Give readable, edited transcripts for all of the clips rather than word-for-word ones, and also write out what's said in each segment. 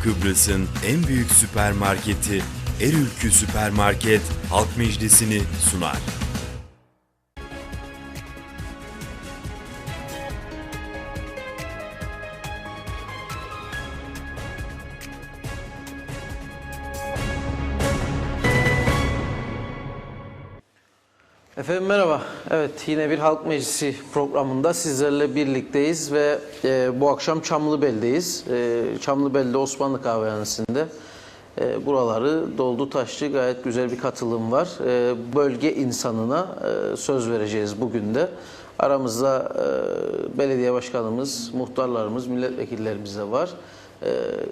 Kıbrıs'ın en büyük süpermarketi Erülkü Süpermarket Halk Meclisi'ni sunar. Efendim merhaba. Evet, yine bir Halk Meclisi programında sizlerle birlikteyiz ve bu akşam Çamlıbel'deyiz. Çamlıbel'de Osmanlı Kahvehanesi'nde. Buraları doldu taştı, gayet güzel bir katılım var. Bölge insanına söz vereceğiz bugün de. Aramızda belediye başkanımız, muhtarlarımız, milletvekillerimiz de var.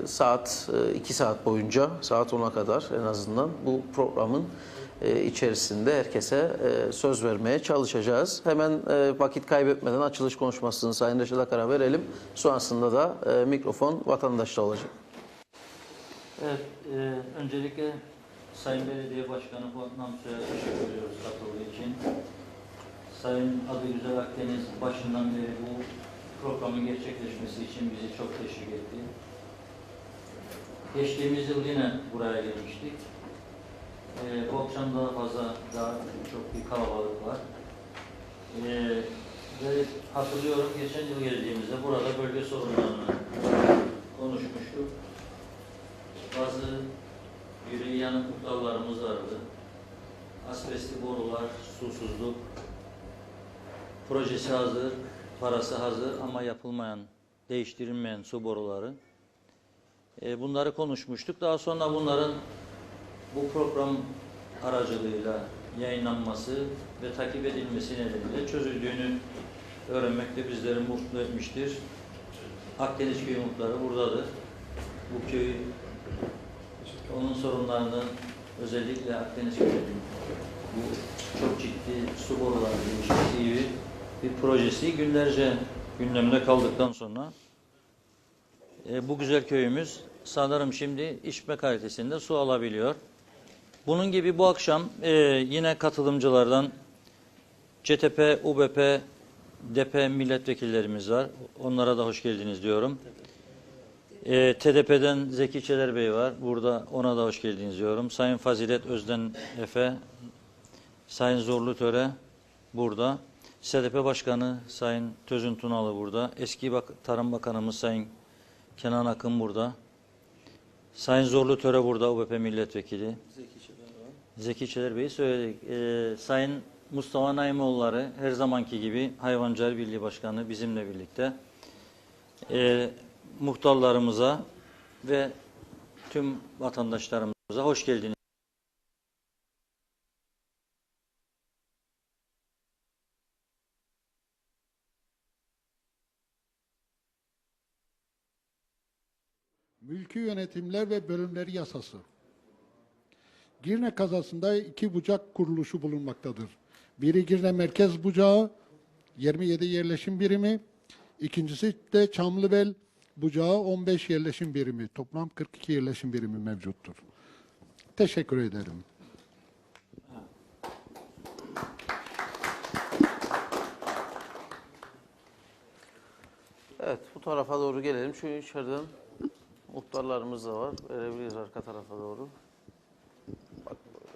Saat 2 saat boyunca, saat 10'a kadar en azından bu programın içerisinde herkese söz vermeye çalışacağız. Hemen vakit kaybetmeden açılış konuşmasını Sayın Reşat Akar'a verelim. Sonrasında da mikrofon vatandaşta olacak. Evet, öncelikle Sayın Belediye Başkanı Fuat Namsu'ya teşekkür ediyoruz katıldığı için. Sayın Adıgüzel Akdeniz başından beri bu programın gerçekleşmesi için bizi çok teşvik etti. Geçtiğimiz yıl yine buraya gelmiştik. Bu akşam daha çok bir kalabalık var. Ve hatırlıyorum geçen yıl geldiğimizde burada bölge sorunlarını konuşmuştuk. Bazı yüreği yanık muhtarlarımız vardı. Asbestli borular, susuzluk, projesi hazır, parası hazır ama yapılmayan, değiştirilmeyen su boruları. Bunları konuşmuştuk. Daha sonra bunların bu program aracılığıyla yayınlanması ve takip edilmesi nedeniyle çözüldüğünü öğrenmek de bizleri mutlu etmiştir. Akdeniz Köyü muhtarı buradadır. Bu köy onun sorunlarını özellikle Akdeniz Köyü'nün bu çok ciddi su boruları değişikliği bir projesi günlerce gündemde kaldıktan sonra bu güzel köyümüz sanırım şimdi içme kalitesinde su alabiliyor. Bunun gibi bu akşam yine katılımcılardan CTP, UBP, DP milletvekillerimiz var. Onlara da hoş geldiniz diyorum. TDP'den Zeki Çeler Bey var. Burada ona da hoş geldiniz diyorum. Sayın Fazilet Özden Efe, Sayın Zorlu Töre burada. SDP Başkanı Sayın Tözün Tunalı burada. Eski Tarım Bakanımız Sayın Kenan Akın burada. Sayın Zorlu Töre burada, UBP milletvekili. Zeki Çeler Bey'i söyledik. Sayın Mustafa Naimoğulları her zamanki gibi Hayvancılar Birliği Başkanı bizimle birlikte. Muhtarlarımıza ve tüm vatandaşlarımıza hoş geldiniz. Mülki Yönetimler ve Bölümleri Yasası. Girne kazasında 2 bucak kuruluşu bulunmaktadır. Biri Girne Merkez Bucağı, 27 yerleşim birimi. İkincisi de Çamlıbel Bucağı, 15 yerleşim birimi. Toplam 42 yerleşim birimi mevcuttur. Teşekkür ederim. Evet, bu tarafa doğru gelelim. Şu içeriden muhtarlarımız da var. Verebiliriz arka tarafa doğru. Bak burada.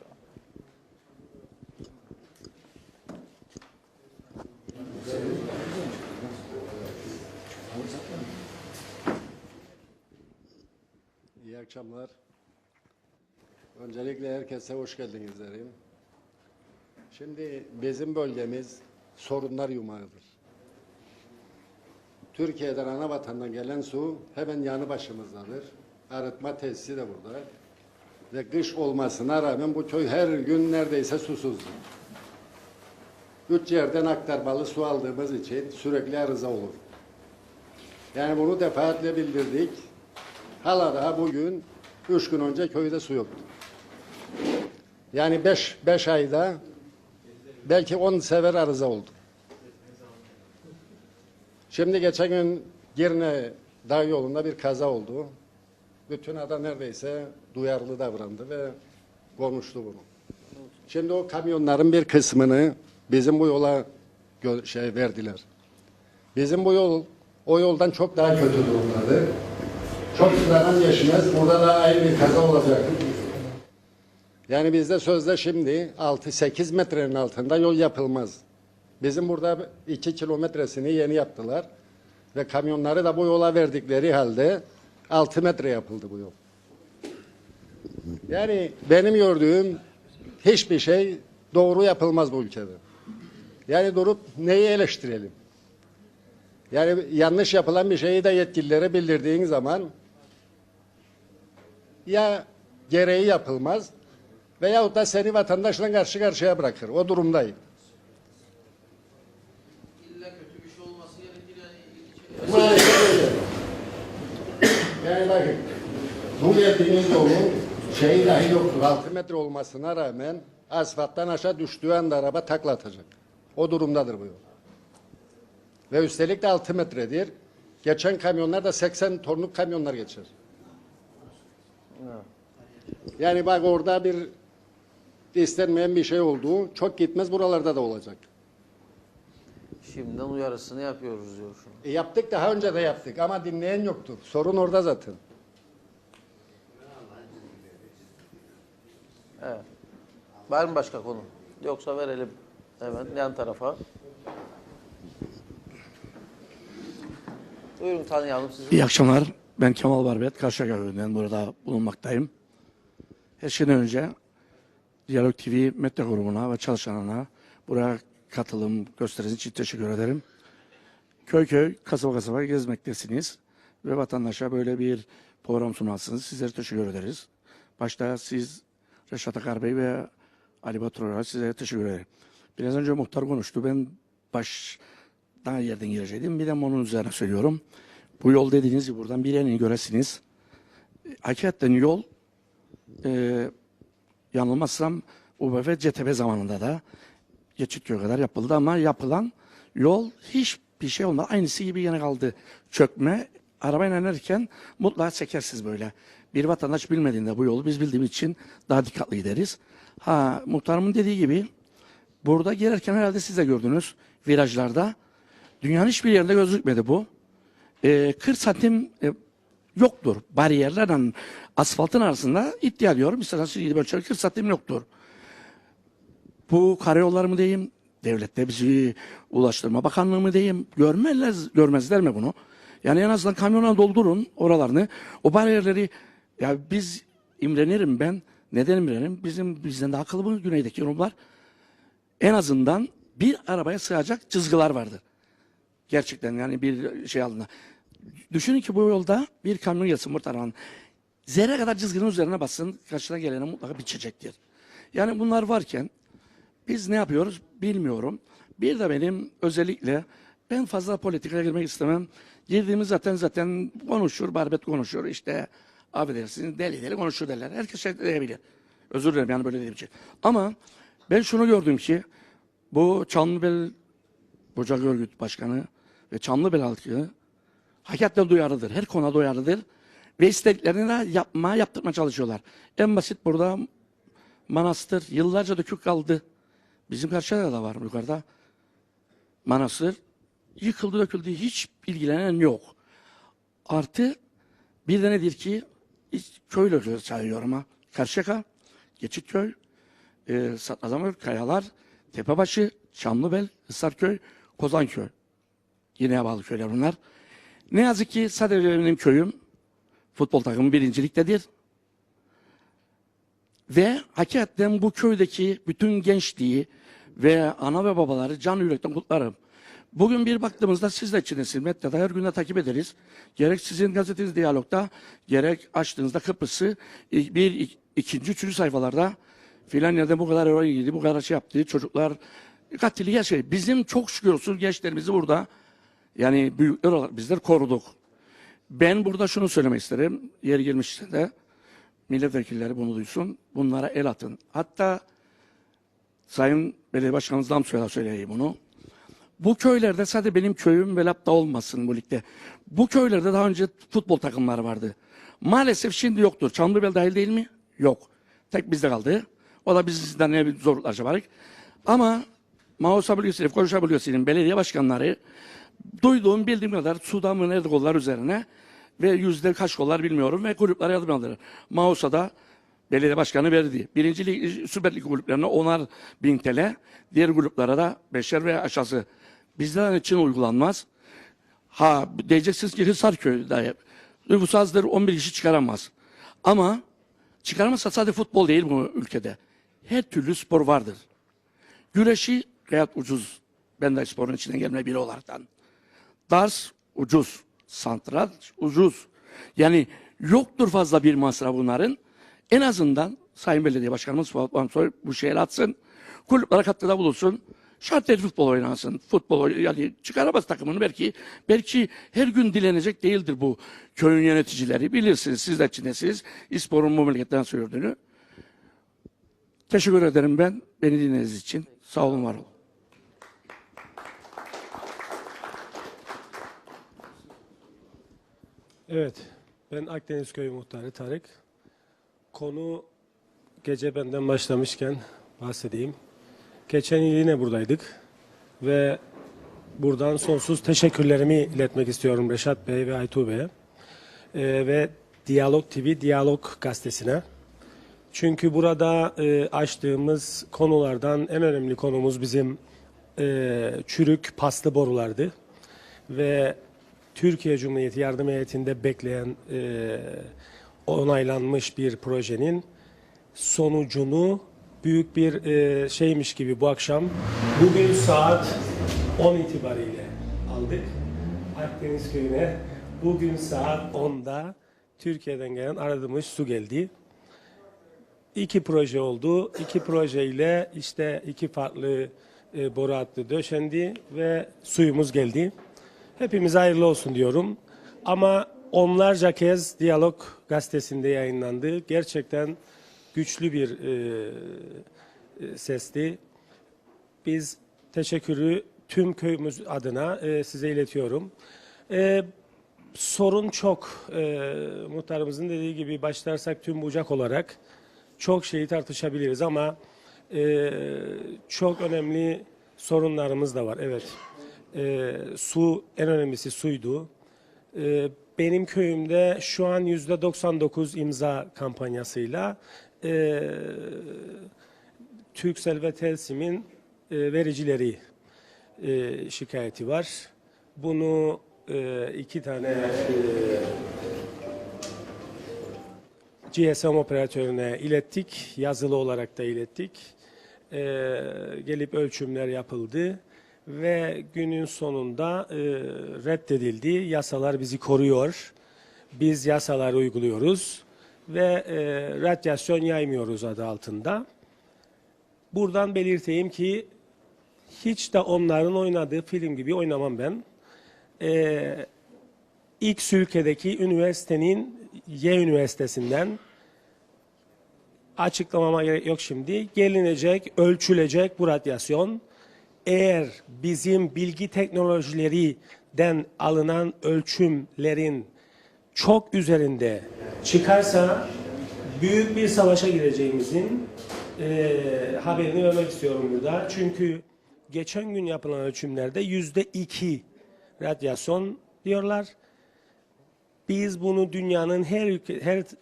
İyi akşamlar. Öncelikle herkese hoş geldiniz derim. Şimdi bizim bölgemiz sorunlar yumağıdır. Türkiye'den, ana vatandan gelen su hemen yanı başımızdadır. Arıtma tesisi de burada. Ve kış olmasına rağmen bu köy her gün neredeyse susuzdur. 3 yerden aktarmalı su aldığımız için sürekli arıza olur. Yani bunu defaatle bildirdik. Hala daha bugün 3 gün önce köyde su yoktu. Yani 5 ayda belki 10 sefer arıza oldu. Şimdi geçen gün Girne Dağ yolunda bir kaza oldu. Bütün ada neredeyse duyarlı davrandı ve konuştu bunu. Şimdi o kamyonların bir kısmını bizim bu yola verdiler. Bizim bu yol o yoldan çok daha kötü durumdadır. çok sıradan geçmez. Burada da aynı bir kaza olacak. Yani bizde sözde şimdi 6-8 metrenin altında yol yapılmaz. Bizim burada 2 kilometresini yeni yaptılar. Ve kamyonları da bu yola verdikleri halde 6 metre yapıldı bu yol. Yani benim gördüğüm hiçbir şey doğru yapılmaz bu ülkede. Yani durup neyi eleştirelim? Yani yanlış yapılan bir şeyi de yetkililere bildirdiğin zaman ya gereği yapılmaz veyahut da seni vatandaşla karşı karşıya bırakır. O durumdayım. İlla kötü bir şey olması gerekir yani. Maalesef öyle. Yani bakın, bu geldiğiniz yolun şeyi dahi yoktur. 6 metre olmasına rağmen asfalttan aşağı düştüğü anda araba takla atacak. O durumdadır bu yol. Ve üstelik de 6 metredir. Geçen kamyonlar da 80 tonluk kamyonlar geçer. Yani bak orada bir istenmeyen bir şey oldu. Çok gitmez, buralarda da olacak. Şimdiden uyarısını yapıyoruz diyor şu an. Yaptık, daha önce de yaptık ama dinleyen yoktur. Sorun orada zaten. Evet. Var mı başka konu? Yoksa verelim hemen yan tarafa. Buyurun tanıyalım sizi. İyi akşamlar. Ben Kemal Barbet. Karşıyaka köyünden burada bulunmaktayım. Her şeyden önce Diyalog TV medya grubuna ve çalışanlarına buraya katılım gösteriniz için teşekkür ederim. Köy köy, kasaba kasaba gezmektesiniz ve vatandaşa böyle bir program sunarsınız. Sizlere teşekkür ederiz. Başta siz Reşat Akar Bey ve Ali Batur'a size teşekkür ederim. Biraz önce muhtar konuştu. Ben baştan yerden girecektim. Bir de onun üzerine söylüyorum. Bu yol dediğiniz gibi buradan bir yerini göresiniz. Hakikaten yol yanılmazsam UBF CTB zamanında da Geçitköy kadar yapıldı ama yapılan yol hiçbir şey olmadı. Aynısı gibi yine kaldı. Çökme, arabayla inerken mutlaka çekersiz böyle. Bir vatandaş bilmediğinde bu yolu biz bildiğimiz için daha dikkatli gideriz. Ha, muhtarımın dediği gibi burada girerken herhalde siz de gördünüz virajlarda. Dünyanın hiçbir yerinde gözükmedi bu. 40 santim yoktur. Bariyerlerle asfaltın arasında iddia ediyorum. İsterseniz gidip ölçer 40 santim yoktur. Bu karayolları mı diyeyim, devlette bizi Ulaştırma Bakanlığı mı diyeyim, görmezler mi bunu? Yani en azından kamyona doldurun oralarını. O bariyerleri, ya biz imrenirim ben. Neden imrenirim? Bizden de akıllı bu güneydeki yorumlar. En azından bir arabaya sığacak çizgiler vardır. Gerçekten yani bir şey alında. Düşünün ki bu yolda bir kamyon gelsin bu taraftan. Zerre kadar çizginin üzerine bassın, karşıdan gelene mutlaka biçecektir. Yani bunlar varken biz ne yapıyoruz bilmiyorum. Bir de benim özellikle ben fazla politikaya girmek istemem. Girdiğimiz zaten konuşur, Barbet konuşur işte affedersiniz deli konuşur derler. Herkes şey diyebilir. Özür dilerim yani böyle diyebilecek. Ama ben şunu gördüm ki bu Çamlıbel Bucak Örgüt Başkanı ve Çamlıbel halkı hakikaten duyarlıdır. Her konuda duyarlıdır. Ve istediklerini de yaptırmaya çalışıyorlar. En basit burada manastır yıllarca dökük kaldı. Bizim karşıda da var yukarıda. Manastır yıkıldı döküldü. Hiç ilgilenen yok. Artı bir de nedir ki köyle sayıyorum ha. Karşıyaka, Geçitköy, Satmazamör, Kayalar, Tepebaşı, Çamlıbel, Hisarköy, Kozanköy. Yine bağlı köyler bunlar. Ne yazık ki sadece benim köyüm futbol takımı birinciliktedir. Ve hakikaten bu köydeki bütün gençliği ve ana ve babaları can yürekten kutlarım. Bugün bir baktığımızda siz de içindesiniz. Medyada her gün de takip ederiz. Gerek sizin gazeteniz Diyalog'da, gerek açtığınızda Kıbrıs'ı ikinci, üçüncü sayfalarda filan yerde bu kadar oraya girdi, bu kadar şey yaptı. Çocuklar katili yaşıyor. Bizim çok şükür olsun gençlerimizi burada yani büyükler olarak bizler koruduk. Ben burada şunu söylemek isterim. Yer gelmişse de milletvekilleri bunu duysun. Bunlara el atın. Hatta Sayın Belediye Başkanımız Damsoy'a söyleyeyim bunu. Bu köylerde sadece benim köyüm ve Lapta olmasın bu ligde. Bu köylerde daha önce futbol takımları vardı. Maalesef şimdi yoktur. Çamlıbel dahil değil mi? Yok. Tek bizde kaldı. O da bizden ne bir zorluklar yaşadık. Ama Mausa Bölgesi'nin, Kocaeli Bölgesi'nin belediye başkanları duyduğum bildiğim kadar suda mı nerede kollar üzerine ve yüzde kaç kollar bilmiyorum ve kulüplere yardım aldılar. Maus'a da belediye başkanı verdi. Birinci lig, Süper Lig kulüplerine 10.000 TL, diğer gruplara da 5'er veya aşağısı. Bizler için uygulanmaz. Ha diyeceksiniz ki Hisarköy'de nüfusu azdır, 11 kişi çıkaramaz. Ama çıkaramazsa sadece futbol değil bu ülkede. Her türlü spor vardır. Güreşi gayet ucuz. Ben de sporun içine gelme biri olaraktan. Dars ucuz. Santranç ucuz. Yani yoktur fazla bir masraf bunların. En azından Sayın Belediye Başkanımız Fuat Mansoy bu şehre atsın. Kulüplere katkıda bulunsun. Şart değil futbol oynasın. Futbol yani çıkaramaz takımını belki her gün dilenecek değildir bu köyün yöneticileri. Bilirsiniz siz de içindesiniz. İsporun bu memleketten sürdüğünü. Teşekkür ederim beni dinlediğiniz için. Sağ olun, var olun. Evet, ben Akdeniz Köyü Muhtarı Tarık. Konu gece benden başlamışken bahsedeyim. Geçen yıl yine buradaydık ve buradan sonsuz teşekkürlerimi iletmek istiyorum Reşat Bey ve Aytuğ Bey'e ve Diyalog TV, Diyalog gazetesine. Çünkü burada açtığımız konulardan en önemli konumuz bizim çürük paslı borulardı ve Türkiye Cumhuriyeti Yardım Heyeti'nde bekleyen onaylanmış bir projenin sonucunu büyük bir şeymiş gibi bu akşam bugün saat 10 itibariyle aldık. Akdeniz Köyü'ne bugün saat 10'da Türkiye'den gelen aradığımız su geldi. 2 proje oldu. 2 projeyle işte 2 farklı boru hattı döşendi ve suyumuz geldi. Hepimize hayırlı olsun diyorum. Ama onlarca kez Diyalog gazetesinde yayınlandı. Gerçekten güçlü bir sesti. Biz teşekkürü tüm köyümüz adına size iletiyorum. Sorun çok. Muhtarımızın dediği gibi başlarsak tüm bucak olarak çok şeyi tartışabiliriz ama çok önemli sorunlarımız da var. Evet. Su, en önemlisi suydu. Benim köyümde şu an %99 imza kampanyasıyla Turkcell ve Telsim'in vericileri şikayeti var. Bunu 2 tane GSM operatörüne ilettik, yazılı olarak da ilettik. Gelip ölçümler yapıldı ve günün sonunda reddedildi. Yasalar bizi koruyor. Biz yasaları uyguluyoruz ve radyasyon yaymıyoruz adı altında. Buradan belirteyim ki hiç de onların oynadığı film gibi oynamam ben. X ülkedeki üniversitenin Y üniversitesinden açıklamama gerek yok şimdi. Gelinecek, ölçülecek bu radyasyon. Eğer bizim bilgi teknolojilerinden alınan ölçümlerin çok üzerinde çıkarsa büyük bir savaşa gireceğimizin haberini vermek istiyorum burada. Çünkü geçen gün yapılan ölçümlerde %2 radyasyon diyorlar. Biz bunu dünyanın her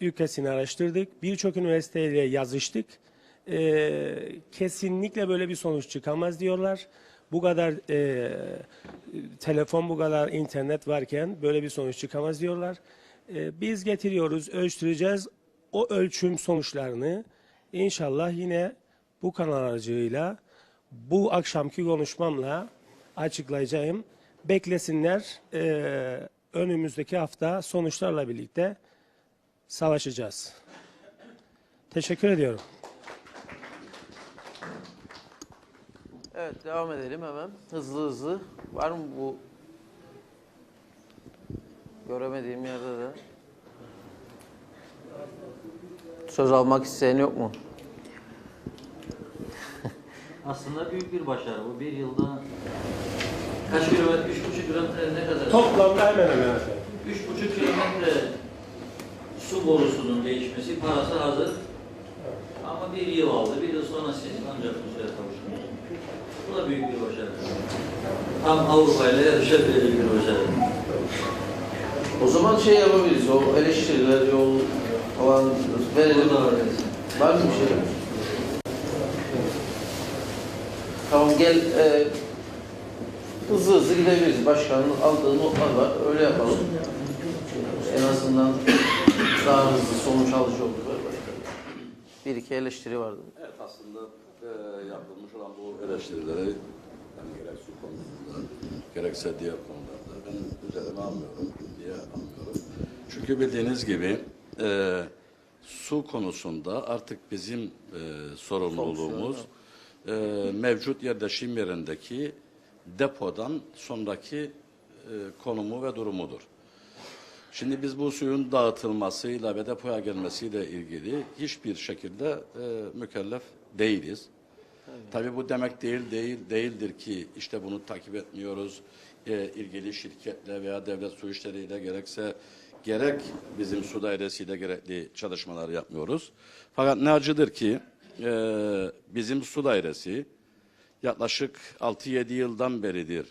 ülkesini araştırdık. Birçok üniversiteyle yazıştık. Kesinlikle böyle bir sonuç çıkamaz diyorlar. Bu kadar telefon, bu kadar internet varken böyle bir sonuç çıkamaz diyorlar. Biz getiriyoruz, ölçtüreceğiz. O ölçüm sonuçlarını inşallah yine bu kanal aracılığıyla, bu akşamki konuşmamla açıklayacağım. Beklesinler. Önümüzdeki hafta sonuçlarla birlikte savaşacağız. Teşekkür ediyorum. Evet, devam edelim hemen. Hızlı hızlı. Var mı bu göremediğim yerde de? Söz almak isteyen yok mu? Aslında büyük bir başarı. Bu bir yılda kaç kilometre, 3,5 kilometre ne kadar? Toplamda hemen hemen. 3,5 kilometre su borusunun değişmesi, parası hazır. Ama bir yıl aldı. Bir yıl sonra siz ancak bu suya kavuştunuz. Bu da büyük bir başarı. Tam Avrupa ile yarışabilecek bir başarı. O zaman şey yapabiliriz, o eleştiriler, yol falan verelim. Var mı bir şey? Tamam gel, hızlı hızlı gidebiliriz. Başkanın aldığı notlar var, öyle yapalım. En azından daha hızlı sonuç alıcı olur. Bir iki eleştiri vardı. Evet, aslında yapılmış olan bu eleştirileri hem gerek su konusunda gerekse diğer konularda ben üzerime almıyorum diye anlıyorum. Çünkü bildiğiniz gibi su konusunda artık bizim sorumluluğumuz mevcut yerleşim yerindeki depodan sonraki konumu ve durumudur. Şimdi biz bu suyun dağıtılmasıyla ve depoya gelmesiyle ilgili hiçbir şekilde mükellef değiliz. Tabii bu demek değildir ki işte bunu takip etmiyoruz. İlgili şirketle veya devlet su işleriyle gerek bizim su dairesiyle gerekli çalışmalar yapmıyoruz. Fakat ne acıdır ki bizim su dairesi yaklaşık 6-7 yıldan beridir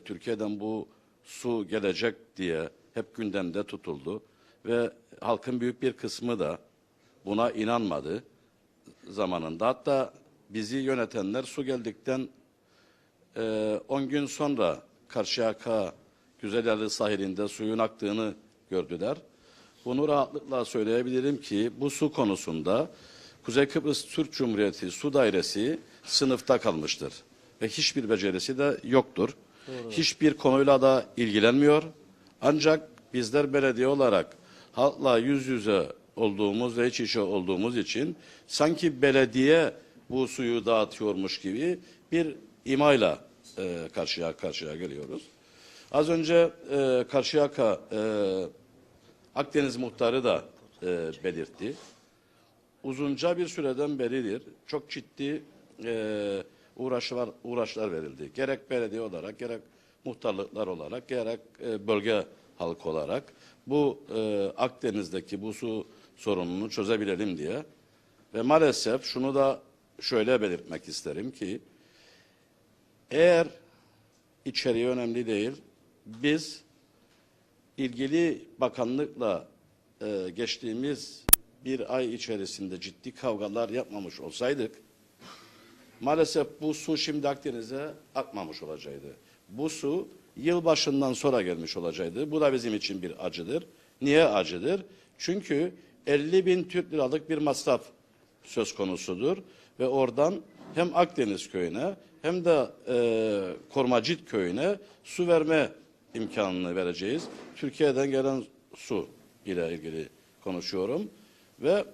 Türkiye'den bu su gelecek diye hep gündemde tutuldu ve halkın büyük bir kısmı da buna inanmadı zamanında. Hatta bizi yönetenler su geldikten 10 gün sonra Karşıyaka Güzelyarlı sahilinde suyun aktığını gördüler. Bunu rahatlıkla söyleyebilirim ki bu su konusunda Kuzey Kıbrıs Türk Cumhuriyeti Su Dairesi sınıfta kalmıştır ve hiçbir becerisi de yoktur. Doğru. Hiçbir konuyla da ilgilenmiyor. Ancak bizler belediye olarak halkla yüz yüze olduğumuz ve iç içe olduğumuz için sanki belediye bu suyu dağıtıyormuş gibi bir imayla karşıya geliyoruz. Az önce Karşıyaka Akdeniz muhtarı da belirtti. Uzunca bir süreden beridir çok ciddi uğraşlar verildi. Gerek belediye olarak, gerek muhtarlıklar olarak, gerek bölge halkı olarak bu Akdeniz'deki bu su sorununu çözebilelim diye. Ve maalesef şunu da şöyle belirtmek isterim ki eğer içeriği önemli değil, biz ilgili bakanlıkla geçtiğimiz bir ay içerisinde ciddi kavgalar yapmamış olsaydık maalesef bu su şimdi Akdeniz'e akmamış olacaktı. Bu su yılbaşından sonra gelmiş olacaktı. Bu da bizim için bir acıdır. Niye acıdır? Çünkü 50.000 Türk liralık bir masraf söz konusudur. Ve oradan hem Akdeniz köyüne hem de Kormacit köyüne su verme imkanını vereceğiz. Türkiye'den gelen su ile ilgili konuşuyorum. Ve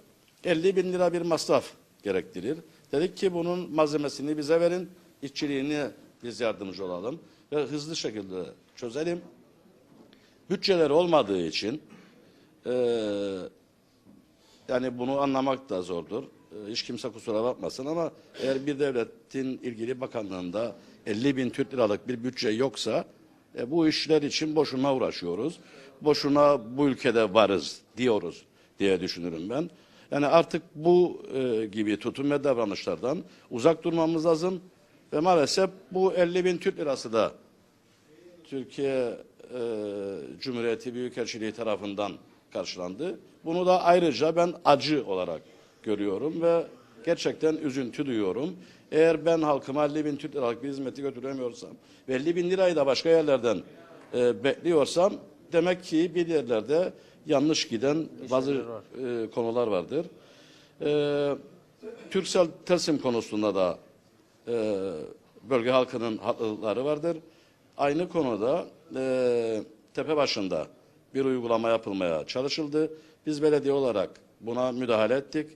50.000 lira bir masraf gerektirir. Dedik ki bunun malzemesini bize verin, işçiliğini biz yardımcı olalım ve hızlı şekilde çözelim. Bütçeleri olmadığı için yani bunu anlamak da zordur. Hiç kimse kusura bakmasın ama eğer bir devletin ilgili bakanlığında 50.000 Türk liralık bir bütçe yoksa bu işler için boşuna uğraşıyoruz. Boşuna bu ülkede varız diyoruz diye düşünürüm ben. Yani artık bu gibi tutum ve davranışlardan uzak durmamız lazım. Ve maalesef bu 50.000 Türk lirası da Türkiye Cumhuriyeti Büyükelçiliği tarafından karşılandı. Bunu da ayrıca ben acı olarak görüyorum ve gerçekten üzüntü duyuyorum. Eğer ben halkıma 50.000 Türk liralık bir hizmeti götüremiyorsam ve 50.000 lirayı da başka yerlerden bekliyorsam demek ki bir yerlerde yanlış giden bazı konular vardır. Türksel Telsim konusunda da bölge halkının hakları vardır. Aynı konuda Tepebaşı'nda bir uygulama yapılmaya çalışıldı. Biz belediye olarak buna müdahale ettik.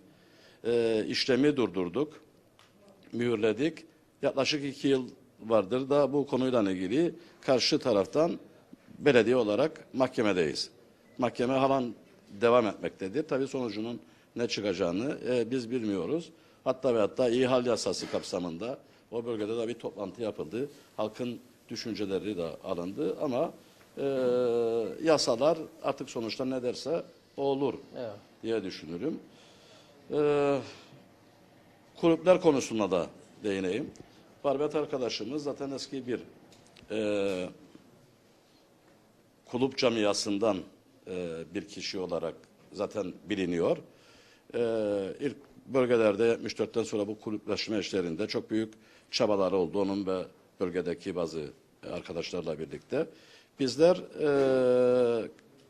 İşlemi durdurduk, mühürledik. Yaklaşık 2 yıl vardır da bu konuyla ilgili karşı taraftan belediye olarak mahkemedeyiz. Mahkeme halen devam etmektedir. Tabii sonucunun ne çıkacağını biz bilmiyoruz. Hatta ve hatta İhal Yasası kapsamında o bölgede de bir toplantı yapıldı. Halkın düşünceleri de alındı ama yasalar artık sonuçta ne derse o olur diye düşünürüm. Kulüpler konusunda da değineyim. Barbet arkadaşımız zaten eski bir kulüp camiasından bir kişi olarak zaten biliniyor. İlk bölgelerde 74'ten sonra bu kulüpleşme işlerinde çok büyük çabaları oldu onun ve bölgedeki bazı arkadaşlarla birlikte. Bizler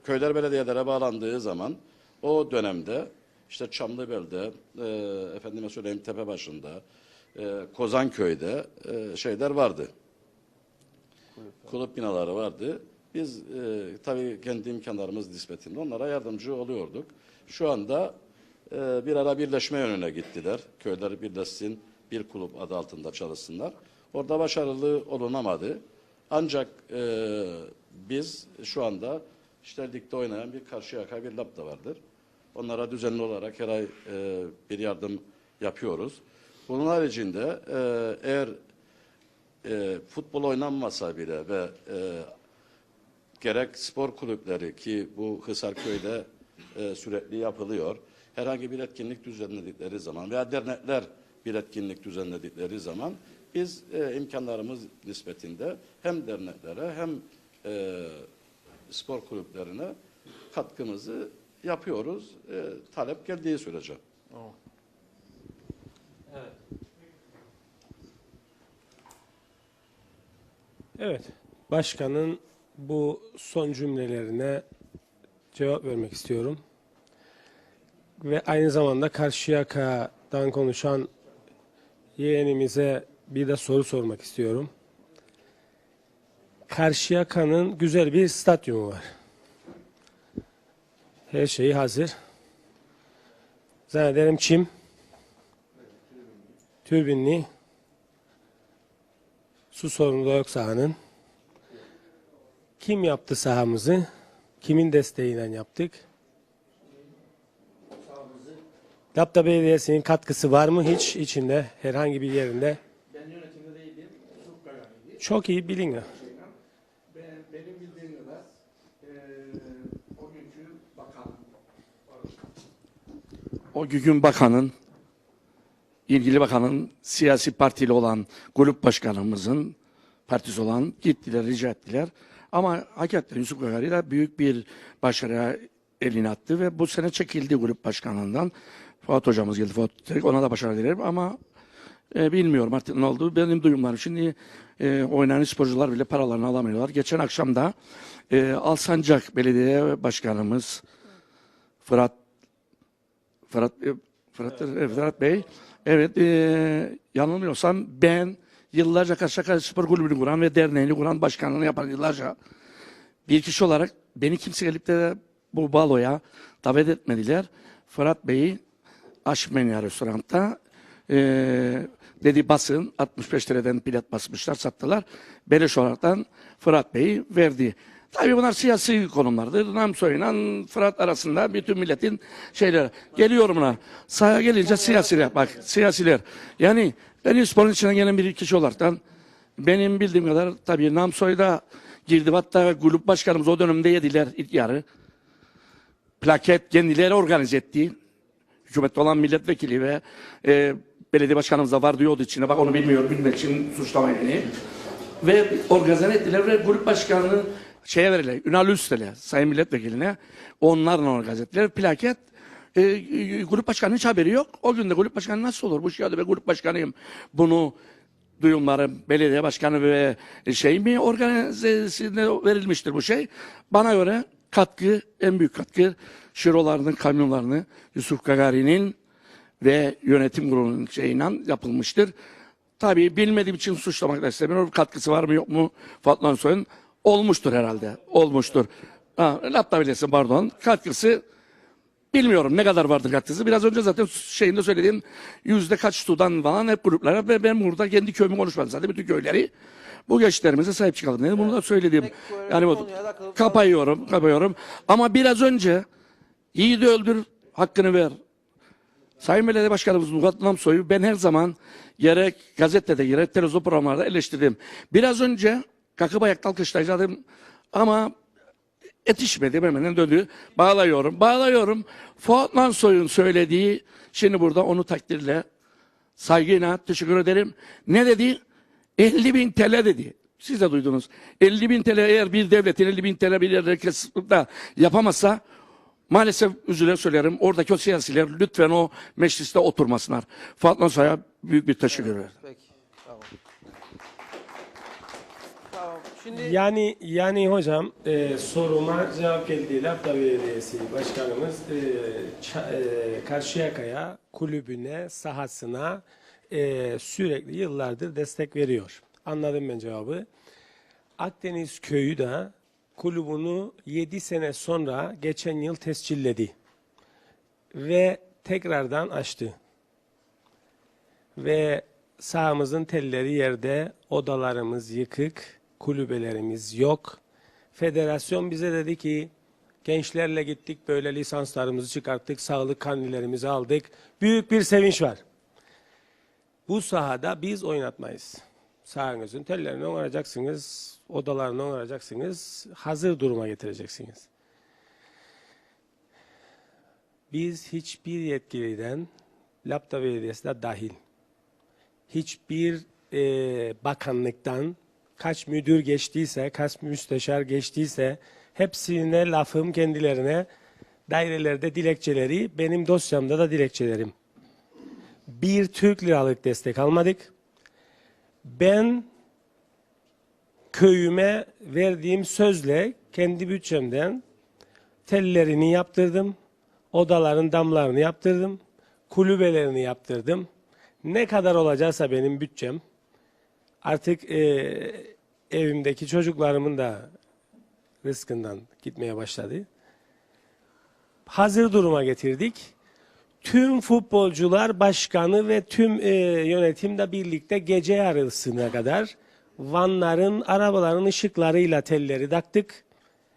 köyler belediyelere bağlandığı zaman o dönemde işte Çamlıbel'de, efendime söyleyeyim Tepebaşı'nda, Kozanköy'de şeyler vardı. Kulüp binaları vardı. Biz tabii kendi imkanlarımız nispetinde onlara yardımcı oluyorduk. Şu anda bir ara birleşme yönüne gittiler. Köyler birleşsin, bir kulüp adı altında çalışsınlar. Orada başarılı olunamadı. Ancak biz şu anda işte ligde oynayan bir Karşıyaka bir LAP da vardır. Onlara düzenli olarak her ay bir yardım yapıyoruz. Bunun haricinde eğer futbol oynanmasa bile ve gerek spor kulüpleri ki bu Hisarköy'de sürekli yapılıyor. Herhangi bir etkinlik düzenledikleri zaman veya dernekler bir etkinlik düzenledikleri zaman biz imkanlarımız nispetinde hem derneklere hem spor kulüplerine katkımızı yapıyoruz. Talep geldiği sürece. Evet, başkanın bu son cümlelerine cevap vermek istiyorum. Ve aynı zamanda Karşıyaka'dan konuşan yeğenimize bir de soru sormak istiyorum. Karşıyaka'nın güzel bir stadyumu var. Her şeyi hazır. Zannederim çim, türbinli, su sorunu da yok sahanın. Kim yaptı sahamızı? Kimin desteğiyle yaptık? Lapta Belediyesi'nin katkısı var mı hiç içinde, herhangi bir yerinde? Ben yönetimde değilim. Çok iyi bilin. Benim bildiğim kadar o günkü bakanın, ilgili bakanın siyasi partili olan kulüp başkanımızın partisi olan gittiler, rica ettiler. Ama hakikaten Yusuf Gagari da büyük bir başarıya elini attı ve bu sene çekildi kulüp başkanlığından. Fuat hocamız geldi, Fuat Terik, ona da başarı dilerim ama bilmiyorum artık ne oldu. Benim duyumlarım şimdi oynayan sporcular bile paralarını alamıyorlar. Geçen akşam da Alsancak Belediye Başkanımız Fırat Bey, evet yanılmıyorsam ben yıllarca Karşıyaka Spor Kulübü'nü kuran ve derneğini kuran başkanlığını yapan yıllarca bir kişi olarak beni kimse gelip de bu baloya davet etmediler. Fırat Bey'i Aşmenya restoranda dedi basın 65 liradan bilet basmışlar sattılar. Beleş olaraktan Fırat Bey'i verdi. Tabii bunlar siyasi konumlardır. Namsoy'la Fırat arasında bütün milletin şeyleri. Geliyorum buna. Sahaya gelince siyasiler. Bak siyasiler. Yani ben sporun içinden gelen bir kişi olaraktan benim bildiğim kadar tabii Namsoy'da girdi. Hatta kulüp başkanımız o dönemde yediler ilk yarı. Plaket kendileri organize etti. Hükümette olan milletvekili ve belediye başkanımız da var diyordu içine. Bak onu bilmiyorum. Bilmek için suçlamayın beni. Ve organize ettiler ve kulüp başkanını şeye verirler. Ünal Üstel'e, sayın milletvekiline onlarla organize ettiler. Plaket kulüp başkanının hiç haberi yok. O gün de kulüp başkanı nasıl olur? Bu şey ben kulüp başkanıyım. Bunu duyumları belediye başkanı ve şey mi organizesine verilmiştir bu şey. Bana göre katkı, en büyük katkı şirolarının, kamyonlarını Yusuf Gagari'nin ve yönetim kurulunun şeyiyle yapılmıştır. Tabii bilmediğim için suçlamak da istemiyorum. Katkısı var mı yok mu Fatma Soy'un? Olmuştur herhalde. Olmuştur. Lapta Belediyesi pardon. Katkısı bilmiyorum ne kadar vardır katkısı. Biraz önce zaten şeyinde söylediğim yüzde kaç tutan falan hep gruplara ve ben burada kendi köyümü konuşmadım zaten bütün köyleri. Bu gençlerimize sahip çıkalım dedim. Bunu da söyledim. Yani bu, kapıyorum. Ama biraz önce yiğidi öldür, hakkını ver. Sayın Belediye Başkanımız Murat Namsoy'u ben her zaman gerek gazetede gerek televizyon programlarda eleştirdim. Biraz önce kalkıp ayakta alkışlayacaktım ama yetişmedi hemen döndü. Bağlıyorum. Fuat Namsoy'un söylediği şimdi burada onu takdirle saygıyla teşekkür ederim. Ne dedi? 50.000 TL dedi. Siz de duydunuz. 50.000 TL eğer bir devletin 50.000 TL bir yerde da yapamazsa maalesef üzülerek söylerim. Oradaki o siyasiler lütfen o mecliste oturmasınlar. Fatma Say'a büyük bir teşekkür ederim. Peki. Tamam. Tamam. Şimdi Yani hocam soruma cevap geldi. Lapta Belediyesi Başkanımız Karşıyaka'ya, kulübüne, sahasına sürekli yıllardır destek veriyor. Anladım ben cevabı. Akdeniz Köyü de kulübünü 7 sene sonra geçen yıl tescilledi. Ve tekrardan açtı. Ve sahamızın telleri yerde, odalarımız yıkık, kulübelerimiz yok. Federasyon bize dedi ki gençlerle gittik, böyle lisanslarımızı çıkarttık, sağlık karnelerimizi aldık. Büyük bir sevinç var. Bu sahada biz oynatmayız. Sahanızın tellerini onaracaksınız, odalarını onaracaksınız, hazır duruma getireceksiniz. Biz hiçbir yetkiliden, Lapta Belediyesi de dahil, hiçbir bakanlıktan, kaç müdür geçtiyse, kaç müsteşar geçtiyse, hepsine lafım kendilerine, dairelerde dilekçeleri, benim dosyamda da dilekçelerim. Bir Türk liralık destek almadık. Ben köyüme verdiğim sözle kendi bütçemden tellerini yaptırdım, odaların damlarını yaptırdım, kulübelerini yaptırdım. Ne kadar olacaksa benim bütçem, artık evimdeki çocuklarımın da rızkından gitmeye başladı. Hazır duruma getirdik. Tüm futbolcular başkanı ve tüm yönetimle birlikte gece yarısına kadar vanların, arabaların ışıklarıyla telleri taktık.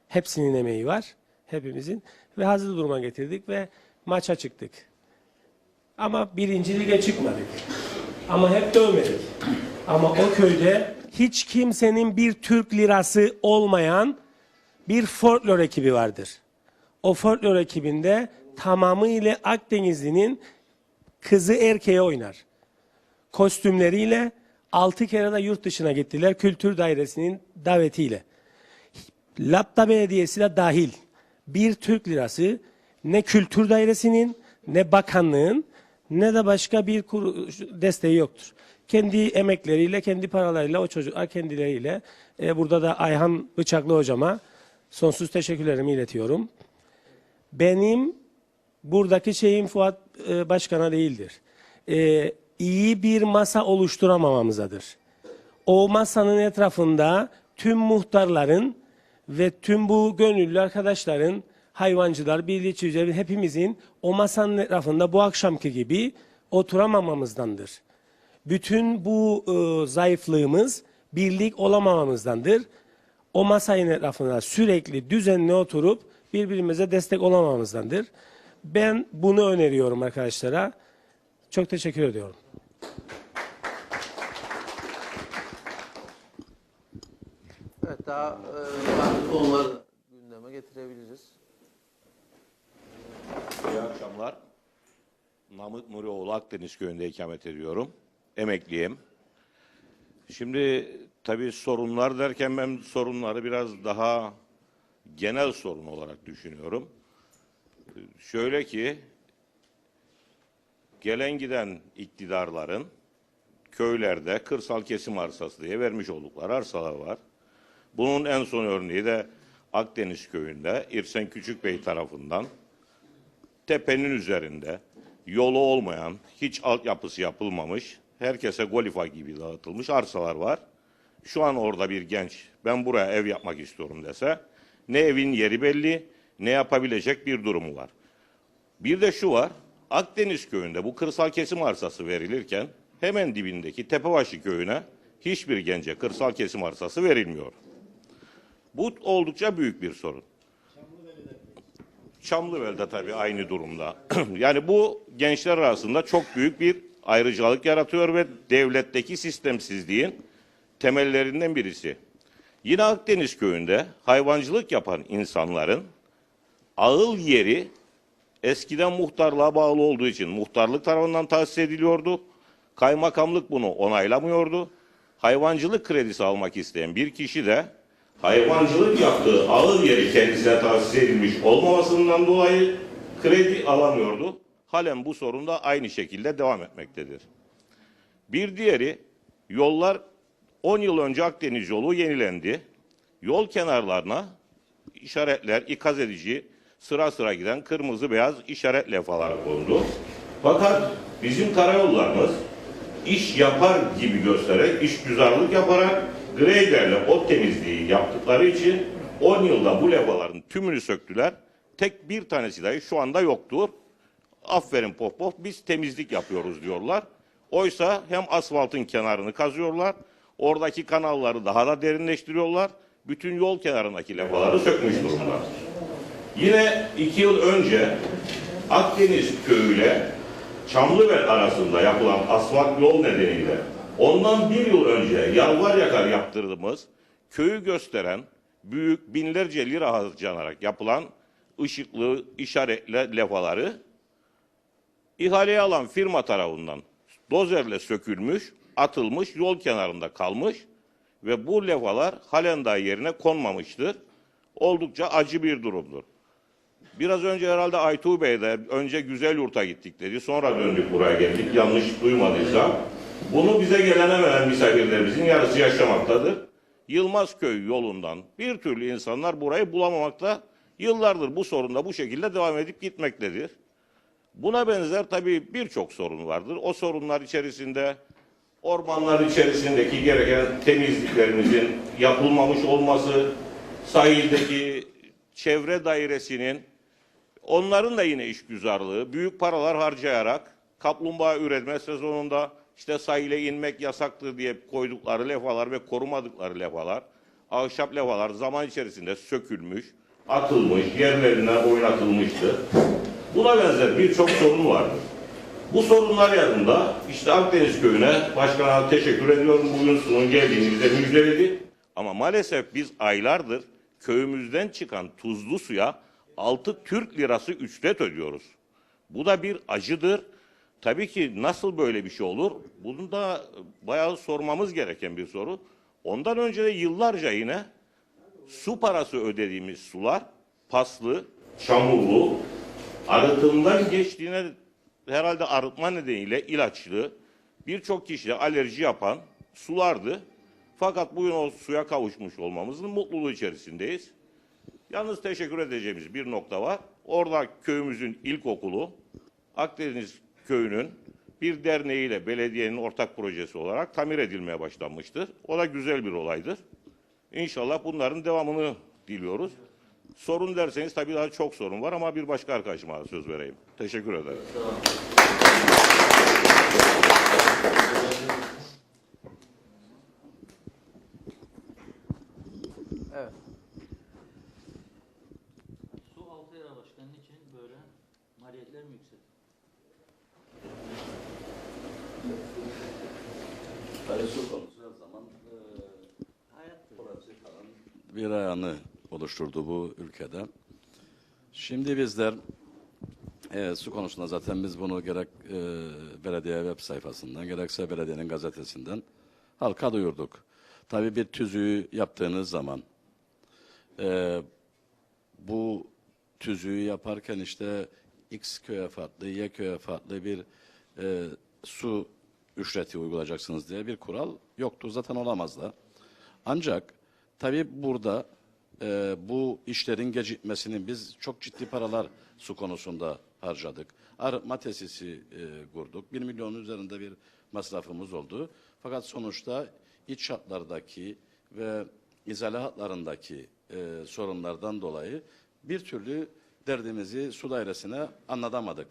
Hepsinin emeği var, hepimizin. Ve hazır duruma getirdik ve maça çıktık. Ama birinci lige çıkmadık. Ama hep dövmedik. Ama o köyde hiç kimsenin bir Türk lirası olmayan bir folklor ekibi vardır. O folklor ekibinde tamamıyla Akdenizli'nin kızı erkeğe oynar. Kostümleriyle 6 kere de yurt dışına gittiler kültür dairesinin davetiyle. Lapta Belediyesi de dahil bir Türk lirası ne kültür dairesinin ne bakanlığın ne de başka bir desteği yoktur. Kendi emekleriyle, kendi paralarıyla o çocuklar kendileriyle burada da Ayhan Bıçaklı hocama sonsuz teşekkürlerimi iletiyorum. Benim buradaki şeyim Fuat Başkan'a değildir. İyi bir masa oluşturamamamızadır. O masanın etrafında tüm muhtarların ve tüm bu gönüllü arkadaşların, hayvancılar, birlikçiler, hepimizin o masanın etrafında bu akşamki gibi oturamamamızdandır. Bütün bu zayıflığımız birlik olamamamızdandır. O masanın etrafında sürekli düzenli oturup birbirimize destek olamamamızdandır. Ben bunu öneriyorum arkadaşlara. Çok teşekkür ediyorum. evet, daha farklı konuları da gündeme getirebiliriz. İyi akşamlar. Namık Nurioğlu Akdeniz Köyü'nde ikamet ediyorum. Emekliyim. Şimdi tabii sorunlar derken ben sorunları biraz daha genel sorun olarak düşünüyorum. Şöyle ki gelen giden iktidarların köylerde kırsal kesim arsası diye vermiş oldukları arsalar var. Bunun en son örneği de Akdeniz Köyü'nde İrsen Küçükbey tarafından tepenin üzerinde yolu olmayan, hiç altyapısı yapılmamış, herkese golifa gibi dağıtılmış arsalar var. Şu an orada bir genç ben buraya ev yapmak istiyorum dese ne evin yeri belli ne yapabilecek bir durumu var. Bir de şu var, Akdeniz Köyü'nde bu kırsal kesim arsası verilirken hemen dibindeki Tepebaşı Köyü'ne hiçbir gence kırsal kesim arsası verilmiyor. Bu oldukça büyük bir sorun. Çamlıbel'de tabii aynı durumda. Yani bu gençler arasında çok büyük bir ayrıcalık yaratıyor ve devletteki sistemsizliğin temellerinden birisi. Yine Akdeniz Köyü'nde hayvancılık yapan insanların ağıl yeri eskiden muhtarlığa bağlı olduğu için muhtarlık tarafından tahsis ediliyordu. Kaymakamlık bunu onaylamıyordu. hayvancılık kredisi almak isteyen bir kişi de hayvancılık yaptığı ağır yeri kendisine tahsis edilmiş olmamasından dolayı kredi alamıyordu. Halen bu sorun da aynı şekilde devam etmektedir. Bir diğeri, yollar 10 yıl önce Akdeniz yolu yenilendi. Yol kenarlarına işaretler, ikaz edici, sıra sıra giden kırmızı beyaz işaret levhaları kondu. Fakat bizim karayollarımız iş yapar gibi göstererek, işgüzarlık yaparak greyderle o temizliği yaptıkları için 10 yılda bu levhaların tümünü söktüler. Tek bir tanesi dahi şu anda yoktur. Aferin Pof Pof, biz temizlik yapıyoruz diyorlar. Oysa hem asfaltın kenarını kazıyorlar, oradaki kanalları daha da derinleştiriyorlar. Bütün yol kenarındaki levhaları sökmüş durumda. Yine 2 yıl önce Akdeniz köyüyle Çamlıbel arasında yapılan asfalt yol nedeniyle ondan 1 yıl önce yalvar yakar yaptırdığımız köyü gösteren büyük binlerce lira harcanarak yapılan ışıklı işaretli levhaları ihaleye alan firma tarafından dozerle sökülmüş, atılmış, yol kenarında kalmış ve bu levhalar halen daha yerine konmamıştır. Oldukça acı bir durumdur. Biraz önce herhalde Aytuğ Bey de önce Güzelyurt'a gittik dedi. Sonra döndük buraya geldik. Yanlış duymadıysam. Bunu bize gelen hemen misafirlerimizin yarısı yaşamaktadır. Yılmazköy yolundan bir türlü insanlar burayı bulamamakta. Yıllardır bu sorun da bu şekilde devam edip gitmektedir. Buna benzer tabii birçok sorun vardır. O sorunlar içerisinde ormanlar içerisindeki gereken temizliklerimizin yapılmamış olması, sahildeki çevre dairesinin, onların da yine işgüzarlığı, büyük paralar harcayarak kaplumbağa üretme sezonunda işte sahile inmek yasaktır diye koydukları levhalar ve korumadıkları levhalar, ahşap levhalar zaman içerisinde sökülmüş, atılmış, yerlerinden oynatılmıştır. Buna benzer birçok sorun vardır. Bu sorunlar yanında işte Akdeniz Köyü'ne başkana teşekkür ediyorum. Bugün sunum geldiğini bize müjdeledi. Ama maalesef biz aylardır köyümüzden çıkan tuzlu suya 6 Türk lirası ücret ödüyoruz. Bu da bir acıdır. Tabii ki nasıl böyle bir şey olur? Bunu da bayağı sormamız gereken bir soru. Ondan önce de yıllarca yine su parası ödediğimiz sular paslı, çamurlu, arıtımdan geçtiğine herhalde arıtma nedeniyle ilaçlı, birçok kişiye alerji yapan sulardı. Fakat bugün o suya kavuşmuş olmamızın mutluluğu içerisindeyiz. Yalnız teşekkür edeceğimiz bir nokta var. Orada köyümüzün ilkokulu Akdeniz Köyü'nün bir derneğiyle belediyenin ortak projesi olarak tamir edilmeye başlanmıştır. O da güzel bir olaydır. İnşallah bunların devamını diliyoruz. Sorun derseniz tabii daha çok sorun var ama bir başka arkadaşıma söz vereyim. Teşekkür ederim. Evet. Su Altı Yara Başkanı için böyle maliyetler mi yüksek? Tabii su konusu her zaman burası falan bir ayağını oluşturdu bu ülkede. Şimdi bizler su konusunda zaten biz bunu gerek belediye web sayfasından gerekse belediyenin gazetesinden halka duyurduk. Tabii bir tüzüğü yaptığınız zaman bu tüzüğü yaparken işte X köye farklı, Y köye farklı bir su ücreti uygulayacaksınız diye bir kural yoktur. Zaten olamaz da. Ancak tabii burada bu işlerin gecikmesinin biz çok ciddi paralar su konusunda harcadık. Arıtma tesisi kurduk. 1 milyonun üzerinde bir masrafımız oldu. Fakat sonuçta iç şartlardaki ve izale hatlarındaki sorunlardan dolayı bir türlü derdimizi su dairesine anlatamadık.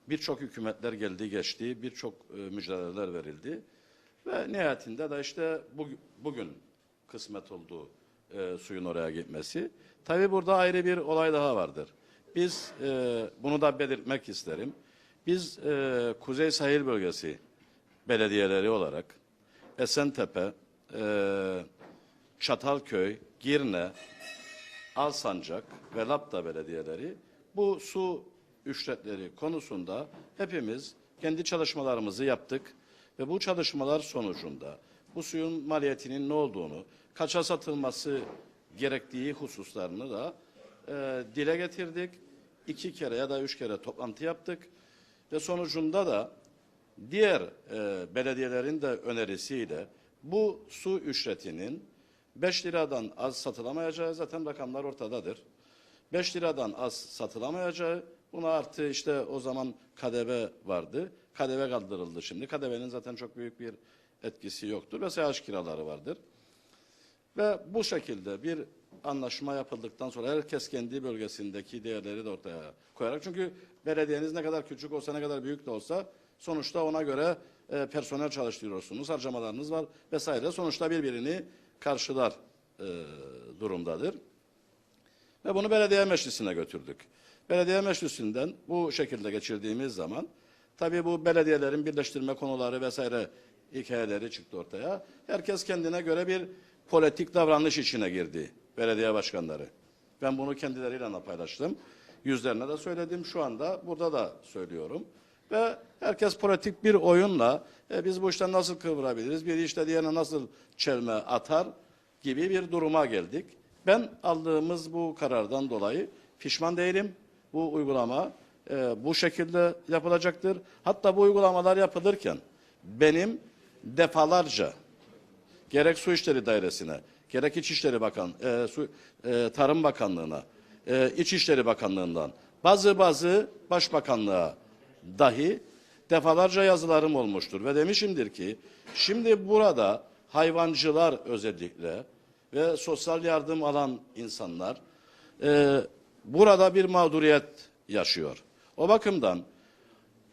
Birçok hükümetler geldi geçti, birçok müjdeler verildi ve nihayetinde de işte bugün kısmet oldu suyun oraya gitmesi. Tabii burada ayrı bir olay daha vardır. Biz bunu da belirtmek isterim. Biz Kuzey Sahil Bölgesi belediyeleri olarak Esentepe, Çatalköy, Girne, Alsancak ve Lapta belediyeleri bu su ücretleri konusunda hepimiz kendi çalışmalarımızı yaptık ve bu çalışmalar sonucunda bu suyun maliyetinin ne olduğunu, kaça satılması gerektiği hususlarını da dile getirdik. 2 kere ya da 3 kere toplantı yaptık ve sonucunda da diğer belediyelerin de önerisiyle bu su ücretinin 5 liradan az satılamayacağı, zaten rakamlar ortadadır. 5 liradan az satılamayacağı, buna artı işte o zaman KDV vardı. KDV kaldırıldı şimdi. KDV'nin zaten çok büyük bir etkisi yoktur ve seyahat kiraları vardır. Ve bu şekilde bir anlaşma yapıldıktan sonra herkes kendi bölgesindeki değerleri de ortaya koyarak, çünkü belediyeniz ne kadar küçük olsa, ne kadar büyük de olsa sonuçta ona göre personel çalıştırıyorsunuz, harcamalarınız var vesaire. Sonuçta birbirini karşılar durumdadır. Ve bunu belediye meclisine götürdük. Belediye meclisinden bu şekilde geçirdiğimiz zaman tabii bu belediyelerin birleştirme konuları vesaire hikayeleri çıktı ortaya. Herkes kendine göre bir politik davranış içine girdi, belediye başkanları. Ben bunu kendileriyle de paylaştım. Yüzlerine de söyledim. Şu anda burada da söylüyorum. Ve herkes politik bir oyunla biz bu işten nasıl kıvırabiliriz, bir işte diğerine nasıl çelme atar gibi bir duruma geldik. Ben aldığımız bu karardan dolayı pişman değilim. Bu uygulama bu şekilde yapılacaktır. Hatta bu uygulamalar yapılırken benim defalarca gerek Su İşleri Dairesi'ne, gerek İçişleri Tarım Bakanlığı'na, İçişleri Bakanlığı'ndan, bazı Başbakanlığa dahi defalarca yazılarım olmuştur. Ve demişimdir ki, şimdi burada hayvancılar özellikle ve sosyal yardım alan insanlar burada bir mağduriyet yaşıyor. O bakımdan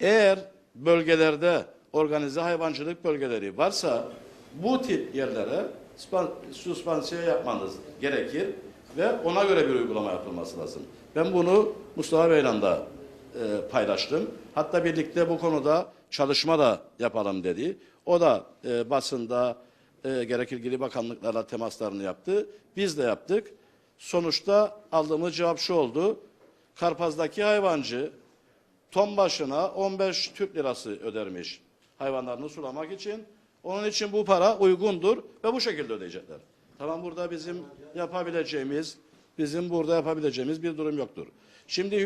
eğer bölgelerde organize hayvancılık bölgeleri varsa bu tip yerlere süspansiyon yapmanız gerekir ve ona göre bir uygulama yapılması lazım. Ben bunu Mustafa Bey'le de paylaştım. Hatta birlikte bu konuda çalışma da yapalım dedi. O da basında gerek ilgili bakanlıklarla temaslarını yaptı. Biz de yaptık. Sonuçta aldığımız cevap şu oldu. Karpaz'daki hayvancı ton başına 15 Türk lirası ödermiş hayvanlarını sulamak için. Onun için bu para uygundur ve bu şekilde ödeyecekler. Tamam, burada bizim burada yapabileceğimiz bir durum yoktur. Şimdi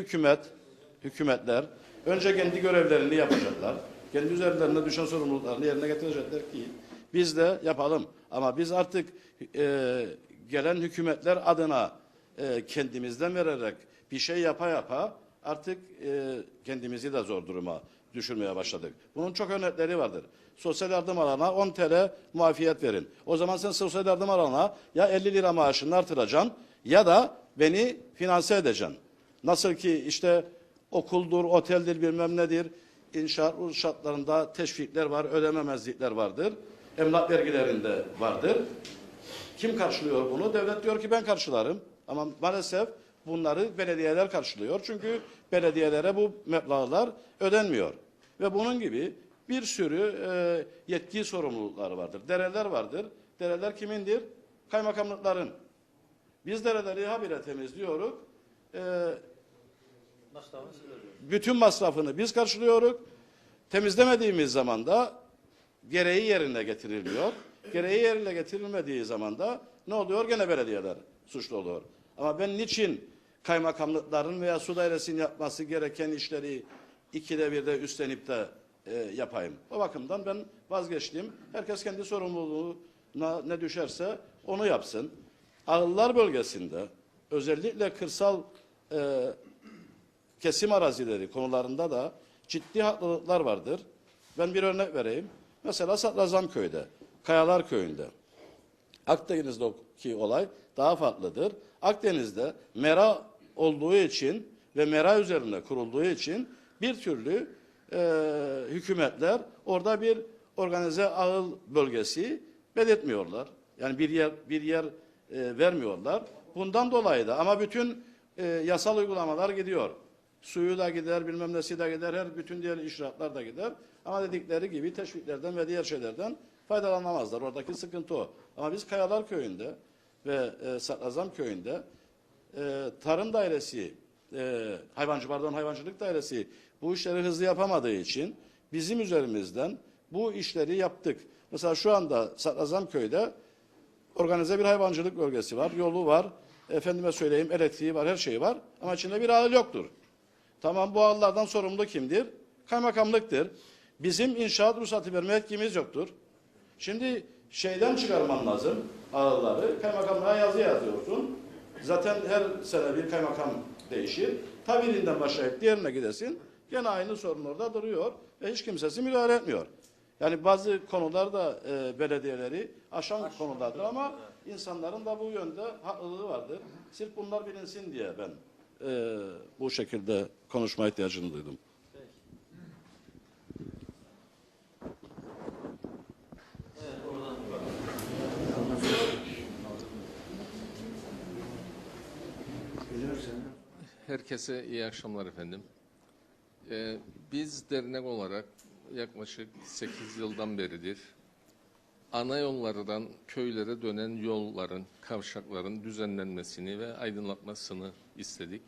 hükümetler önce kendi görevlerini yapacaklar. Kendi üzerlerine düşen sorumluluklarını yerine getirecekler ki biz de yapalım. Ama biz artık gelen hükümetler adına kendimizden vererek bir şey yapa artık kendimizi de zor duruma düşürmeye başladık. Bunun çok örnekleri vardır. Sosyal yardım alana 10 TL muafiyet verin. O zaman sen sosyal yardım alana ya 50 lira maaşını artıracaksın ya da beni finanse edeceksin. Nasıl ki işte okuldur, oteldir, bilmem nedir, inşaat şartlarında teşvikler var, ödememezlikler vardır. Emlak vergilerinde vardır. Kim karşılıyor bunu? Devlet diyor ki ben karşılarım. Ama maalesef bunları belediyeler karşılıyor. Çünkü belediyelere bu meblağlar ödenmiyor. Ve bunun gibi bir sürü yetki sorumlulukları vardır. Dereler vardır. Dereler kimindir? Kaymakamlıkların. Biz dereleri habire temizliyoruz. Bütün masrafını biz karşılıyoruz. Temizlemediğimiz zaman da gereği yerine getirilmiyor. Gereği yerine getirilmediği zaman da ne oluyor? Gene belediyeler suçlu oluyor. Ama ben niçin kaymakamlıkların veya su dairesinin yapması gereken işleri 2'de 1'de üstlenip de yapayım? O bakımdan ben vazgeçtim. Herkes kendi sorumluluğuna ne düşerse onu yapsın. Ağıllar bölgesinde özellikle kırsal kesim arazileri konularında da ciddi haklılıklar vardır. Ben bir örnek vereyim. Mesela Sadrazamköy'de, Kayalar Köyü'nde. Akdeniz'deki olay daha farklıdır. Akdeniz'de mera olduğu için ve mera üzerine kurulduğu için bir türlü hükümetler orada bir organize ağıl bölgesi belirtmiyorlar. Yani bir yer vermiyorlar. Bundan dolayı da ama bütün yasal uygulamalar gidiyor. Suyu da gider, bilmem nesi de gider, bütün diğer icraatlar da gider. Ama dedikleri gibi teşviklerden ve diğer şeylerden faydalanamazlar. Oradaki sıkıntı o. Ama biz Kayalar Köyü'nde ve Sadrazam Köyü'nde tarım dairesi, hayvancılık dairesi bu işleri hızlı yapamadığı için bizim üzerimizden bu işleri yaptık. Mesela şu anda Sadrazamköy'de organize bir hayvancılık bölgesi var, yolu var, efendime söyleyeyim elektriği var, her şeyi var ama içinde bir ahıl yoktur. Tamam, bu ahıllardan sorumlu kimdir? Kaymakamlıktır. Bizim inşaat ruhsatı verme yetkimiz yoktur. Şimdi şeyden çıkarman lazım ahılları, kaymakamlığa yazı yazıyorsun. Zaten her sene bir kaymakam değişir. Ta birinden başlayıp diğerine gidesin. Gene aynı sorun orada duruyor ve hiç kimsesi müdahale etmiyor. Yani bazı konularda belediyeleri aşan konulardır ama insanların da bu yönde haklılığı vardır. Sırf bunlar bilinsin diye ben bu şekilde konuşma ihtiyacını duydum. Herkese iyi akşamlar efendim. Biz dernek olarak yaklaşık 8 yıldan beridir ana yollardan köylere dönen yolların, kavşakların düzenlenmesini ve aydınlatmasını istedik.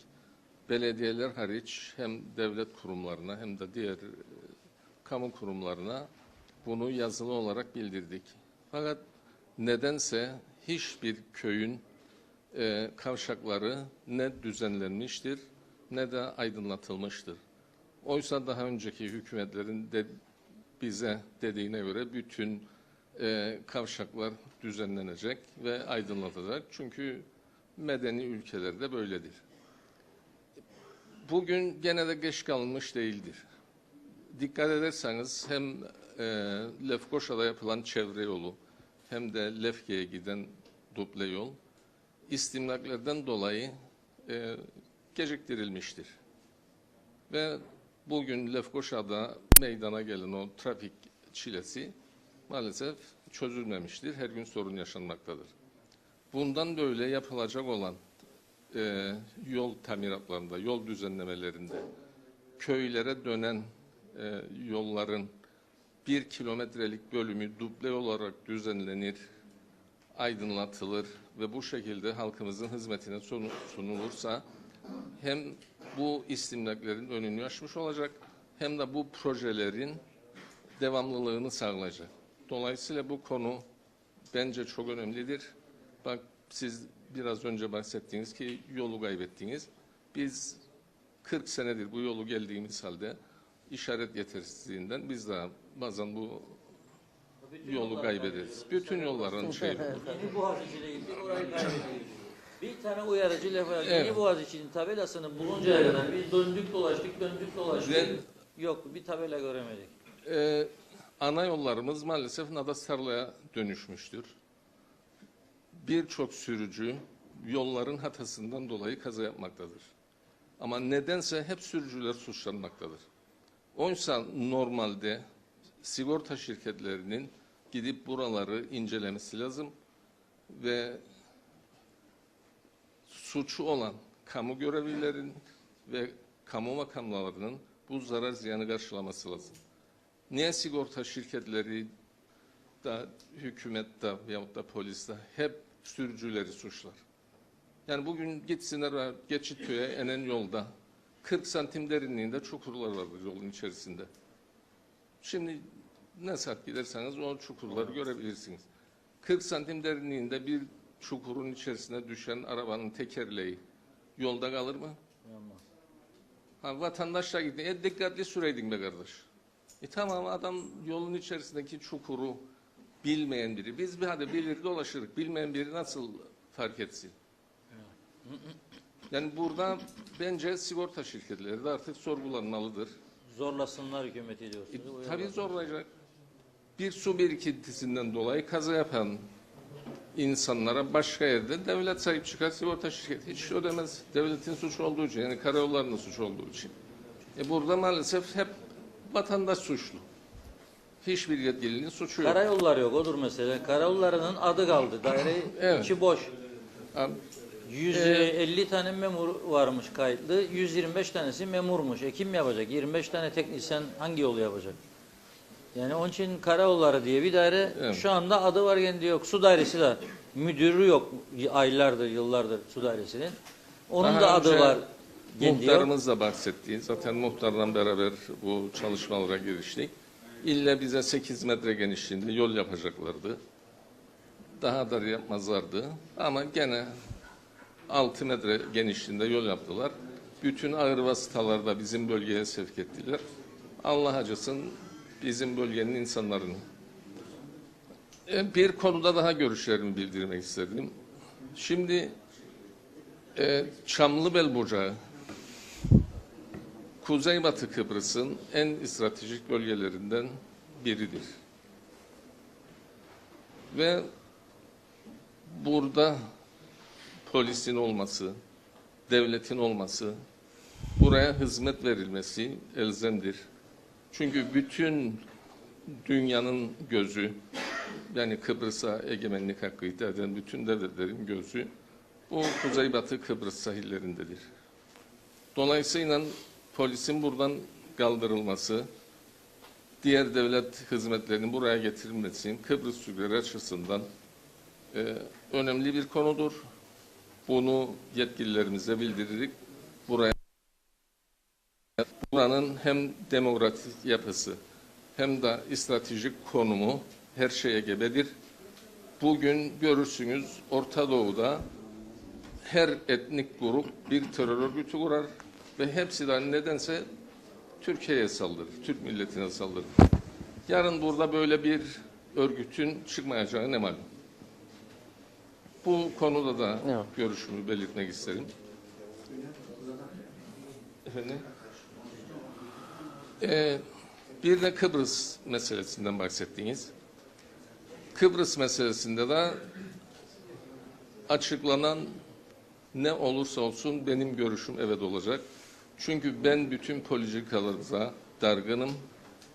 Belediyeler hariç hem devlet kurumlarına hem de diğer kamu kurumlarına bunu yazılı olarak bildirdik. Fakat nedense hiçbir köyün kavşakları ne düzenlenmiştir ne de aydınlatılmıştır. Oysa daha önceki hükümetlerin de bize dediğine göre bütün kavşaklar düzenlenecek ve aydınlatacak. Çünkü medeni ülkelerde böyledir. Bugün gene de geç kalınmış değildir. Dikkat ederseniz hem Lefkoşa'da yapılan çevre yolu hem de Lefke'ye giden duble yol istimlaklardan dolayı geciktirilmiştir. Ve bugün Lefkoşa'da meydana gelen o trafik çilesi maalesef çözülmemiştir. Her gün sorun yaşanmaktadır. Bundan böyle yapılacak olan yol tamiratlarında, yol düzenlemelerinde köylere dönen yolların 1 kilometrelik bölümü duble olarak düzenlenir, aydınlatılır ve bu şekilde halkımızın hizmetine sunulursa hem bu istimlaklerin önünü açmış olacak hem de bu projelerin devamlılığını sağlayacak. Dolayısıyla bu konu bence çok önemlidir. Bak siz biraz önce bahsettiniz ki yolu kaybettiniz. Biz 40 senedir bu yolu geldiğimiz halde işaret yetersizliğinden biz de bazen bu yolu kaybederiz. Bütün yolların şeyi. Yeni Boğaziçi'ne gittik, orayı kaybettik. Bir tane uyarıcı laf var. Evet. Yeni Boğaziçi'nin tabelasını buluncaya kadar biz döndük dolaştık. Ve- Yok, bir tabela göremedik. Ana yollarımız maalesef nadas tarlaya dönüşmüştür. Birçok sürücü yolların hatasından dolayı kaza yapmaktadır. Ama nedense hep sürücüler suçlanmaktadır. Oysa normalde sigorta şirketlerinin gidip buraları incelemesi lazım ve suçu olan kamu görevlilerin ve kamu makamlarının bu zarar ziyanı karşılaması lazım. Niye sigorta şirketleri da hükümette veyahut da poliste hep sürücüleri suçlar? Yani bugün gitsinler Geçitköy'e enen yolda 40 santim derinliğinde çukurlar vardır yolun içerisinde. Şimdi ne saat giderseniz o çukurları görebilirsiniz. 40 santim derinliğinde bir çukurun içerisine düşen arabanın tekerleği yolda kalır mı? Ha, vatandaşla gidiyor. Dikkatli süreydin be kardeş. Tamam, adam yolun içerisindeki çukuru bilmeyen biri. Biz bir hadi bilir dolaşırık. Bilmeyen biri nasıl fark etsin? Yani burada bence sigorta şirketleri de artık sorgulanmalıdır. Zorlasınlar hükümeti diyorsunuz. Tabii zorlayacak. Bir su birikintisinden dolayı kaza yapan insanlara başka yerde devlet sahip çıkar, sigorta şirketi hiç ödemez. Devletin suçu olduğu için, yani karayollarının suçu olduğu için. Burada maalesef hep vatandaş suçlu. Hiçbir yetkilinin suçu yok. Karayollar yok, odur mesela. Karayollarının adı kaldı. Daire Evet. içi boş. Abi, 150 tane memur varmış kayıtlı. 125 tanesi memurmuş. Kim yapacak? 25 tane teknisyen hangi yolu yapacak? Yani onun için karayolları diye bir daire Evet. şu anda adı var kendi yok. Su dairesi de müdürü yok aylardır, yıllardır su dairesinin. Onun daha da adı önce var kendi yok. muhtarımız da bahsettiği, zaten muhtarla beraber bu çalışmalara giriştik. İlle bize 8 metre genişliğinde yol yapacaklardı. Daha da yapmazlardı. Ama gene 6 metre genişliğinde yol yaptılar. Bütün ağır vasıtaları da bizim bölgeye sevk ettiler. Allah acısın bizim bölgenin insanlarını. Bir konuda daha görüşlerimi bildirmek istedim. Şimdi Çamlıbel Bucağı, Kuzeybatı Kıbrıs'ın en stratejik bölgelerinden biridir. Ve burada polisin olması, devletin olması, buraya hizmet verilmesi elzemdir. Çünkü bütün dünyanın gözü, yani Kıbrıs'a egemenlik hakkı iddia eden bütün devletlerin gözü bu Kuzeybatı Kıbrıs sahillerindedir. Dolayısıyla polisin buradan kaldırılması, diğer devlet hizmetlerinin buraya getirilmesi Kıbrıs Türkleri açısından önemli bir konudur. Bunu yetkililerimize bildirdik. Buranın hem demokratik yapısı hem de stratejik konumu her şeye gebedir. Bugün görürsünüz Orta Doğu'da her etnik grup bir terör örgütü kurar ve hepsi de nedense Türkiye'ye saldırır, Türk milletine saldırır. Yarın burada böyle bir örgütün çıkmayacağı ne malum. Bu konuda da görüşümü belirtmek isterim. Efendim? Bir de Kıbrıs meselesinden bahsettiniz. Kıbrıs meselesinde de açıklanan ne olursa olsun benim görüşüm evet olacak. Çünkü ben bütün politikalarımıza dargınım.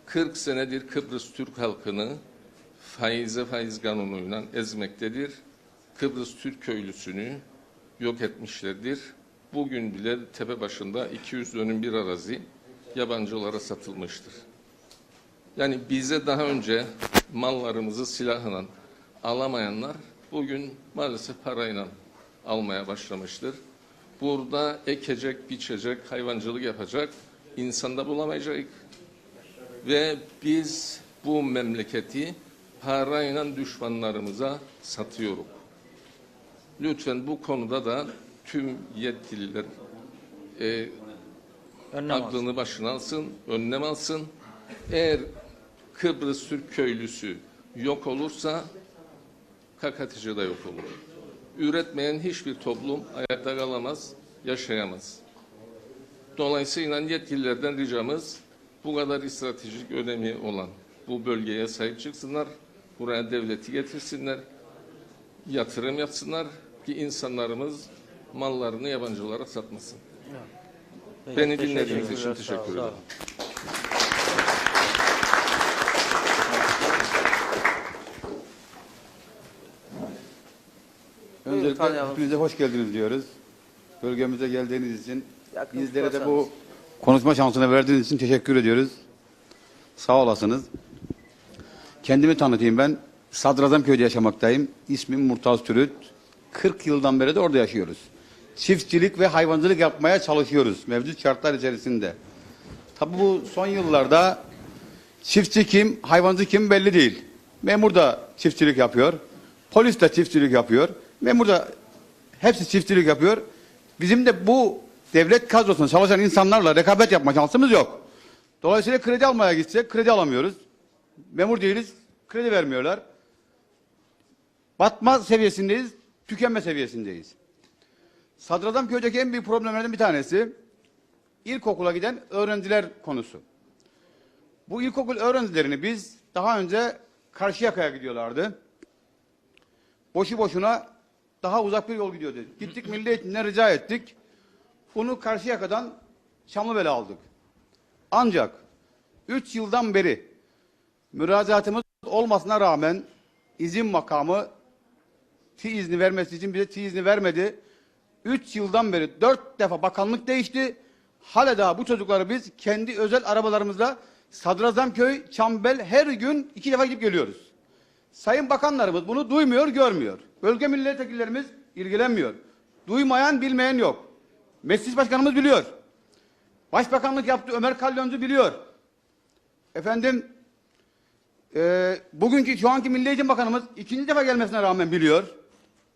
40 senedir Kıbrıs Türk halkını faize faiz kanunuyla ezmektedir. Kıbrıs Türk köylüsünü yok etmişlerdir. Bugün bile tepe başında 200 dönüm bir arazi yabancılara satılmıştır. Yani bize daha önce mallarımızı silahla alamayanlar bugün maalesef parayla almaya başlamıştır. Burada ekecek, biçecek, hayvancılık yapacak insan da bulamayacak. Ve biz bu memleketi parayla düşmanlarımıza satıyoruz. Lütfen bu konuda da tüm yetkililer aklını başına alsın, önlem alsın. Eğer Kıbrıs Türk köylüsü yok olursa KKTC de yok olur. Üretmeyen hiçbir toplum ayakta kalamaz, yaşayamaz. Dolayısıyla yetkililerden ricamız bu kadar stratejik önemi olan bu bölgeye sahip çıksınlar, buraya devleti getirsinler, yatırım yapsınlar ki insanlarımız mallarını yabancılara satmasın. Beni dinlediğiniz için teşekkür ederim. Öncelikle hepinize hoş geldiniz diyoruz. Bölgemize geldiğiniz için, bizlere de bu konuşma şansını verdiğiniz için teşekkür ediyoruz. Sağ olasınız. Kendimi tanıtayım ben. Sadrazamköy'de yaşamaktayım. İsmim Murtaz Türüt. 40 yıldan beri de orada yaşıyoruz. Çiftçilik ve hayvancılık yapmaya çalışıyoruz mevcut şartlar içerisinde. Tabi bu son yıllarda çiftçi kim, hayvancı kim belli değil. Memur da çiftçilik yapıyor. Polis de çiftçilik yapıyor. Memur da hepsi çiftçilik yapıyor. Bizim de bu devlet kadrosunda çalışan insanlarla rekabet yapma şansımız yok. Dolayısıyla kredi almaya gitsek kredi alamıyoruz. Memur değiliz, kredi vermiyorlar. Batma seviyesindeyiz, tükenme seviyesindeyiz. Sadrazamköy'deki en büyük problemlerden bir tanesi ilkokula giden öğrenciler konusu. Bu ilkokul öğrencilerini biz daha önce Karşıyaka'ya gidiyorlardı. Boşu boşuna daha uzak bir yol gidiyordu. Gittik Milli Eğitim'den rica ettik. Bunu Karşıyaka'dan Çamlıbel'e aldık. Ancak 3 yıldan beri müracaatımız olmasına rağmen izin makamı izni vermesi için bize izni vermedi. 3 yıldan beri 4 defa bakanlık değişti. Hala daha bu çocukları biz kendi özel arabalarımızla Sadrazamköy, Çambel her gün 2 defa gidip geliyoruz. Sayın bakanlarımız bunu duymuyor, görmüyor. Bölge milletvekillerimiz ilgilenmiyor. Duymayan, bilmeyen yok. Meclis başkanımız biliyor. Başbakanlık yaptı Ömer Kalyoncu biliyor. Efendim bugünkü şu anki Milli Eğitim Bakanımız ikinci defa gelmesine rağmen biliyor.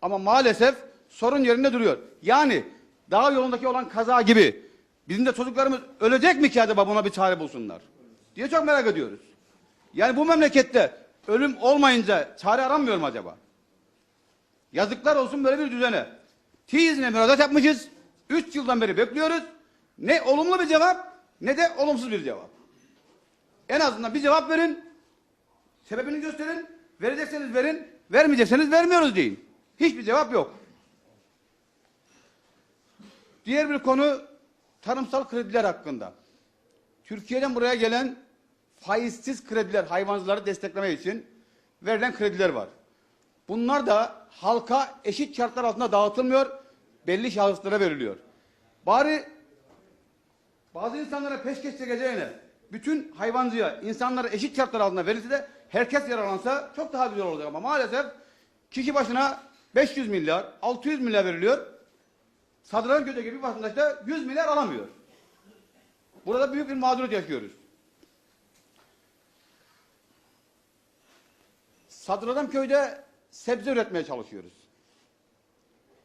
Ama maalesef sorun yerinde duruyor. Yani dağ yolundaki olan kaza gibi bizim de çocuklarımız ölecek mi ki acaba buna bir çare bulsunlar diye çok merak ediyoruz. Yani bu memlekette ölüm olmayınca çare aranmıyor mu acaba? Yazıklar olsun böyle bir düzene. TİİZ'ine müracaat yapmışız. 3 yıldan beri bekliyoruz. Ne olumlu bir cevap ne de olumsuz bir cevap. En azından bir cevap verin. Sebebini gösterin. Verecekseniz verin. Vermeyecekseniz vermiyoruz deyin. Hiçbir cevap yok. Diğer bir konu tarımsal krediler hakkında. Türkiye'den buraya gelen faizsiz krediler, hayvancıları desteklemek için verilen krediler var. Bunlar da halka eşit şartlar altında dağıtılmıyor, belli şahıslara veriliyor. Bari bazı insanlara peşkeş çekeceğine bütün hayvancıya, insanlara eşit şartlar altında verilse de herkes yararlansa çok daha güzel olacak ama maalesef kişi başına 500 milyar, 600 milyar veriliyor. Sadrazamköy'deki bir vatandaş da 100 milyar alamıyor. Burada büyük bir mağduriyet yaşıyoruz. Sadrazamköy'de sebze üretmeye çalışıyoruz.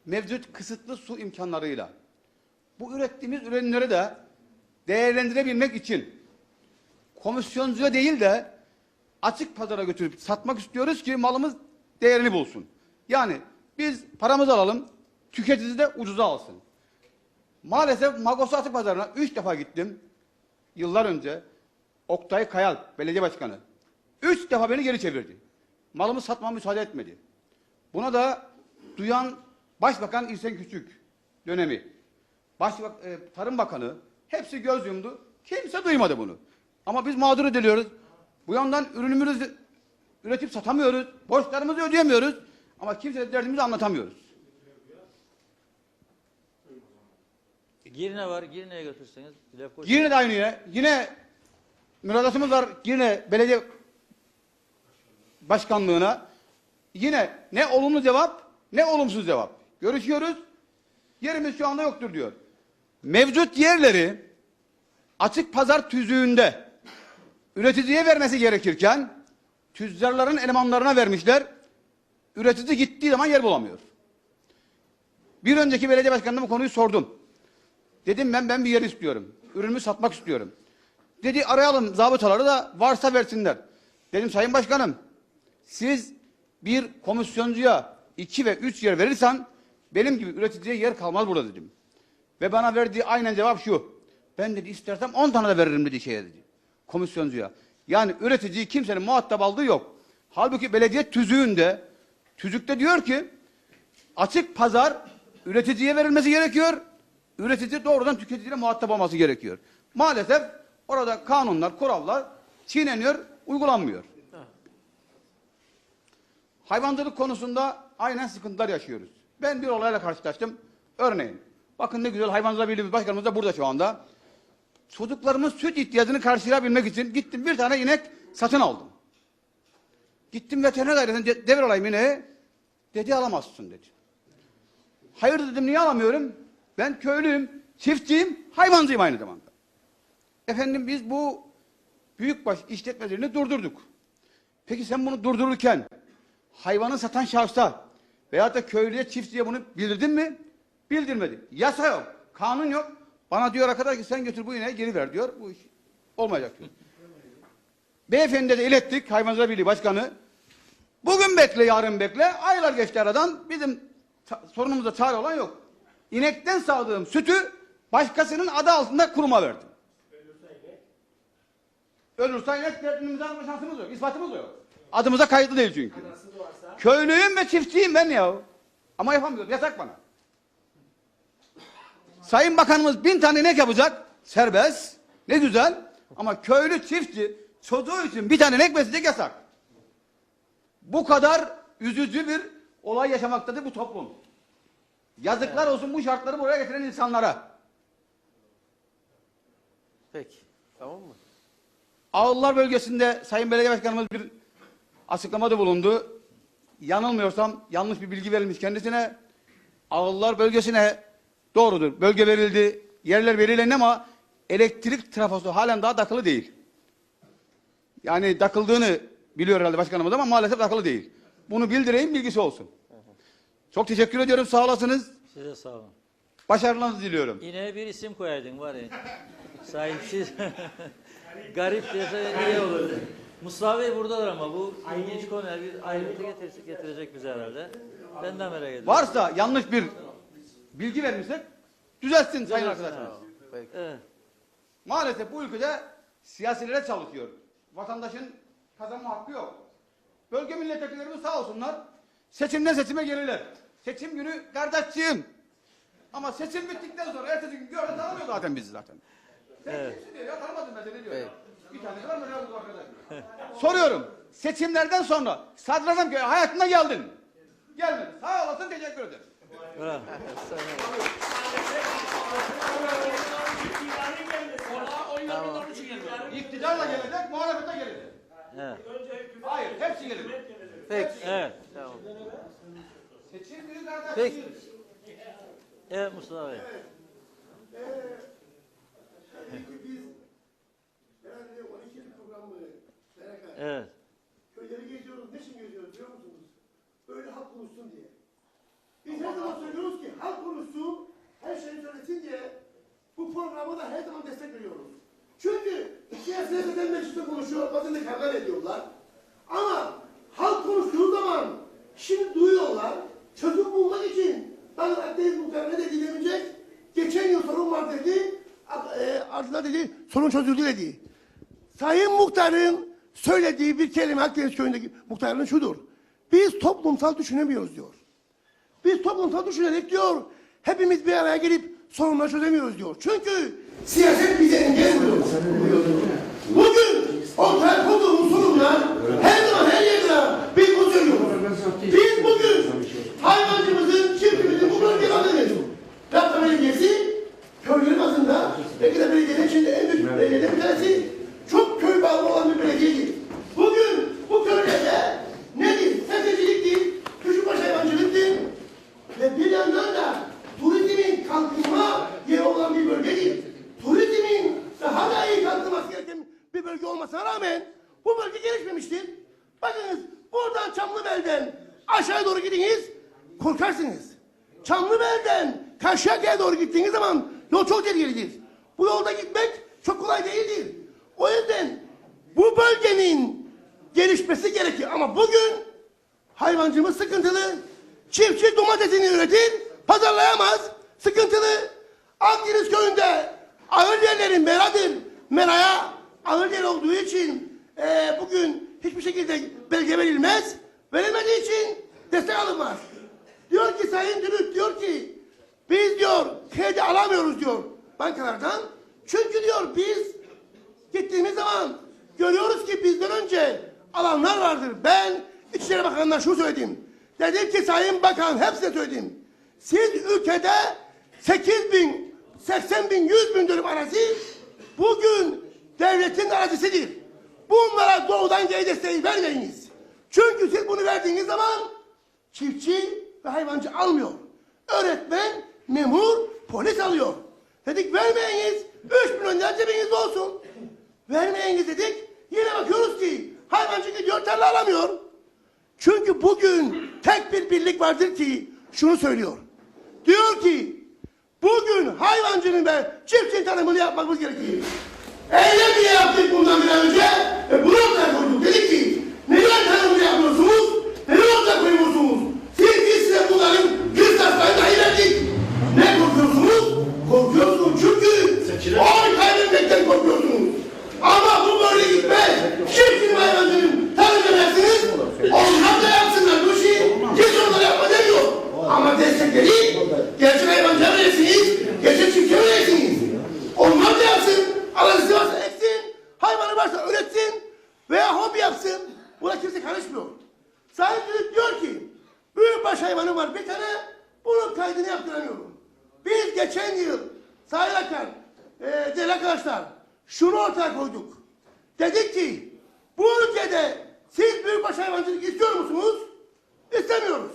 Mevcut kısıtlı su imkanlarıyla. Bu ürettiğimiz ürünleri de değerlendirebilmek için komisyoncuya değil de açık pazara götürüp satmak istiyoruz ki malımız değerini bulsun. Yani biz paramızı alalım, tüketici de ucuza alsın. Maalesef Magos Açık Pazarı'na 3 defa gittim. Yıllar önce Oktay Kayal, belediye başkanı. 3 defa beni geri çevirdi. Malımı satmama müsaade etmedi. Buna da duyan Başbakan İrsen Küçük dönemi. Tarım Bakanı hepsi göz yumdu. Kimse duymadı bunu. Ama biz mağdur ediliyoruz. Bu yandan ürünümüzü üretip satamıyoruz. Borçlarımızı ödeyemiyoruz. Ama kimseye derdimizi anlatamıyoruz. Girne var, Girne'ye götürseniz. Girne de aynı yine. Yine müracaatımız var. Girne belediye başkanlığına. Yine ne olumlu cevap ne olumsuz cevap. Görüşüyoruz. Yerimiz şu anda yoktur diyor. Mevcut yerleri açık pazar tüzüğünde üreticiye vermesi gerekirken tüccarların elemanlarına vermişler. Üretici gittiği zaman yer bulamıyor. Bir önceki belediye başkanına bu konuyu sordum. Dedim ben bir yer istiyorum. Ürünümü satmak istiyorum. Dedi arayalım zabıtaları da varsa versinler. Dedim sayın başkanım siz bir komisyoncuya 2 ve 3 yer verirsen benim gibi üreticiye yer kalmaz burada dedim. Ve bana verdiği aynen cevap şu. Ben dedi istersem 10 tane de veririm dedi şeye dedi. Komisyoncuya. Yani üreticiyi kimsenin muhatap aldığı yok. Halbuki belediye tüzükte diyor ki açık pazar üreticiye verilmesi gerekiyor. Üretici doğrudan tüketiciyle muhatap olması gerekiyor. Maalesef orada kanunlar, kurallar çiğneniyor, uygulanmıyor. Hayvancılık konusunda aynen sıkıntılar yaşıyoruz. Ben bir olayla karşılaştım. Örneğin, bakın ne güzel Hayvancılık Birliği Başkanımız da burada şu anda. Çocuklarımın süt ihtiyacını karşılayabilmek için gittim bir tane inek satın aldım. Gittim veteriner dairesine devralayım ineği. Dedi alamazsın dedi. Hayır dedim niye alamıyorum? Ben köylüyüm, çiftçiyim, hayvancıyım aynı zamanda. Efendim biz bu büyükbaş işletmelerini durdurduk. Peki sen bunu durdururken hayvanı satan şahsa veyahut da köylüye, çiftçiye bunu bildirdin mi? Bildirmedi. Yasa yok, kanun yok. Bana diyor arkadaş ki sen götür bu ineği geri ver diyor. Bu iş olmayacak diyor. Beyefendi de ilettik Hayvancılık Birliği Başkanı. Bugün bekle, yarın bekle. Aylar geçti aradan. Bizim sorunumuzda çare olan yok. İnekten sağdığım sütü başkasının adı altında kuruma verdim. Ölürse inek derdimizi alma şansımız yok. İspatımız yok. Adımıza kayıtlı değil çünkü. Köylüyüm ve çiftçiyim ben ya. Ama yapamıyorum. Yasak bana. Sayın Bakanımız 1000 tane inek yapacak. Serbest. Ne güzel. Ama köylü çiftçi çocuğu için bir tane inek besleyecek yasak. Bu kadar üzücü bir olay yaşamaktadır bu toplum. Yazıklar olsun bu şartları buraya getiren insanlara. Peki. Tamam mı? Ağıllar bölgesinde Sayın Belediye Başkanımız bir açıklamada bulundu. Yanılmıyorsam yanlış bir bilgi verilmiş kendisine. Ağıllar bölgesine doğrudur. Bölge verildi. Yerler verilen ama elektrik trafosu halen daha takılı değil. Yani takıldığını biliyor herhalde başkanımız ama maalesef akıllı değil. Bunu bildireyim, bilgisi olsun. Çok teşekkür ediyorum, sağ olasınız. Size sağ olun. Başarılarınızı diliyorum. Yine bir isim koyaydın var ya. Sahipsiz. Garip dese iyi olur. Mustafa Bey buradalar ama bu ilginç konuya bir ayrıntı getirecek bize herhalde. Ben de merak ediyorum. Varsa yanlış bir bilgi vermişsek düzeltsin sayın arkadaşlar. Evet. Maalesef bu ülkede siyasilere çalışıyor. Vatandaşın kazanma hakkı yok. Bölge milletvekillerimiz sağ olsunlar. Seçimden seçime gelirler. Seçim günü kardeşciğim. Ama seçim bittikten sonra ertesi gün gören tanımıyor zaten bizi zaten. Sen kimsin diyor ya, tanımadım ben seni diyor ya. Bir tanesi var mı ne bu arkadaş? Soruyorum. Seçimlerden sonra Sadrazam Köyü hayatına geldin. Gelmedin. Sağ olasın, teşekkür ederim. Bravo. İktidarla gelecek, muhalefete gelecek. Evet. Hayır, hepsi gelecek. Peki. Evet. Tamam. Seçim günü kardeşciğim. Peki. Evet Mustafa Bey. Evet. Köyleri geziyoruz, niçin geziyoruz biliyor musunuz? Böyle halk konuşsun diye. Biz her zaman söylüyoruz ki halk konuşsun, her şeyi söylesin diye bu programa da her zaman destek veriyoruz. Çünkü siyasetten mecliste konuşuyor, bazen de kavga ediyorlar. Ama halk konuştuğu zaman şimdi duyuyorlar, çözüm bulmak için bakın Akdeniz muhtarı ne dedi demeyecek, geçen yıl sorun var dedi, ardından dedi sorun çözüldü dedi. Sayın Muhtar'ın söylediği bir kelime Akdeniz köyündeki muhtarların şudur. Biz toplumsal düşünemiyoruz diyor. Biz toplumsal düşünerek diyor, hepimiz bir araya gelip sorunları çözemiyoruz diyor. Çünkü siyaset bize engel oluyor. Bugün ortaya koyduğumuz sorunlar her zaman her yerde biz bunu söylüyoruz. Biz bugün hayvancımızın, çiftçimizin bu bölgeye adını Yapta Belediyesi köylerin bazında belki de belediyenin içinde en büyük belediyenin bir tanesi çok köy bağlı olan bir belediyedir. Bugün bu köylerde nedir? Sebzeciliktir, küçükbaş hayvancılıktır ve bir yandan da turizmin kalkınma yeri olan bir bölgedir. Turizmin daha da iyi kalkınması gereken bir bölge olmasına rağmen bu bölge gelişmemiştir. Bakınız buradan Çamlıbel'den aşağıya doğru gidiniz, korkarsınız. Çamlıbel'den Karşıyaka'ya doğru gittiğiniz zaman yol çok tehlikelidir. Bu yolda gitmek çok kolay değildir. O yüzden bu bölgenin gelişmesi gerekiyor. Ama bugün hayvancımız sıkıntılı. Çiftçi domatesini üretir, pazarlayamaz. Sıkıntılı. Akdeniz köyünde ağır yerlerin meradır. Meraya ağır yer olduğu için bugün hiçbir şekilde belge verilmez. Verilmediği için destek alınmaz. Diyor ki Sayın Dürüt diyor ki biz diyor kredi alamıyoruz diyor bankalardan. Çünkü diyor biz gittiğimiz zaman görüyoruz ki bizden önce alanlar vardır. Ben İçişleri Bakanı'na şunu söyledim. Dedim ki Sayın Bakan hepsine söyledim. Siz ülkede 8 bin, 80 bin, 100 bin dönüm arazi bugün devletin arazisidir. Bunlara doğudan geri desteği vermeyiniz. Çünkü siz bunu verdiğiniz zaman çiftçi ve hayvancı almıyor. Öğretmen, memur, polis alıyor. Dedik vermeyiniz, 3 milyon lira cebinizde olsun. Vermeyiniz dedik, yine bakıyoruz ki hayvancı gidiyor tarla alamıyor. Çünkü bugün tek bir birlik vardır ki şunu söylüyor. Diyor ki bugün hayvancının ve çiftçinin tanımını yapmamız gerekiyor. Eylem diye yaptık bundan bir önce ve bunu ortaya koyduk. Dedik ki neden tanımını yapmıyorsunuz, neden ortaya koyuyorsunuz? Siz size bunların kıstaslarını dahi verdik. Ne korkuyorsunuz? Korkuyorsunuz çünkü oy kaybetmekten korkuyorsunuz. Ama bu böyle gitmez. Çiftçinin hayvancının tanımını versiniz. Onlar da yapsınlar bu işi. Hiç onları yapma demiyor. Ama destekleri gerçek hayvancıya verirsiniz, gerçek çiftçiye verirsiniz. Onlar da yapsın. Arazisi varsa eksin, hayvanı varsa üretsin veya hobi yapsın. Buna kimse karışmıyor. Sayın Büyük diyor ki, büyükbaş hayvanı var bir tane, bunun kaydını yaptıramıyorum. Biz geçen yıl Sayın Akan, değerli arkadaşlar, şunu ortaya koyduk. Dedik ki, bu ülkede siz büyükbaş hayvancılık istiyor musunuz? İstemiyoruz.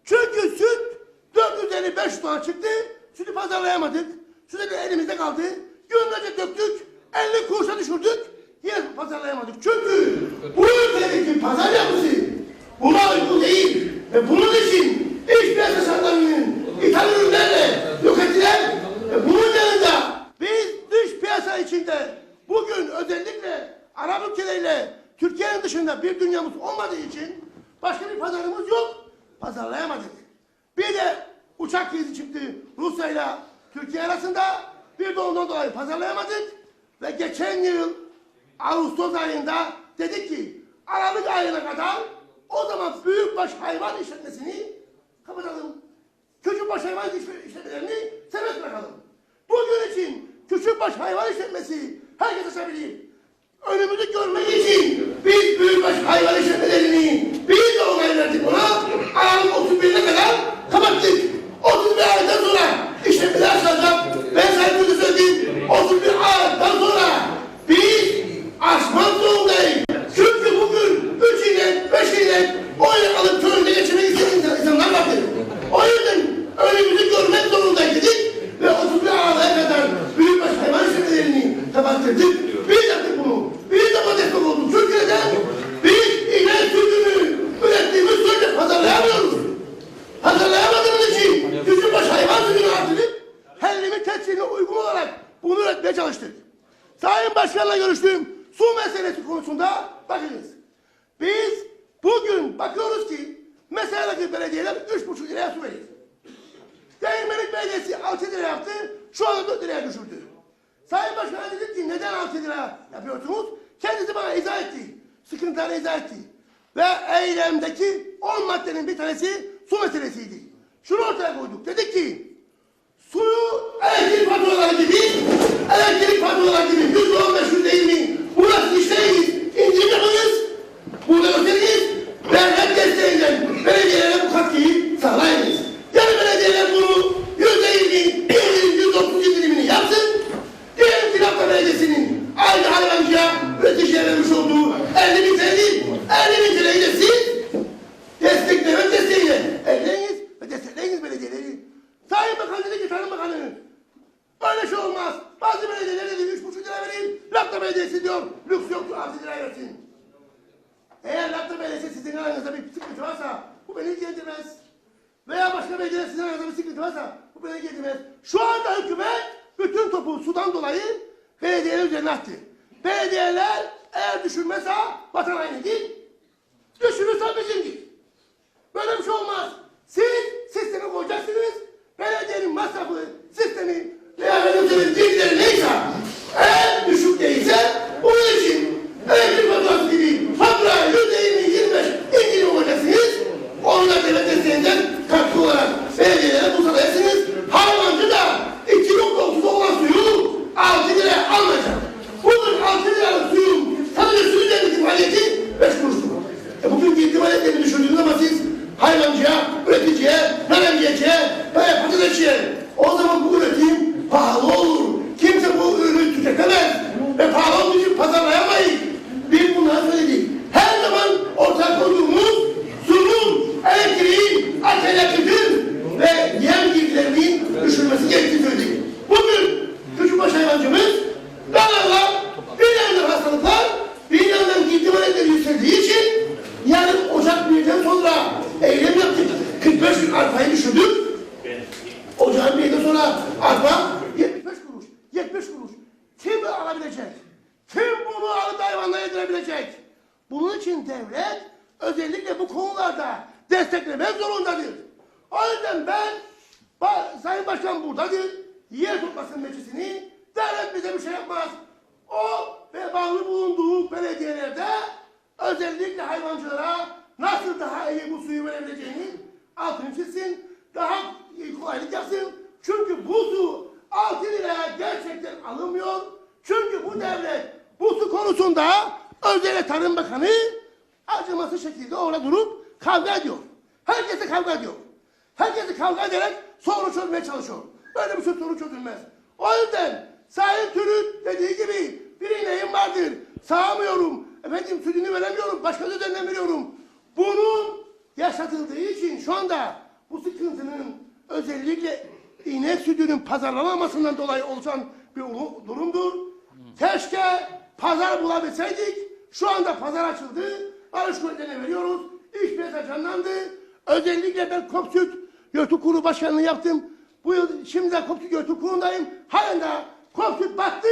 Çünkü süt 450-500 tane çıktı, sütü pazarlayamadık. Sütü elimizde kaldı. Günlerce döktük, 50 kuruşa düşürdük, yine pazarlayamadık. Çünkü bu ülkedeki bir pazar yapısı buna uygun değil. Ve bunun için iç piyasa şartlarının ithal ürünlerle yok ettiler. Ve bunun yanında biz dış piyasa içinde bugün özellikle Arap ülkeleriyle Türkiye'nin dışında bir dünyamız olmadığı için başka bir pazarımız yok. Pazarlayamadık. Bir de uçak krizi çıktı Rusya ile Türkiye arasında. Bir de ondan dolayı pazarlayamadık. Ve geçen yıl Ağustos ayında dedik ki Aralık ayına kadar o zaman büyükbaş hayvan işletmesini kapatalım. Küçükbaş hayvan işletmelerini serbest bırakalım. Bugün için küçükbaş hayvan işletmesi herkes açabilir. Önümüzü görmek için biz büyükbaş hayvan işletmelerini biz de onay verdik buna. Aralık 31'e kadar kapattık. 31 aydan sonra işletmeler açılacak. Ben sana bunu söyleyeyim. 31 aydan sonra biz açmak zorundayız. Çünkü bugün 3 ile 5 ile 10 ile alıp köyünde geçirmek isteyen insanlar vardır. O yüzden önümüzü görmek zorundayız dedik ve 31 Aralık'a kadar büyükbaş hayvan işletmelerini kapattırdık. Biz yaptık bunu. Biz de buna destek olduk. Çünkü neden? Biz inek sütünü ürettiğimiz sürece pazarlayamıyoruz. Pazarlayamadığımız için küçükbaş hayvan sütünü artırıp hellimin tescilline uygun olarak bunu üretmeye çalıştık. Sayın Başkan'la görüştüğüm su meselesi konusunda bakınız. Biz bugün bakıyoruz ki meseledeki belediyeler 3,5 liraya su veriyor. Değirmenlik Belediyesi 6 lira yaptı, şu anda 4 liraya düşürdü. Sayın Başkan'a dedim ki neden 6 lira yapıyorsunuz? Kendisi bana izah etti. Sıkıntılarını izah etti. Ve eylemdeki 10 maddenin bir tanesi su meselesiydi. Şunu ortaya koyduk. Dedik ki suyu elektrik faturaları gibi %15, %20 burası işleyiz, indirim yapınız. Burada gösteriniz. Devlet desteğiyle belediyelere bu katkıyı sağlayınız. Yani belediyeler bunu %20 indirim, %30 indirimini yapsın. Diyelim ki Lafta Belediyesi'nin aynı hayvancıya üreticiye vermiş olduğu 50.000 TL'yi de siz devlet desteğiyle ekleyiniz ve destekleyiniz belediyeleri. Sayın Bakan dedi ki Tarım Bakanı öyle şey olmaz. Bazı belediyeler dedi 3,5 lira vereyim. Lafta Belediyesi diyor lüks yoktur 6 lira versin. Eğer Lafta Belediyesi sizin aranızda bir sıkıntı varsa bu beni ilgilendirmez. Veya başka belediyeler sizin aranızda bir sıkıntı varsa bu beni ilgilendirmez. Şu anda hükümet bütün topu sudan dolayı belediyeler üzerine attı. Belediyeler eğer düşürmezse vatan hainidir. Düşürürse bizimdir. Böyle bir şey olmaz. Siz sistemi koyacaksınız. Belediyenin masrafı, sistemi veya belediyenin bilgileri neyse eğer düşük değilse bunun için elektrik faturası gibi faturaya %20-25 indirim olacaksınız. Onu da devlet desteğinden katkı olarak belediyelere bulsalayacaksınız. Hayvancı da 2.30'da olan suyu 6 liraya almayacak. Bugün 6 liralık suyun sadece su üzerindeki maliyeti 5 kuruştur. Bugünkü ihtimaliyetlerini düşürdüğünüz zaman siz hayvancıya, üreticiye, narenciyeciye veya patatesçiye o zaman bu üretim pahalı olur. Kimse bu ürünü tüketemez ve pahalı olduğu için pazarlayamayız. Biz bunları söyledik. Her zaman ortak koyduğumuz suyun, elektriğin, akaryakıtın ve yem girdilerinin düşürmesi gerektiğini söyledik. Bugün küçükbaş hayvancımız danalar, bir yandan hastalıklar, bir yandan girdi maliyetleri yükseldiği için yarın Ocak 1'den sonra eylem yaptık. 45 gün arpayı düşürdük. Ocağın 1'den sonra arpa 75 kuruş. 70 kuruş. Kim alabilecek? Kim bunu alıp hayvanlara yedirebilecek? Bunun için devlet özellikle bu konularda desteklemek zorundadır. O yüzden ben Sayın Başkan buradadır. Yer toplasın meclisini. Devlet bize bir şey yapmaz. O ve bağlı bulunduğu belediyelerde özellikle hayvancılara nasıl daha iyi bu suyu verebileceğini altını çizsin, daha kolaylık yapsın. Çünkü bu su 6 liraya gerçekten alınmıyor. Çünkü bu devlet bu su konusunda özellikle Tarım Bakanı acımasız şekilde orada durup kavga ediyor. Herkese kavga ediyor. Herkese kavga ederek sorunu çözmeye çalışıyor. Böyle bir sorun çözülmez. O yüzden Sayın Türüt dediği gibi bir ineğim vardır. Sağamıyorum. Efendim sütünü veremiyorum. Başka düzenden veriyorum. Bunun yaşatıldığı için şu anda bu sıkıntının özellikle inek sütünün pazarlanamamasından dolayı oluşan bir durumdur. Keşke pazar bulabilseydik. Şu anda pazar açıldı. barış kuvvetlerine veriyoruz. İş piyasa canlandı. Özellikle ben Kopsüt Yönetim Kurulu Başkanlığı yaptım. Bu yıl şimdi de Kopsüt Yönetim Kurulu'ndayım. Halen daha Kopsüt battı.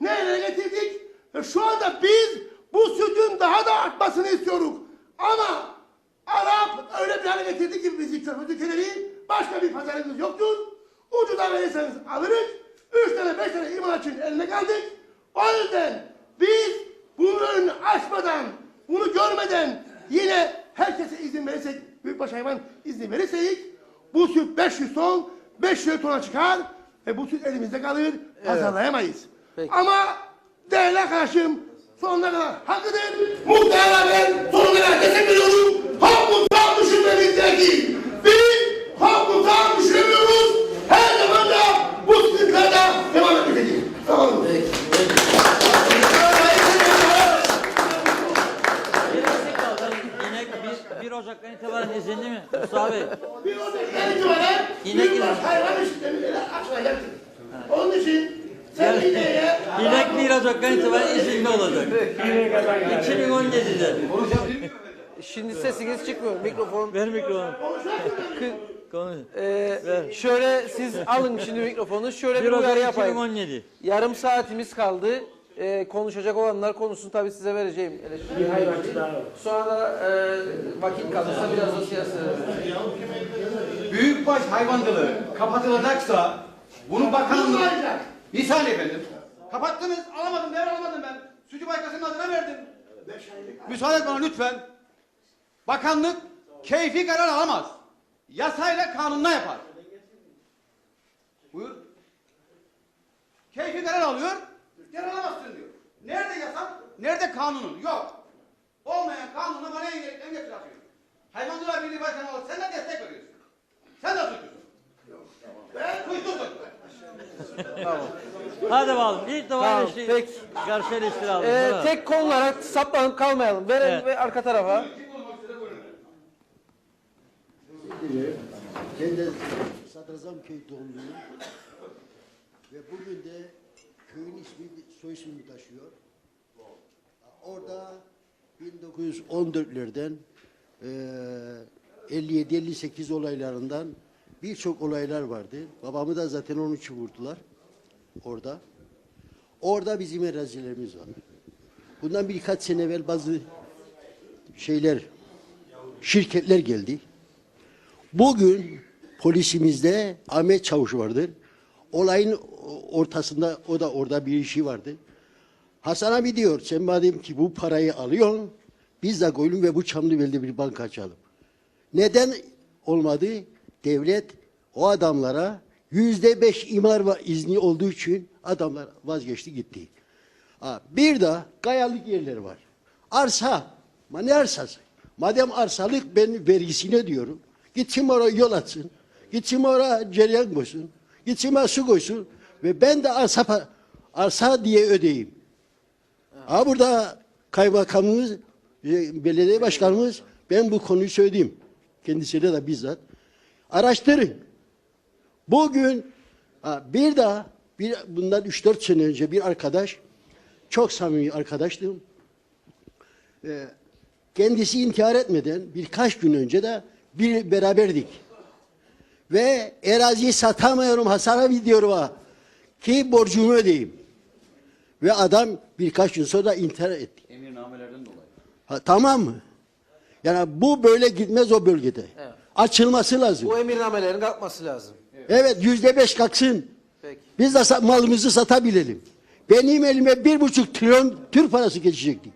Nereye getirdik? Ve şu anda biz bu sütün daha da artmasını istiyoruz. Ama Arap öyle bir hale getirdi ki bizi Körfez ülkeleri, başka bir pazarımız yoktur. Ucuza verirseniz alırız. 3 tane 5 tane imalatçının eline kaldık. O yüzden biz bu ürünü açmadan, bunu görmeden yine herkese izin verirsek, büyükbaş hayvan izni verirsek bu süt 500 ton, 500 tona çıkar ve bu süt elimizde kalır, pazarlayamayız. Peki. Ama değerli arkadaşım sonuna kadar hakkıdır. Muhtara ben sonuna kadar destek veriyorum. Halk mutfağı düşünmemiz gerekir. Biz halk mutfağı düşünemiyoruz. Her zaman da bu sıkıntılarda devam etmeyeceğiz. Sağ olun. İnek 1 Ocak'tan itibaren izinli mi? Mustafa Bey. Bir Ocak'tan itibaren İnek büyükbaş hayvan işlemleri açılacaktır. Onun için sen ineğe... İnek 1 Ocak'tan itibaren izinli olacak. 2017'de. Şimdi sesiniz çıkmıyor. Mikrofon. Ver mikrofonu. Konuş. Şöyle siz alın şimdi mikrofonu. Şöyle 1 bir uyarı Ocak yapayım. 2017. Yarım saatimiz kaldı. Konuşacak olanlar konusunu tabii size vereceğim. Sonra da vakit kalırsa biraz da siyaset. Büyükbaş hayvancılığı kapatılacaksa bunu bakanlık... Bir saniye efendim. Kapattınız, alamadım, alamadım ben. Sütü Baykası'nın adına verdim. Müsaade et bana lütfen. Bakanlık keyfi karar alamaz. Yasayla kanunla yapar. Buyur. Keyfi karar alıyor, karar alamazsın diyor. Nerede yasak, nerede kanunun? Yok. Olmayan kanunla bana engel atıyor. Hayvancılar Birliği Başkanı olarak sen de destek veriyorsun. Sen de suçlusun. Ben suçsuzum. Tamam. Hadi bakalım. İlk defa Tamam, eleştiri. peki. Karşı eleştiri aldım. Tek konulara saplanıp kalmayalım. Verelim Evet. ve arka tarafa. Ben de Sadrazamköy doğumluyum ve bugün de köyün ismi, soy ismini taşıyor. Orada 1914'lerden 57-58 olaylarından birçok olaylar vardı. Babamı da zaten onun için vurdular orada. Orada bizim arazilerimiz var. Bundan birkaç sene evvel bazı şirketler geldi. Bugün polisimizde Ahmet Çavuş vardır. Olayın ortasında o da orada bir işi vardı. Hasan abi diyor sen madem ki bu parayı alıyorsun biz de koyalım ve bu Çamlıbel'de bir banka açalım. Neden olmadı? Devlet o adamlara %5 imar izni olduğu için adamlar vazgeçti gitti. Bir de kayalık yerleri var. Arsa. Ne arsası? Madem arsalık ben vergisine diyorum. Gitsin oraya yol atsın. Gitsin oraya cereyan koysun. Gitsin oraya su koysun. Ve ben de arsa diye ödeyeyim. Burada kaymakamımız, belediye başkanımız ben bu konuyu söyleyeyim. Kendisine de bizzat. Araştırın. Bugün bundan 3-4 sene önce bir arkadaş, çok samimi arkadaştım. Kendisi intihar etmeden birkaç gün önce de beraberdik. Ve araziyi satamıyorum Hasan abi diyorum ki borcumu ödeyeyim. Ve adam birkaç gün sonra intihar etti. Emirnamelerden dolayı. Tamam mı? Yani bu böyle gitmez o bölgede. Evet. Açılması lazım. Bu emirnamelerin kalkması lazım. Evet %5 kalksın. Peki. Biz de malımızı satabilelim. Benim elime 1,5 trilyon Türk parası geçecekti.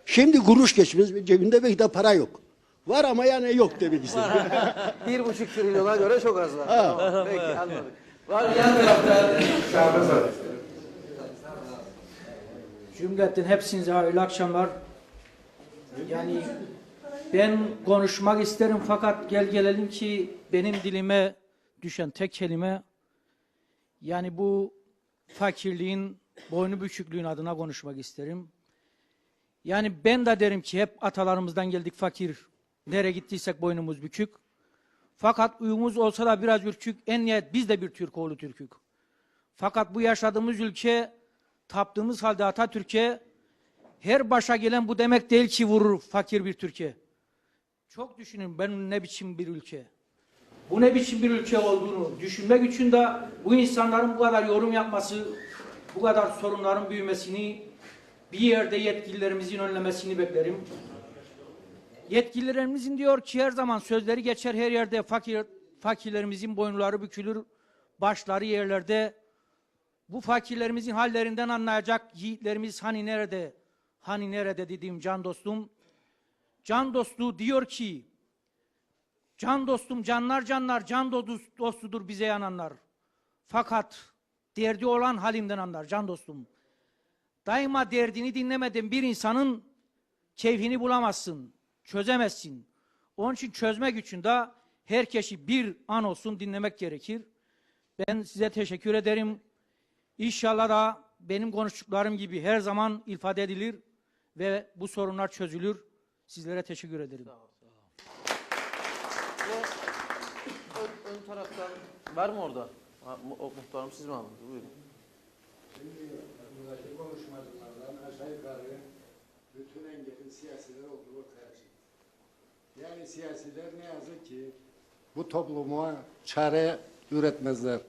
Şimdi kuruş geçmez ve cebinde belki de para yok. Var ama yani yok demek istedim. 1,5 trilyona göre çok az var. Tamam, peki anladık. Var yan tarafta. Cümletin hepsinize hayırlı akşamlar. Yani ben konuşmak isterim fakat gelelim ki benim dilime düşen tek kelime yani bu fakirliğin, boynu büküklüğün adına konuşmak isterim. Yani ben de derim ki hep atalarımızdan geldik fakir. Nereye gittiysek boynumuz bükük. Fakat uyumuz olsa da biraz ürkük. En nihayet biz de bir Türk oğlu Türk'ük. Fakat bu yaşadığımız ülke taptığımız halde Atatürk'e her başa gelen bu demek değil ki vurur fakir bir Türkiye. Çok düşünün ben ne biçim bir ülke. Bu ne biçim bir ülke olduğunu düşünmek için de bu insanların bu kadar yorum yapması, bu kadar sorunların büyümesini, bir yerde yetkililerimizin önlemesini beklerim. Yetkililerimizin diyor ki her zaman sözleri geçer her yerde fakirlerimizin boyunları bükülür, başları yerlerde. Bu fakirlerimizin hallerinden anlayacak yiğitlerimiz hani nerede? Hani nerede dediğim can dostum. Can dostluğu diyor ki, can dostum canlar canlar, can dostudur bize yananlar. Fakat derdi olan halimden anlar can dostum. Daima derdini dinlemeden bir insanın keyfini bulamazsın, çözemezsin. Onun için çözmek için de herkesi bir an olsun dinlemek gerekir. Ben size teşekkür ederim. İnşallah da benim konuştuklarım gibi her zaman ifade edilir ve bu sorunlar çözülür. Sizlere teşekkür ederim. Ön taraftan var mı orada? Muhtarım siz mi aldınız? Buyurun. Şimdi buradaki konuşmacılardan aşağı yukarı bütün engelin siyasiler olduğu ortaya çıktı. Yani siyasiler ne yazık ki bu topluma çare üretmezler.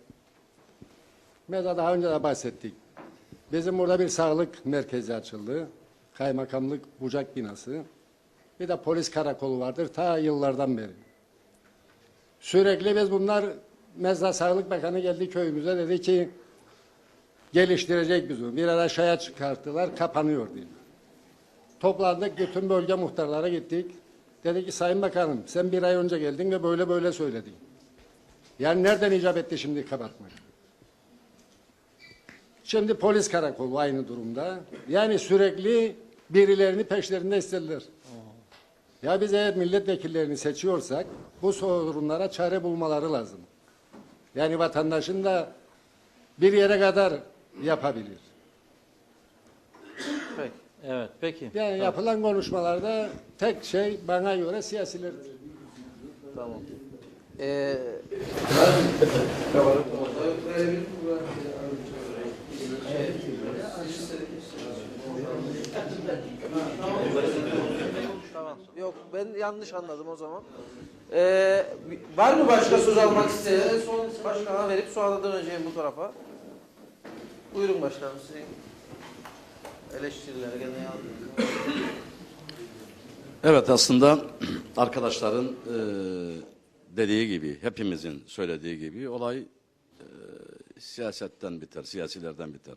Mesela daha önce de bahsettik. Bizim burada bir sağlık merkezi açıldı. Kaymakamlık bucak binası. Bir de polis karakolu vardır ta yıllardan beri. Sürekli biz bunlar, mesela Sağlık Bakanı geldi köyümüze dedi ki geliştirecek bizi. Bir ara aşağıya çıkarttılar, kapanıyor diye. Toplandık, bütün bölge muhtarlara gittik. Dedi ki Sayın Bakanım sen bir ay önce geldin ve böyle böyle söyledin. Yani nereden icap etti şimdi kapatmak? Şimdi polis karakolu aynı durumda. Yani sürekli birilerini peşlerinde istediler. Ya biz eğer milletvekillerini seçiyorsak bu sorunlara çare bulmaları lazım. Yani vatandaşın da bir yere kadar yapabilir. Peki. Evet, peki. Yani yapılan konuşmalarda tek şey bana göre siyasilerdir. Tamam. Tamam. Yok ben yanlış anladım o zaman. Var mı başka söz almak isteyen? En son başkana verip sonra da döneceğim bu tarafa. Buyurun başkanım sizin eleştirilere gene aldınız. Evet, aslında arkadaşların dediği gibi, hepimizin söylediği gibi olay siyasetten biter, siyasilerden biter.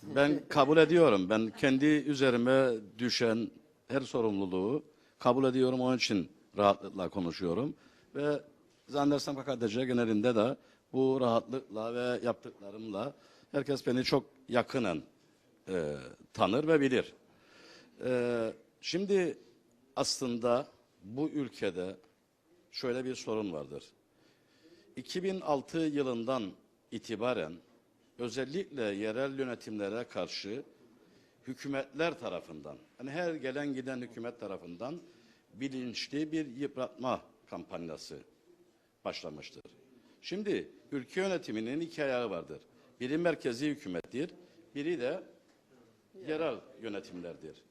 Ben kabul ediyorum. Ben kendi üzerime düşen her sorumluluğu kabul ediyorum. Onun için rahatlıkla konuşuyorum. Ve zannedersem KKTC genelinde de bu rahatlıkla ve yaptıklarımla herkes beni çok yakinen tanır ve bilir. Şimdi aslında bu ülkede şöyle bir sorun vardır. 2006 yılından itibaren özellikle yerel yönetimlere karşı hükümetler tarafından, yani her gelen giden hükümet tarafından bilinçli bir yıpratma kampanyası başlamıştır. Şimdi ülke yönetiminin iki ayağı vardır. Biri merkezi hükümettir, biri de yerel yönetimlerdir.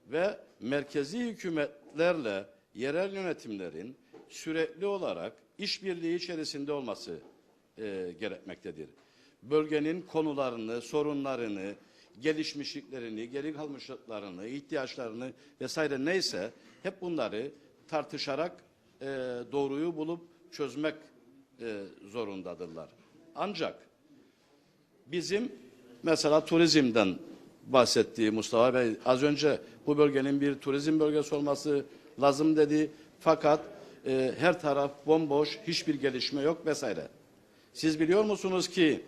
Ve merkezi hükümetlerle yerel yönetimlerin sürekli olarak işbirliği içerisinde olması gerekmektedir. Bölgenin konularını, sorunlarını, gelişmişliklerini, geri kalmışlıklarını, ihtiyaçlarını vesaire neyse hep bunları tartışarak doğruyu bulup çözmek zorundadırlar. Ancak bizim mesela turizmden bahsettiği Mustafa Bey az önce bu bölgenin bir turizm bölgesi olması lazım dedi. Fakat her taraf bomboş, hiçbir gelişme yok vesaire. Siz biliyor musunuz ki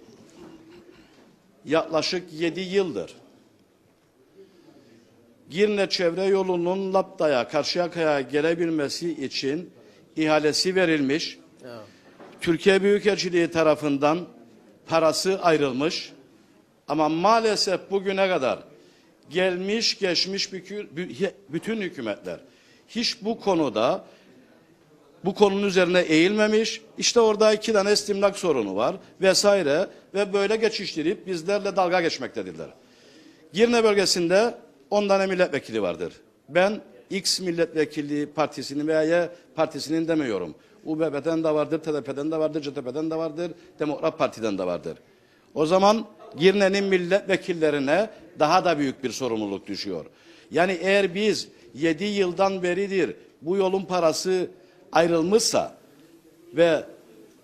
yaklaşık 7 yıldır Girne çevre yolunun Lapta'ya, Karşıyaka'ya gelebilmesi için ihalesi verilmiş. Evet. Türkiye Büyükelçiliği tarafından parası ayrılmış. Ama maalesef bugüne kadar gelmiş geçmiş bütün hükümetler hiç bu konuda bu konunun üzerine eğilmemiş. İşte orada 2 tane istimlak sorunu var vesaire ve böyle geçiştirip bizlerle dalga geçmektedirler. Girne bölgesinde 10 tane milletvekili vardır. Ben X milletvekili partisinin veya Y partisinin demiyorum. UBP'den de vardır, TDP'den de vardır, CTP'den de vardır, Demokrat Parti'den de vardır. O zaman Girne'nin milletvekillerine daha da büyük bir sorumluluk düşüyor. Yani eğer biz 7 yıldan beridir bu yolun parası ayrılmışsa ve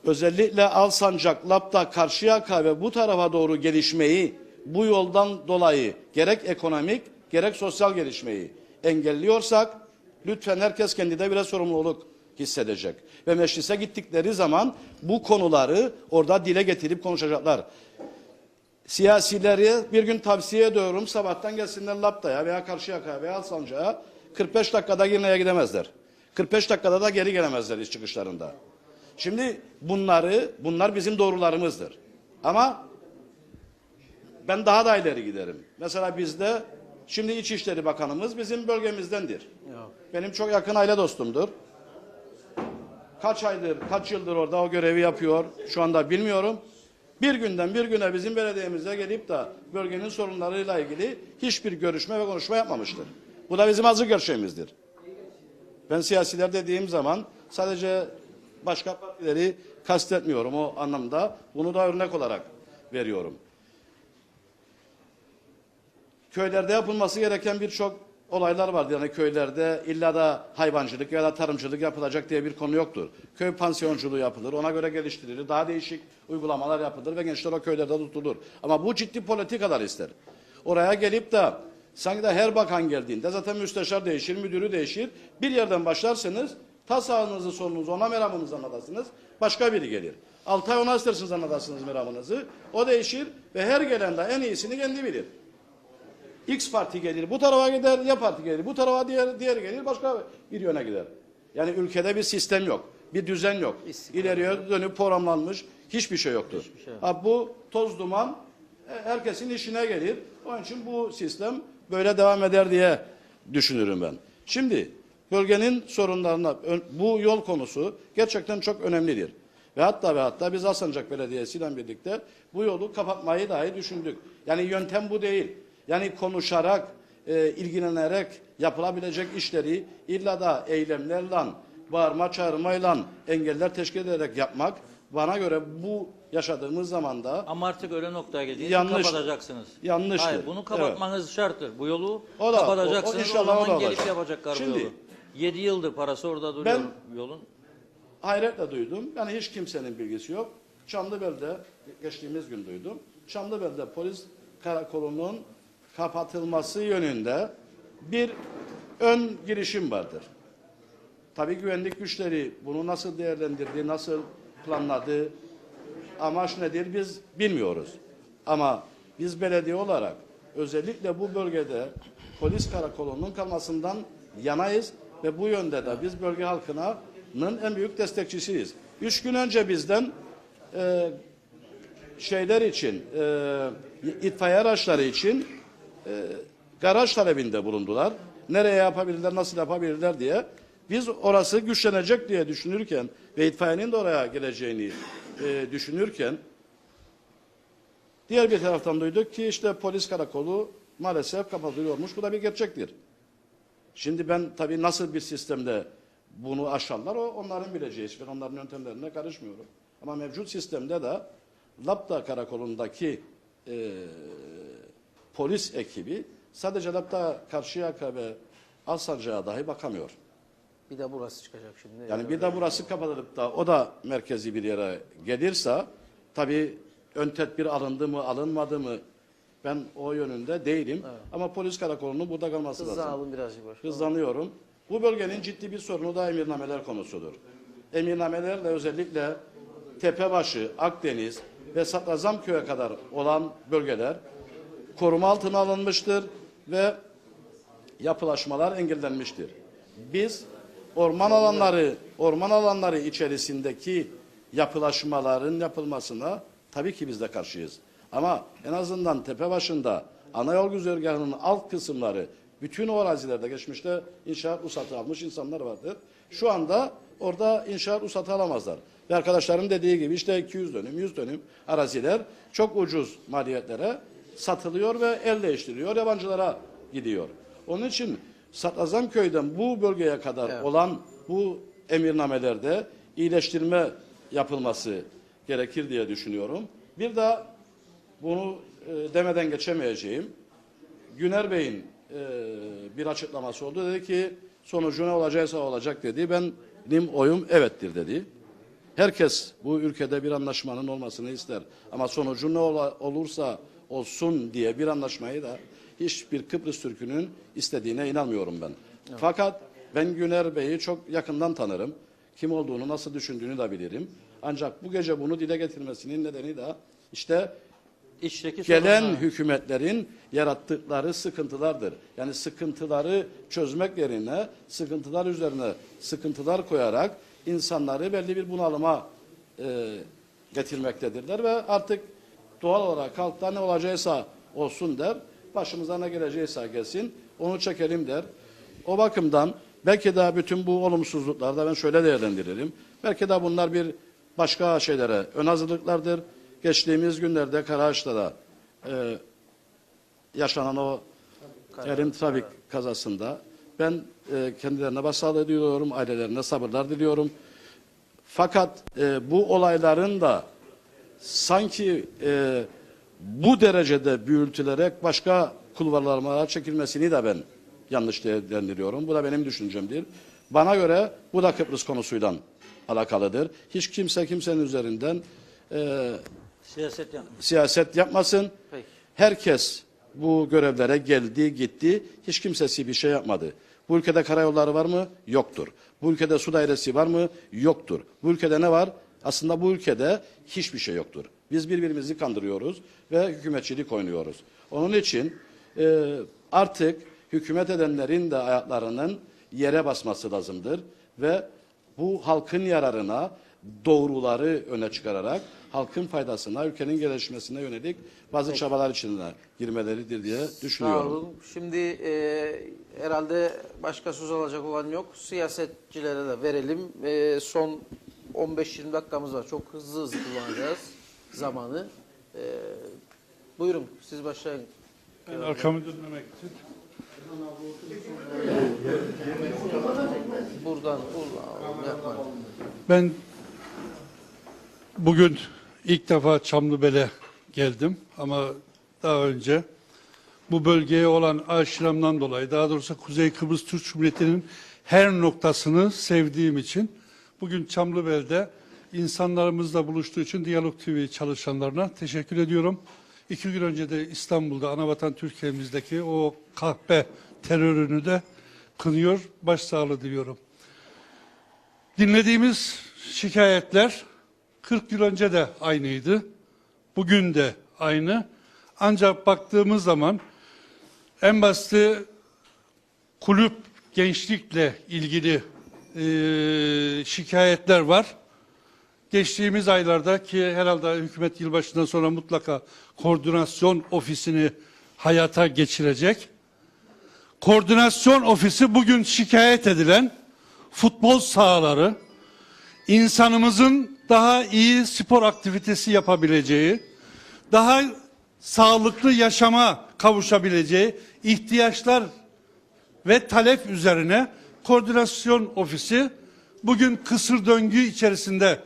özellikle Alsancak, Lapta, Karşıyaka ve bu tarafa doğru gelişmeyi bu yoldan dolayı gerek ekonomik gerek sosyal gelişmeyi engelliyorsak lütfen herkes kendine biraz sorumluluk hissedecek. Ve meclise gittikleri zaman bu konuları orada dile getirip konuşacaklar. Siyasileri bir gün tavsiye ediyorum, sabahtan gelsinler Lapta'ya veya Karşıyaka'ya veya Alsancak'a, 45 dakikada Girne'ye gidemezler. 45 dakikada da geri gelemezler iş çıkışlarında. Şimdi bunlar bizim doğrularımızdır. Ama ben daha da ileri giderim. Mesela bizde şimdi İçişleri Bakanımız bizim bölgemizdendir. Benim çok yakın aile dostumdur. Kaç yıldır orada o görevi yapıyor şu anda bilmiyorum. Bir günden bir güne bizim belediyemize gelip de bölgenin sorunlarıyla ilgili hiçbir görüşme ve konuşma yapmamıştır. Bu da bizim azı gerçeğimizdir. Ben siyasiler dediğim zaman sadece başka partileri kastetmiyorum o anlamda. Bunu da örnek olarak veriyorum. Köylerde yapılması gereken birçok olaylar vardır. Yani köylerde illa da hayvancılık ya da tarımcılık yapılacak diye bir konu yoktur. Köy pansiyonculuğu yapılır, ona göre geliştirilir, daha değişik uygulamalar yapılır ve gençler o köylerde tutulur. Ama bu ciddi politikalar ister. Oraya gelip de sanki de her bakan geldiğinde zaten müsteşar değişir, müdürü değişir. Bir yerden başlarsınız, ta sağınızı solunuzu ona meramınızı anlatırsınız, başka biri gelir. 6 ay ona istersiniz anlatırsınız meramınızı, o değişir ve her gelen de en iyisini kendi bilir. X parti gelir, bu tarafa gider, Y parti gelir, bu tarafa diğer gelir, başka bir yöne gider. Yani ülkede bir sistem yok, bir düzen yok. İleriye dönüp programlanmış hiçbir şey yoktur. Bu toz duman herkesin işine gelir. Onun için bu sistem böyle devam eder diye düşünürüm ben. Şimdi bölgenin sorunlarına bu yol konusu gerçekten çok önemlidir. Ve hatta biz Alsancak Belediyesi ile birlikte bu yolu kapatmayı dahi düşündük. Yani yöntem bu değil. Yani konuşarak, ilgilenerek yapılabilecek işleri illa da eylemlerle, bağırma çağırmayla engeller teşkil ederek yapmak bana göre bu yaşadığımız zamanda ama artık öyle noktaya geldiğiniz yanlış, kapatacaksınız. yanlıştır. Hayır, bunu kapatmanız şarttır. Bu yolu O da, kapatacaksınız. inşallah o zaman o da gelip olacak. yapacaklar Şimdi, bu yolu. 7 yıldır parası orada duruyor yolun. Hayretle duydum. Yani hiç kimsenin bilgisi yok. Çamlıbel'de geçtiğimiz gün duydum. Çamlıbel'de polis karakolunun kapatılması yönünde bir ön girişim vardır. Tabii güvenlik güçleri bunu nasıl değerlendirdi, nasıl planladı, amaç nedir biz bilmiyoruz. Ama biz belediye olarak özellikle bu bölgede polis karakolunun kalmasından yanayız ve bu yönde de biz bölge halkının en büyük destekçisiyiz. 3 gün önce bizden itfaiye araçları için garaj talebinde bulundular. Nereye yapabilirler, nasıl yapabilirler diye. Biz orası güçlenecek diye düşünürken ve itfaiyenin de oraya geleceğini düşünürken diğer bir taraftan duyduk ki işte polis karakolu maalesef kapatılıyormuş. Bu da bir gerçektir. Şimdi ben tabii nasıl bir sistemde bunu aşarlar o onların bileceği iş. Ben onların yöntemlerine karışmıyorum. Ama mevcut sistemde de Lapta karakolundaki polis ekibi sadece Lapta, Karşıyaka ve Alsancak'a dahi bakamıyor. Bir de burası çıkacak şimdi. Yani bir de burası kapatılıp da o da merkezi bir yere gelirse tabii ön tedbir alındı mı alınmadı mı ben o yönünde değilim. Evet. Ama polis karakolunun burada kalması lazım. Hızlanalım birazcık başka. Hızlanıyorum. Bu bölgenin ciddi bir sorunu da emirnameler konusudur. Emirnamelerle özellikle Tepebaşı, Akdeniz ve Sadrazamköy'e kadar olan bölgeler koruma altına alınmıştır ve yapılaşmalar engellenmiştir. Biz orman alanları içerisindeki yapılaşmaların yapılmasına tabii ki biz de karşıyız. Ama en azından tepe başında ana yol güzergahının alt kısımları bütün o arazilerde geçmişte inşaat ruhsatı almış insanlar vardır. Şu anda orada inşaat ruhsatı alamazlar. Ve arkadaşların dediği gibi işte 200 dönüm, 100 dönüm araziler çok ucuz maliyetlere satılıyor ve el değiştiriyor, yabancılara gidiyor. Onun için Sadrazamköy'den bu bölgeye kadar olan bu emirnamelerde iyileştirme yapılması gerekir diye düşünüyorum. Bir de bunu demeden geçemeyeceğim. Güner Bey'in bir açıklaması oldu. Dedi ki sonucu ne olacaksa olacak dedi. Benim oyum evettir dedi. Herkes bu ülkede bir anlaşmanın olmasını ister. Ama sonucu ne olursa olsun diye bir anlaşmayı da hiçbir Kıbrıs Türk'ünün istediğine inanmıyorum ben. Evet. Fakat ben Güner Bey'i çok yakından tanırım. Kim olduğunu, nasıl düşündüğünü de bilirim. Ancak bu gece bunu dile getirmesinin nedeni de işte gelen hükümetlerin yarattıkları sıkıntılardır. Yani sıkıntıları çözmek yerine sıkıntılar üzerine sıkıntılar koyarak insanları belli bir bunalıma getirmektedirler ve artık doğal olarak halkta ne olacaksa olsun der, başımıza ne gelecekse gelsin, onu çekelim der. O bakımdan belki de bütün bu olumsuzluklarda ben şöyle değerlendiririm. Belki de bunlar bir başka şeylere ön hazırlıklardır. Geçtiğimiz günlerde Karaağaç'ta yaşanan o trafik kazasında ben kendilerine başsağlığı diliyorum, ailelerine sabırlar diliyorum. Fakat bu olayların da sanki bu derecede büyütülerek başka kulvarlara çekilmesini de ben yanlış değerlendiriyorum. Bu da benim düşüncemdir. Bana göre bu da Kıbrıs konusuyla alakalıdır. Hiç kimse kimsenin üzerinden siyaset yapmasın. Peki. Herkes bu görevlere geldi, gitti. Hiç kimsesi bir şey yapmadı. Bu ülkede karayolları var mı? Yoktur. Bu ülkede su dairesi var mı? Yoktur. Bu ülkede ne var? Aslında bu ülkede hiçbir şey yoktur. Biz birbirimizi kandırıyoruz ve hükümetçilik oynuyoruz. Onun için artık hükümet edenlerin de ayaklarının yere basması lazımdır ve bu halkın yararına doğruları öne çıkararak halkın faydasına, ülkenin gelişmesine yönelik bazı çabalar içine girmeleridir diye düşünüyorum. Sağ olun. Şimdi herhalde başka söz alacak olan yok. Siyasetçilere de verelim. Son 15-20 dakikamız var. Çok hızlı kullanacağız zamanı. Buyurun siz başlayın. Ben arkamı dönmemek için. Buradan yapmayın. Ben bugün ilk defa Çamlıbel'e geldim ama daha önce bu bölgeye olan aşiramdan dolayı, daha doğrusu Kuzey Kıbrıs Türk Cumhuriyeti'nin her noktasını sevdiğim için bugün Çamlıbel'de insanlarımızla buluştuğu için Diyalog TV çalışanlarına teşekkür ediyorum. 2 gün önce de İstanbul'da Anavatan Türkiye'mizdeki o kahpe terörünü de kınıyor, başsağlığı diliyorum. Dinlediğimiz şikayetler 40 yıl önce de aynıydı, bugün de aynı. Ancak baktığımız zaman en basiti kulüp gençlikle ilgili şikayetler var. Geçtiğimiz aylarda ki herhalde hükümet yılbaşından sonra mutlaka koordinasyon ofisini hayata geçirecek. Koordinasyon ofisi bugün şikayet edilen futbol sahaları, insanımızın daha iyi spor aktivitesi yapabileceği, daha sağlıklı yaşama kavuşabileceği ihtiyaçlar ve talep üzerine koordinasyon ofisi bugün kısır döngü içerisinde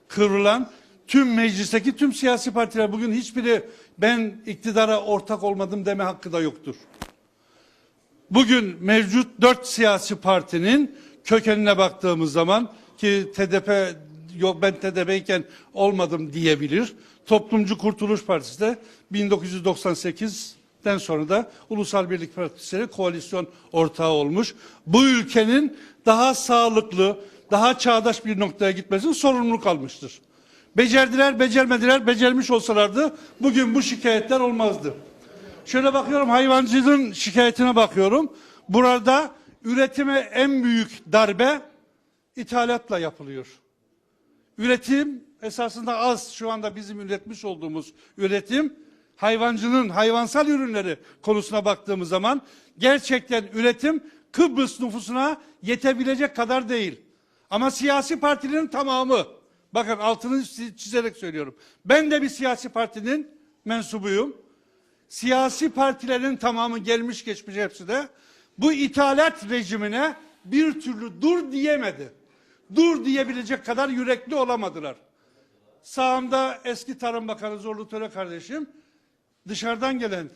kıvrılan tüm meclisteki tüm siyasi partiler, bugün hiçbiri ben iktidara ortak olmadım deme hakkı da yoktur. Bugün mevcut 4 siyasi partinin kökenine baktığımız zaman ki TDP, yok ben TDP'yken olmadım diyebilir. Toplumcu Kurtuluş Partisi de 1998'den sonra da Ulusal Birlik Partisi koalisyon ortağı olmuş. Bu ülkenin daha sağlıklı, daha çağdaş bir noktaya gitmesinin sorumluluk almıştır. Becerdiler, becermediler, becermiş olsalardı bugün bu şikayetler olmazdı. Şöyle bakıyorum, hayvancılığın şikayetine bakıyorum. Burada üretime en büyük darbe ithalatla yapılıyor. Üretim esasında az, şu anda bizim üretmiş olduğumuz üretim, hayvancılığın, hayvansal ürünleri konusuna baktığımız zaman gerçekten üretim Kıbrıs nüfusuna yetebilecek kadar değil. Ama siyasi partilerin tamamı, bakın altını çizerek söylüyorum, ben de bir siyasi partinin mensubuyum. siyasi partilerin tamamı gelmiş geçmiş hepsi de bu ithalat rejimine bir türlü dur diyemedi. Dur diyebilecek kadar yürekli olamadılar. Sağımda eski Tarım Bakanı Zorlu Töre kardeşim dışarıdan gelen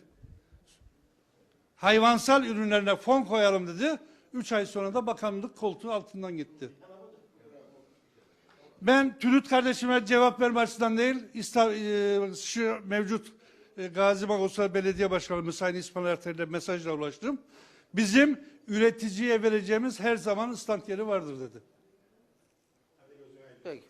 hayvansal ürünlerine fon koyalım dedi. 3 ay sonra da bakanlık koltuğu altından gitti. Ben Tülüt kardeşime cevap verme açısından değil, şu mevcut Gazi Bagoslar Belediye Başkanımız Sayın İsmail Ertel ile mesajla ulaştım. Bizim üreticiye vereceğimiz her zaman stand yeri vardır dedi. Peki.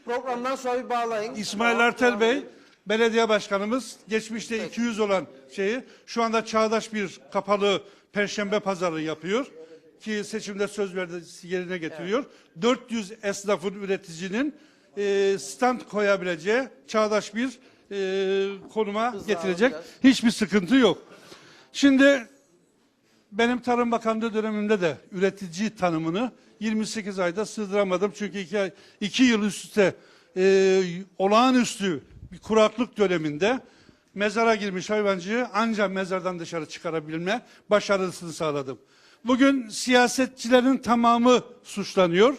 Programdan sonra bir bağlayın. İsmail Ertel Bey, belediye başkanımız, geçmişte 200 olan şeyi şu anda çağdaş bir kapalı perşembe pazarı yapıyor ki seçimde söz verdiği yerine getiriyor. 400 esnafın, üreticinin stand koyabileceği çağdaş bir konuma getirecek. Hiçbir sıkıntı yok. Şimdi benim Tarım Bakanlığı dönemimde de üretici tanımını 28 ayda sığdıramadım. Çünkü 2 yıl üst üste olağanüstü bir kuraklık döneminde mezara girmiş hayvancıyı ancak mezardan dışarı çıkarabilme başarısını sağladım. Bugün siyasetçilerin tamamı suçlanıyor.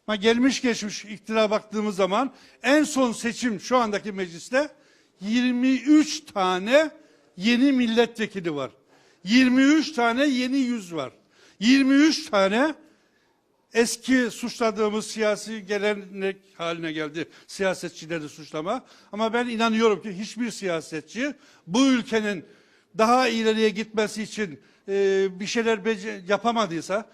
Ama gelmiş geçmiş iktidara baktığımız zaman en son seçim şu andaki mecliste 23 tane yeni milletvekili var. 23 tane yeni yüz var. 23 tane eski suçladığımız siyasi gelenek haline geldi siyasetçileri suçlama. Ama ben inanıyorum ki hiçbir siyasetçi bu ülkenin daha ileriye gitmesi için bir şeyler yapamadıysa,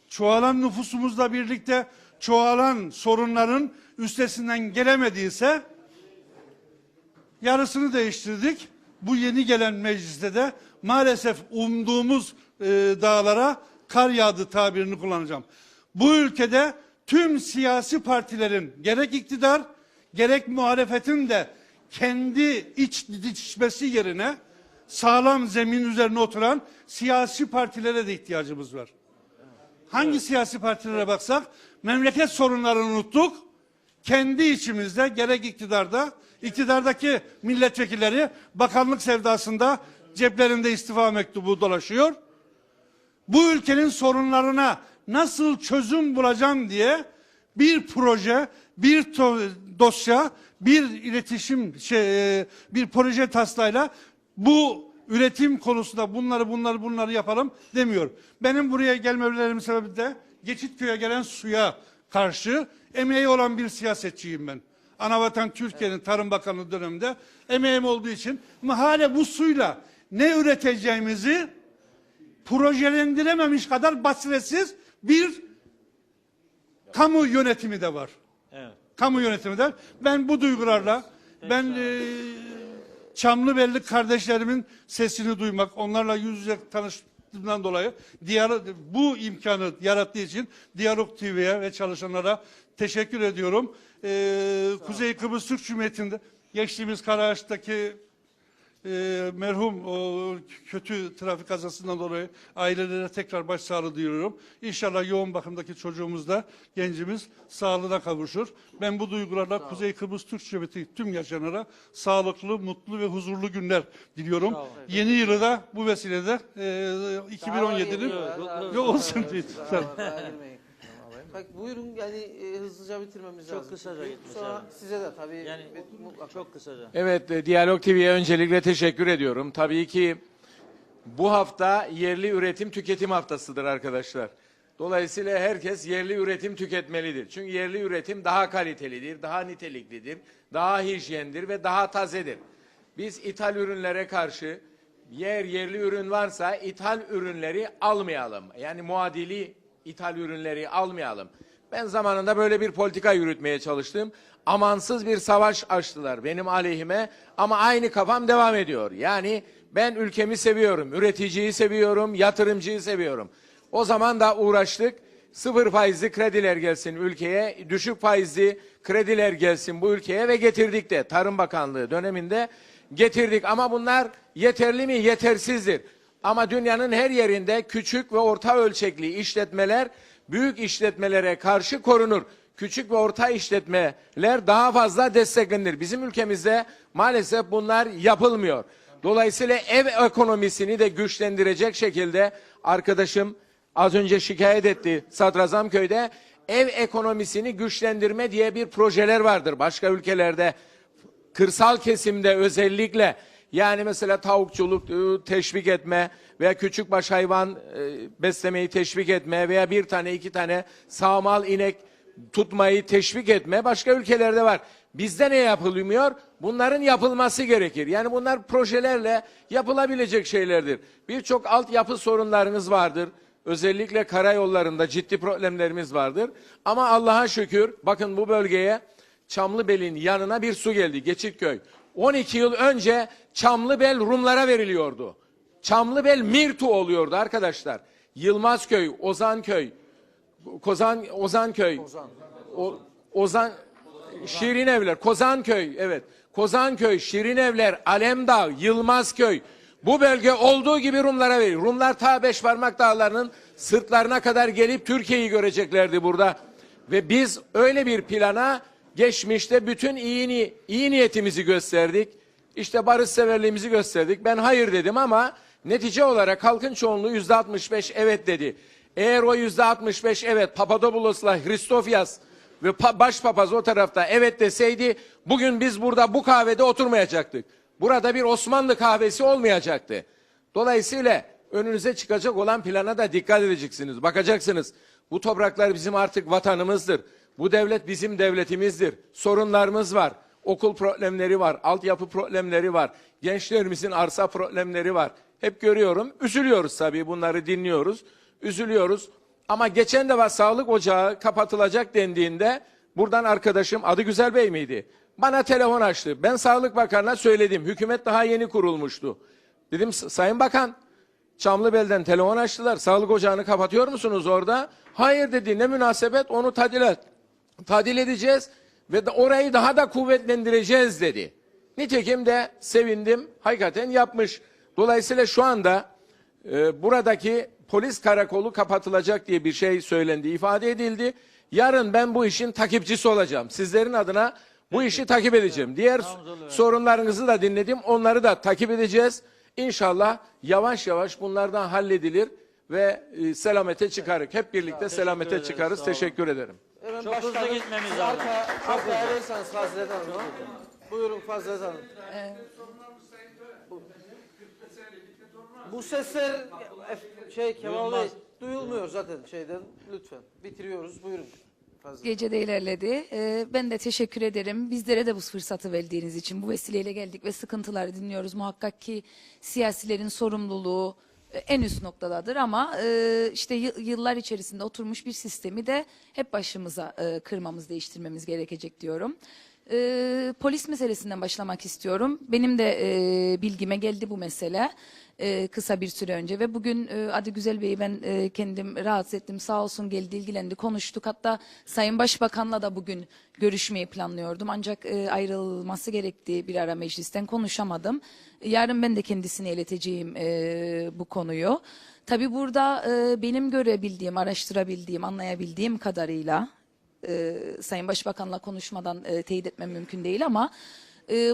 çoğalan nüfusumuzla birlikte çoğalan sorunların üstesinden gelemediyse yarısını değiştirdik. Bu yeni gelen mecliste de maalesef umduğumuz dağlara kar yağdı tabirini kullanacağım. Bu ülkede tüm siyasi partilerin gerek iktidar gerek muhalefetin de kendi iç didişmesi yerine sağlam zemin üzerine oturan siyasi partilere de ihtiyacımız var. Hangi siyasi partilere baksak memleket sorunlarını unuttuk. Kendi içimizde gerek iktidarda, iktidardaki milletvekilleri bakanlık sevdasında ceplerinde istifa mektubu dolaşıyor. Bu ülkenin sorunlarına nasıl çözüm bulacağım diye bir proje, bir dosya, bir iletişim, bir proje taslağıyla bu üretim konusunda bunları yapalım demiyor. Benim buraya gelmelerimin sebebi de Geçitköy'e gelen suya karşı emeği olan bir siyasetçiyim ben. Anavatan Türkiye'nin Tarım Bakanlığı döneminde emeğim olduğu için ama hala bu suyla ne üreteceğimizi projelendirememiş kadar basiretsiz bir kamu yönetimi de var. Evet. Kamu yönetimi de. Ben bu duygularla Çamlıbelli kardeşlerimin sesini duymak, onlarla yüz yüze tanıştığımdan dolayı bu imkanı yarattığı için Diyalog TV'ye ve çalışanlara teşekkür ediyorum. Kuzey Kıbrıs Türk Cumhuriyeti'nde geçtiğimiz Karaağaç'taki merhum o kötü trafik kazasından dolayı ailelere tekrar başsağlığı diliyorum. İnşallah yoğun bakımdaki çocuğumuz da gencimiz sağlığına kavuşur. Ben bu duygularla Kuzey Kıbrıs Türk Cumhuriyeti tüm yaşayanlara sağlıklı, mutlu ve huzurlu günler diliyorum. Yeni yılı da bu vesilede 2017'nin olsun diye. Bak buyurun yani hızlıca bitirmemiz lazım. Çok kısaca gitmiş Sonra abi. size de tabii Yani mutlaka. çok kısaca. Evet, Diyalog TV'ye öncelikle teşekkür ediyorum. Tabii ki bu hafta yerli üretim tüketim haftasıdır arkadaşlar. Dolayısıyla herkes yerli üretim tüketmelidir. Çünkü yerli üretim daha kalitelidir, daha niteliklidir, daha hijyendir ve daha tazedir. Biz ithal ürünlere karşı yerli ürün varsa ithal ürünleri almayalım. Yani muadili ithal ürünleri almayalım. Ben zamanında böyle bir politika yürütmeye çalıştım. Amansız bir savaş açtılar benim aleyhime ama aynı kafam devam ediyor. Yani ben ülkemi seviyorum, üreticiyi seviyorum, yatırımcıyı seviyorum. O zaman da uğraştık. Sıfır faizli krediler gelsin ülkeye, düşük faizli krediler gelsin bu ülkeye ve getirdik de Tarım Bakanlığı döneminde getirdik. Ama bunlar yeterli mi? Yetersizdir. Ama dünyanın her yerinde küçük ve orta ölçekli işletmeler büyük işletmelere karşı korunur. Küçük ve orta işletmeler daha fazla desteklenir. Bizim ülkemizde maalesef bunlar yapılmıyor. Dolayısıyla ev ekonomisini de güçlendirecek şekilde arkadaşım az önce şikayet etti Sadrazamköy'de ev ekonomisini güçlendirme diye bir projeler vardır. Başka ülkelerde kırsal kesimde özellikle yani mesela tavukçuluk teşvik etme veya küçükbaş hayvan beslemeyi teşvik etme veya bir tane iki tane sağmal inek tutmayı teşvik etme başka ülkelerde var. Bizde ne yapılmıyor? Bunların yapılması gerekir. Yani bunlar projelerle yapılabilecek şeylerdir. Birçok altyapı sorunlarımız vardır. Özellikle karayollarında ciddi problemlerimiz vardır. Ama Allah'a şükür bakın bu bölgeye Çamlıbel'in yanına bir su geldi. Geçitköy. 12 yıl önce Çamlıbel Rumlara veriliyordu. Çamlıbel Mirtu oluyordu arkadaşlar. Yılmazköy, Ozanköy, Ozanköy, Ozan, Şirinevler, Kozanköy, evet. Kozanköy, Şirinevler, Alemdağ, Yılmazköy. Bu bölge olduğu gibi Rumlara veriyor. Rumlar ta Beşparmak Dağları'nın sırtlarına kadar gelip Türkiye'yi göreceklerdi burada. Ve biz öyle bir plana geçmişte bütün iyi niyetimizi gösterdik. İşte barışseverliğimizi gösterdik. Ben hayır dedim ama netice olarak halkın çoğunluğu %65 evet dedi. Eğer o %65 evet Papadopoulos'la Hristofyas ve başpapaz o tarafta evet deseydi bugün biz burada bu kahvede oturmayacaktık. Burada bir Osmanlı kahvesi olmayacaktı. Dolayısıyla önünüze çıkacak olan plana da dikkat edeceksiniz. Bakacaksınız. Bu topraklar bizim artık vatanımızdır. Bu devlet bizim devletimizdir. Sorunlarımız var. Okul problemleri var. Altyapı problemleri var. Gençlerimizin arsa problemleri var. Hep görüyorum. Üzülüyoruz tabii. Bunları dinliyoruz. Üzülüyoruz. Ama geçen defa sağlık ocağı kapatılacak dendiğinde buradan arkadaşım adı Güzel Bey miydi? Bana telefon açtı. Ben Sağlık Bakanı'na söyledim. Hükümet daha yeni kurulmuştu. Dedim Sayın Bakan Çamlıbel'den telefon açtılar. Sağlık ocağını kapatıyor musunuz orada? Hayır dedi. Ne münasebet onu tadil edeceğiz ve de orayı daha da kuvvetlendireceğiz dedi. Nitekim de sevindim. Hakikaten yapmış. Dolayısıyla şu anda buradaki polis karakolu kapatılacak diye bir şey söylendi, ifade edildi. Yarın ben bu işin takipçisi olacağım. Sizlerin adına bu işi takip edeceğim. Diğer sorunlarınızı da dinledim. Onları da takip edeceğiz. İnşallah yavaş yavaş bunlardan halledilir ve selamete çıkarız. Hep birlikte selamete çıkarız. Teşekkür ederim. Çok hızlı gitmemiz lazım. Arkaya verirseniz Fazilet Hanım. Buyurun Fazilet Hanım. Bu sesler Kemal Bey duyulmuyor zaten şeyden. Lütfen bitiriyoruz. Buyurun. Gece de ilerledi. Ben de teşekkür ederim. Bizlere de bu fırsatı verdiğiniz için bu vesileyle geldik ve sıkıntıları dinliyoruz. Muhakkak ki siyasilerin sorumluluğu en üst noktadadır ama işte yıllar içerisinde oturmuş bir sistemi de hep başımıza kırmamız, değiştirmemiz gerekecek diyorum. Polis meselesinden başlamak istiyorum. Benim de bilgime geldi bu mesele kısa bir süre önce ve bugün Adı Güzel Bey'i ben kendim rahatsız ettim. Sağ olsun geldi, ilgilendi, konuştuk. Hatta Sayın Başbakan'la da bugün görüşmeyi planlıyordum. Ancak ayrılması gerektiği bir ara meclisten konuşamadım. Yarın ben de kendisine ileteceğim bu konuyu. Tabii burada benim görebildiğim, araştırabildiğim, anlayabildiğim kadarıyla Sayın Başbakan'la konuşmadan teyit etmem mümkün değil ama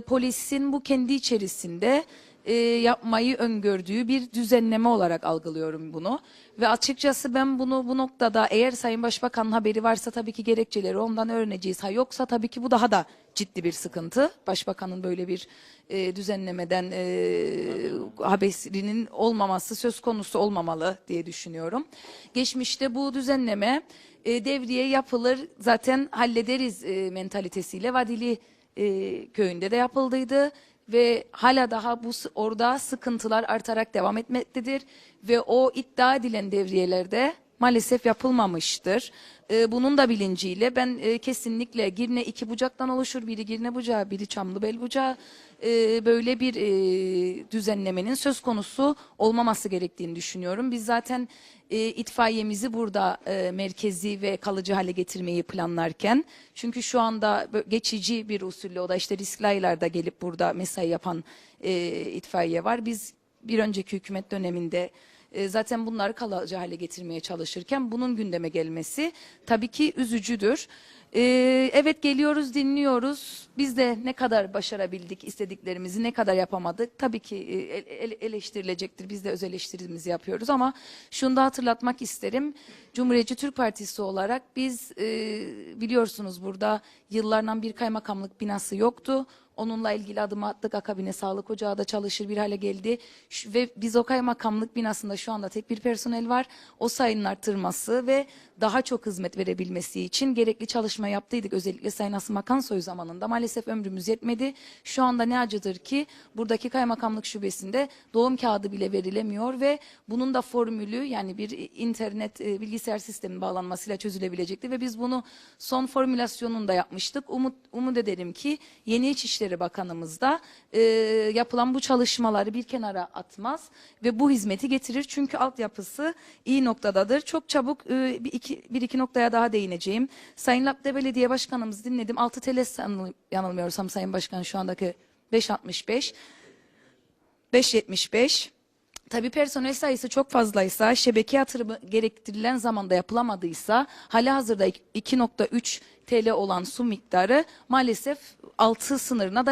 polisin bu kendi içerisinde yapmayı öngördüğü bir düzenleme olarak algılıyorum bunu. Ve açıkçası ben bunu bu noktada eğer Sayın Başbakan'ın haberi varsa tabii ki gerekçeleri ondan öğreneceğiz. Ha yoksa tabii ki bu daha da ciddi bir sıkıntı. Başbakanın böyle bir düzenlemeden haberinin olmaması söz konusu olmamalı diye düşünüyorum. Geçmişte bu düzenleme devriye yapılır zaten hallederiz mentalitesiyle Vadili köyünde de yapıldıydı. Ve hala daha orada sıkıntılar artarak devam etmektedir. Ve o iddia edilen devriyelerde maalesef yapılmamıştır. Bunun da bilinciyle ben kesinlikle Girne 2 bucaktan oluşur. Biri Girne bucağı, biri Çamlıbel bucağı. Böyle bir düzenlemenin söz konusu olmaması gerektiğini düşünüyorum. Biz zaten itfaiyemizi burada merkezi ve kalıcı hale getirmeyi planlarken çünkü şu anda geçici bir usulle o da işte riskli aylarda gelip burada mesai yapan itfaiye var. Biz bir önceki hükümet döneminde zaten bunları kalıcı hale getirmeye çalışırken bunun gündeme gelmesi tabii ki üzücüdür. Evet, geliyoruz, dinliyoruz. Biz de ne kadar başarabildik istediklerimizi, ne kadar yapamadık. Tabii ki eleştirilecektir. Biz de öz eleştirimizi yapıyoruz ama şunu da hatırlatmak isterim. Cumhuriyetçi Türk Partisi olarak biz biliyorsunuz burada yıllardan bir kaymakamlık binası yoktu. Onunla ilgili adım attık. Akabine sağlık ocağı da çalışır bir hale geldi. Ve biz o kaymakamlık binasında şu anda tek bir personel var. O sayının artırması ve daha çok hizmet verebilmesi için gerekli çalışma yaptıydık. Özellikle Sayın Asım Akansoy zamanında. Maalesef ömrümüz yetmedi. Şu anda ne acıdır ki buradaki kaymakamlık şubesinde doğum kağıdı bile verilemiyor ve bunun da formülü, yani bir internet bilgisayar sistemi bağlanmasıyla çözülebilecekti ve biz bunu son formülasyonunu da yapmıştık. Umut ederim ki yeni İçişleri Bakanımız da yapılan bu çalışmaları bir kenara atmaz ve bu hizmeti getirir. Çünkü altyapısı iyi noktadadır. Çok çabuk bir iki noktaya daha değineceğim. Sayın Lap'ta Belediye Başkanımızı dinledim. 6 TL yanılmıyorsam Sayın Başkan şu andaki 5.75. Tabii personel sayısı çok fazlaysa, şebeke yatırımı gerektirilen zamanda yapılamadıysa, halihazırda 2.3 TL olan su miktarı maalesef 6 sınırına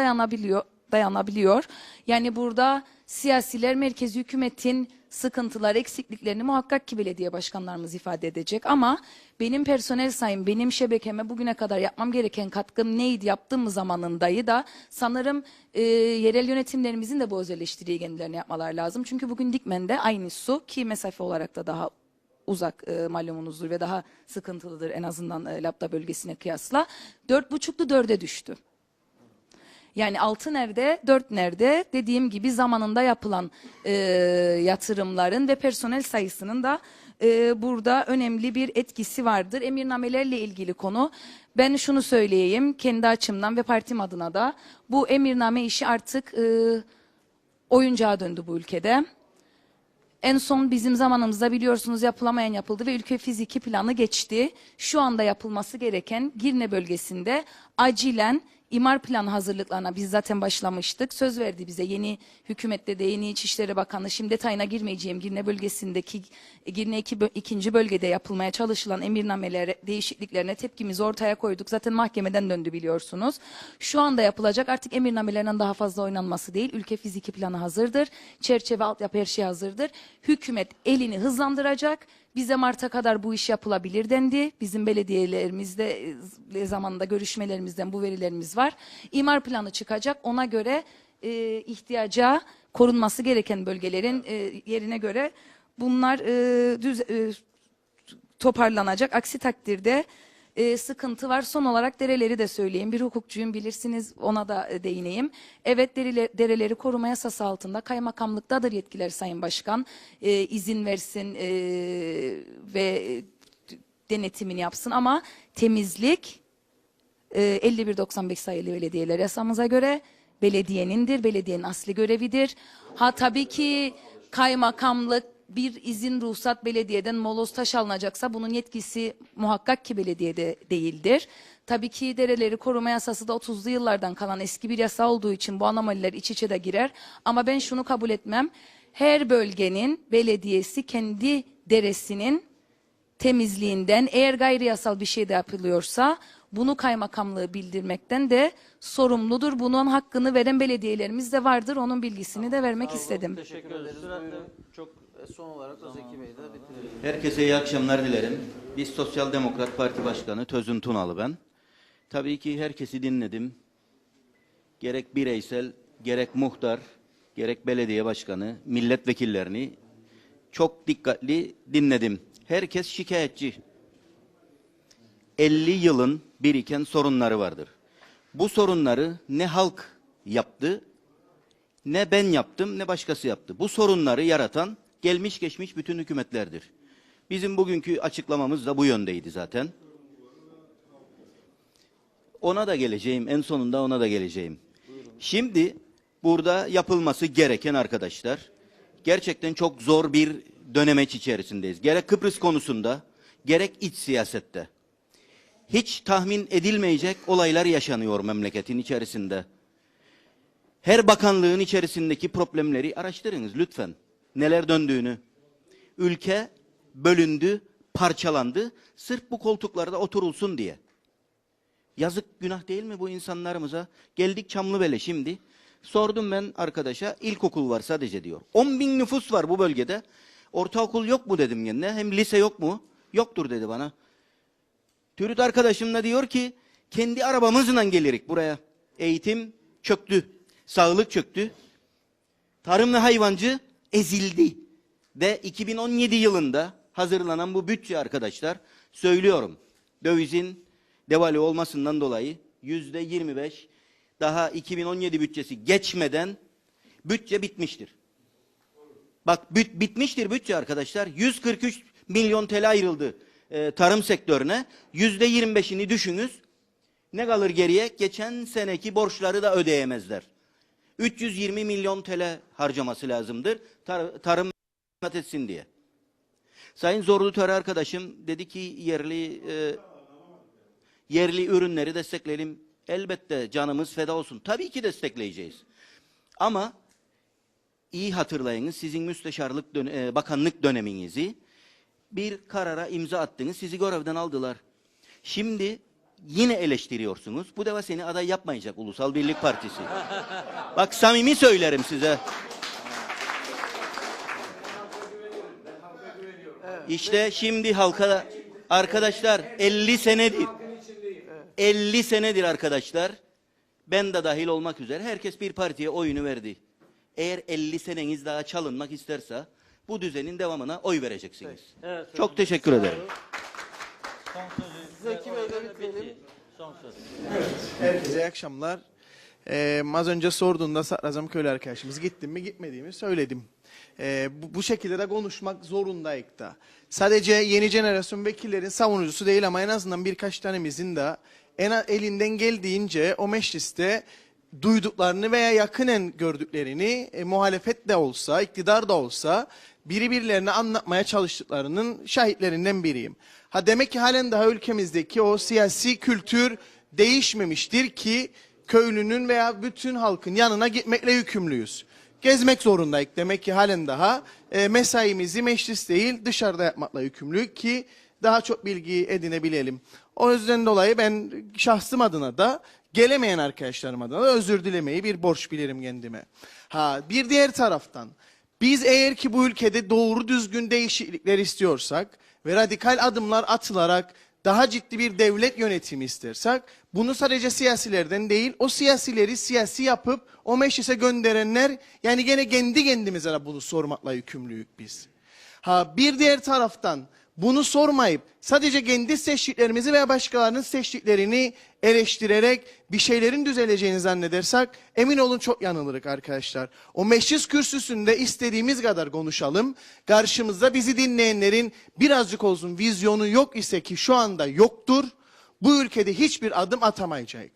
dayanabiliyor. Yani burada siyasiler merkezi hükümetin sıkıntılar, eksikliklerini muhakkak ki belediye başkanlarımız ifade edecek. Ama benim personel sayım, benim şebekeme bugüne kadar yapmam gereken katkım neydi, yaptığım zamanındayı da sanırım yerel yönetimlerimizin de bu öz eleştiriyi kendilerine yapmalar lazım. Çünkü bugün Dikmen'de aynı su, ki mesafe olarak da daha uzak malumunuzdur ve daha sıkıntılıdır en azından Lapta bölgesine kıyasla, 4,5'lu 4'e düştü. Yani 6 nerede, 4 nerede? Dediğim gibi zamanında yapılan yatırımların ve personel sayısının da burada önemli bir etkisi vardır. Emirnamelerle ilgili konu. Ben şunu söyleyeyim kendi açımdan ve partim adına da, bu emirname işi artık oyuncağa döndü bu ülkede. En son bizim zamanımızda biliyorsunuz yapılamayan yapıldı ve ülke fiziki planı geçti. Şu anda yapılması gereken Girne bölgesinde acilen İmar planı hazırlıklarına biz zaten başlamıştık. Söz verdi bize yeni hükümette de, yeni İçişleri Bakanı. Şimdi detayına girmeyeceğim. Girne bölgesindeki, Girne 2. bölgede yapılmaya çalışılan emirnamelere, değişikliklerine tepkimizi ortaya koyduk. Zaten mahkemeden döndü biliyorsunuz. Şu anda yapılacak artık emirnamelerden daha fazla oynanması değil. Ülke fiziki planı hazırdır. Çerçeve, altyapı, her şey hazırdır. Hükümet elini hızlandıracak. Bize Mart'a kadar bu iş yapılabilir dendi. Bizim belediyelerimizde zamanında görüşmelerimizden bu verilerimiz var. İmar planı çıkacak. Ona göre ihtiyaca korunması gereken bölgelerin yerine göre bunlar toparlanacak. Aksi takdirde sıkıntı var. Son olarak dereleri de söyleyeyim. Bir hukukçuyum, bilirsiniz, ona da değineyim. Evet, dereleri koruma yasası altında kaymakamlıktadır yetkiler Sayın Başkan. İzin versin ve denetimini yapsın ama temizlik 5195 sayılı belediyeler yasamıza göre belediyenindir. Belediyenin asli görevidir. Tabii ki kaymakamlık bir izin, ruhsat belediyeden moloz taş alınacaksa bunun yetkisi muhakkak ki belediyede değildir. Tabii ki dereleri koruma yasası da 30'lu yıllardan kalan eski bir yasa olduğu için bu anomaliler iç içe de girer. Ama ben şunu kabul etmem. Her bölgenin belediyesi kendi deresinin temizliğinden, eğer gayri yasal bir şey de yapılıyorsa bunu kaymakamlığı bildirmekten de sorumludur. Bunun hakkını veren belediyelerimiz de vardır. Onun bilgisini de vermek istedim. Teşekkür ederiz. Çok son olarak da Zeki Bey'i de bitirelim. Herkese iyi akşamlar dilerim. Biz Sosyal Demokrat Parti Başkanı Tözün Tunalı ben. Tabii ki herkesi dinledim. Gerek bireysel, gerek muhtar, gerek belediye başkanı, milletvekillerini çok dikkatli dinledim. Herkes şikayetçi. 50 yılın biriken sorunları vardır. Bu sorunları ne halk yaptı, ne ben yaptım, ne başkası yaptı. Bu sorunları yaratan gelmiş geçmiş bütün hükümetlerdir. Bizim bugünkü açıklamamız da bu yöndeydi zaten. Ona da geleceğim, en sonunda ona da geleceğim. Şimdi burada yapılması gereken arkadaşlar, gerçekten çok zor bir dönemeç içerisindeyiz. Gerek Kıbrıs konusunda, gerek iç siyasette. Hiç tahmin edilmeyecek olaylar yaşanıyor memleketin içerisinde. Her bakanlığın içerisindeki problemleri araştırınız lütfen. Neler döndüğünü. Ülke bölündü, parçalandı. Sırf bu koltuklarda oturulsun diye. Yazık, günah değil mi bu insanlarımıza? Geldik Çamlıbel'e şimdi. Sordum ben arkadaşa, ilkokul var sadece diyor. 10.000 nüfus var bu bölgede. Ortaokul yok mu dedim kendine. Hem lise yok mu? Yoktur dedi bana. TÜRİT arkadaşım da diyor ki kendi arabamızla gelirik buraya. Eğitim çöktü. Sağlık çöktü. Tarım ve hayvancı ezildi. Ve 2017 yılında hazırlanan bu bütçe arkadaşlar, söylüyorum, dövizin devalü olmasından dolayı %25 daha 2017 bütçesi geçmeden bütçe bitmiştir. Bak bitmiştir bütçe arkadaşlar. 143 milyon TL ayrıldı tarım sektörüne. %25'ini düşünüz. Ne kalır geriye? Geçen seneki borçları da ödeyemezler. 320 milyon TL harcaması lazımdır tarım etsin diye. Sayın Zorlu Töre arkadaşım dedi ki yerli ürünleri destekleyelim. Elbette canımız feda olsun. Tabii ki destekleyeceğiz. Ama iyi hatırlayınız, sizin müsteşarlık bakanlık döneminizi, bir karara imza attınız, sizi görevden aldılar. Şimdi yine eleştiriyorsunuz. Bu defa seni aday yapmayacak Ulusal Birlik Partisi. Bak samimi söylerim size. İşte şimdi halka arkadaşlar 50 senedir arkadaşlar, ben de dahil olmak üzere herkes bir partiye oyunu verdi. Eğer 50 seneniz daha çalınmak isterse bu düzenin devamına oy vereceksiniz. Evet, çok teşekkür ederim. Zeki Bey'le bitirelim. Son söz. Herkese iyi akşamlar. Az önce sorduğunda Sadrazam Köylü arkadaşımız gittim mi gitmediğimi söyledim. Bu şekilde de konuşmak zorundayız da. Sadece yeni jenerasyon vekillerin savunucusu değil ama en azından birkaç tanemizin de elinden geldiğince o mecliste duyduklarını veya yakinen gördüklerini muhalefet de olsa, iktidar da olsa birbirlerine anlatmaya çalıştıklarının şahitlerinden biriyim. Demek ki halen daha ülkemizdeki o siyasi kültür değişmemiştir ki köylünün veya bütün halkın yanına gitmekle yükümlüyüz. Gezmek zorundayız. Demek ki halen daha mesaimizi meclis değil dışarıda yapmakla yükümlüyük ki daha çok bilgi edinebilelim. O yüzden dolayı ben şahsım adına da gelemeyen arkadaşlarım adına da özür dilemeyi bir borç bilirim kendime. Bir diğer taraftan biz eğer ki bu ülkede doğru düzgün değişiklikler istiyorsak ve radikal adımlar atılarak daha ciddi bir devlet yönetimi istersek bunu sadece siyasilerden değil o siyasileri siyasi yapıp o meclise gönderenler yani gene kendi kendimize de bunu sormakla yükümlüyük biz. Bir diğer taraftan bunu sormayıp sadece kendi seçtiklerimizi veya başkalarının seçtiklerini eleştirerek bir şeylerin düzeleceğini zannedersek emin olun çok yanılırız arkadaşlar. O meclis kürsüsünde istediğimiz kadar konuşalım. Karşımızda bizi dinleyenlerin birazcık olsun vizyonu yok ise ki şu anda yoktur. Bu ülkede hiçbir adım atamayacak.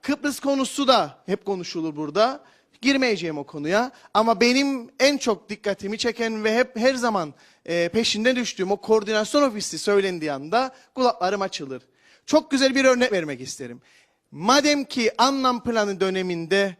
Kıbrıs konusu da hep konuşulur burada. Girmeyeceğim o konuya ama benim en çok dikkatimi çeken ve hep her zaman peşinde düştüğüm o koordinasyon ofisi söylendiği anda kulaklarım açılır. Çok güzel bir örnek vermek isterim. Madem ki Anlam planı döneminde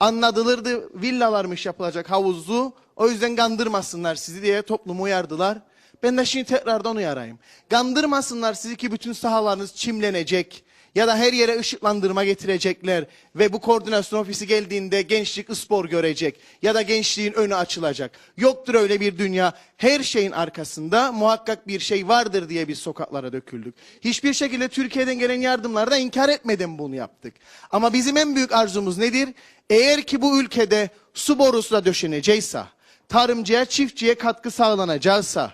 anladılırdı villalarmış yapılacak havuzlu, o yüzden kandırmasınlar sizi diye toplumu uyardılar. Ben de şimdi tekrardan uyarayım. Kandırmasınlar sizi ki bütün sahalarınız çimlenecek ya da her yere ışıklandırma getirecekler ve bu koordinasyon ofisi geldiğinde gençlik spor görecek ya da gençliğin önü açılacak. Yoktur öyle bir dünya. Her şeyin arkasında muhakkak bir şey vardır diye biz sokaklara döküldük. Hiçbir şekilde Türkiye'den gelen yardımlarda inkar etmeden bunu yaptık. Ama bizim en büyük arzumuz nedir? Eğer ki bu ülkede su borusu da döşenecekse, tarımcıya, çiftçiye katkı sağlanacaksa,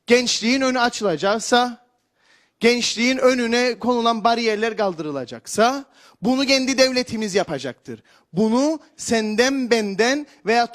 gençliğin önü açılacaksa, gençliğin önüne konulan bariyerler kaldırılacaksa bunu kendi devletimiz yapacaktır. Bunu senden benden veya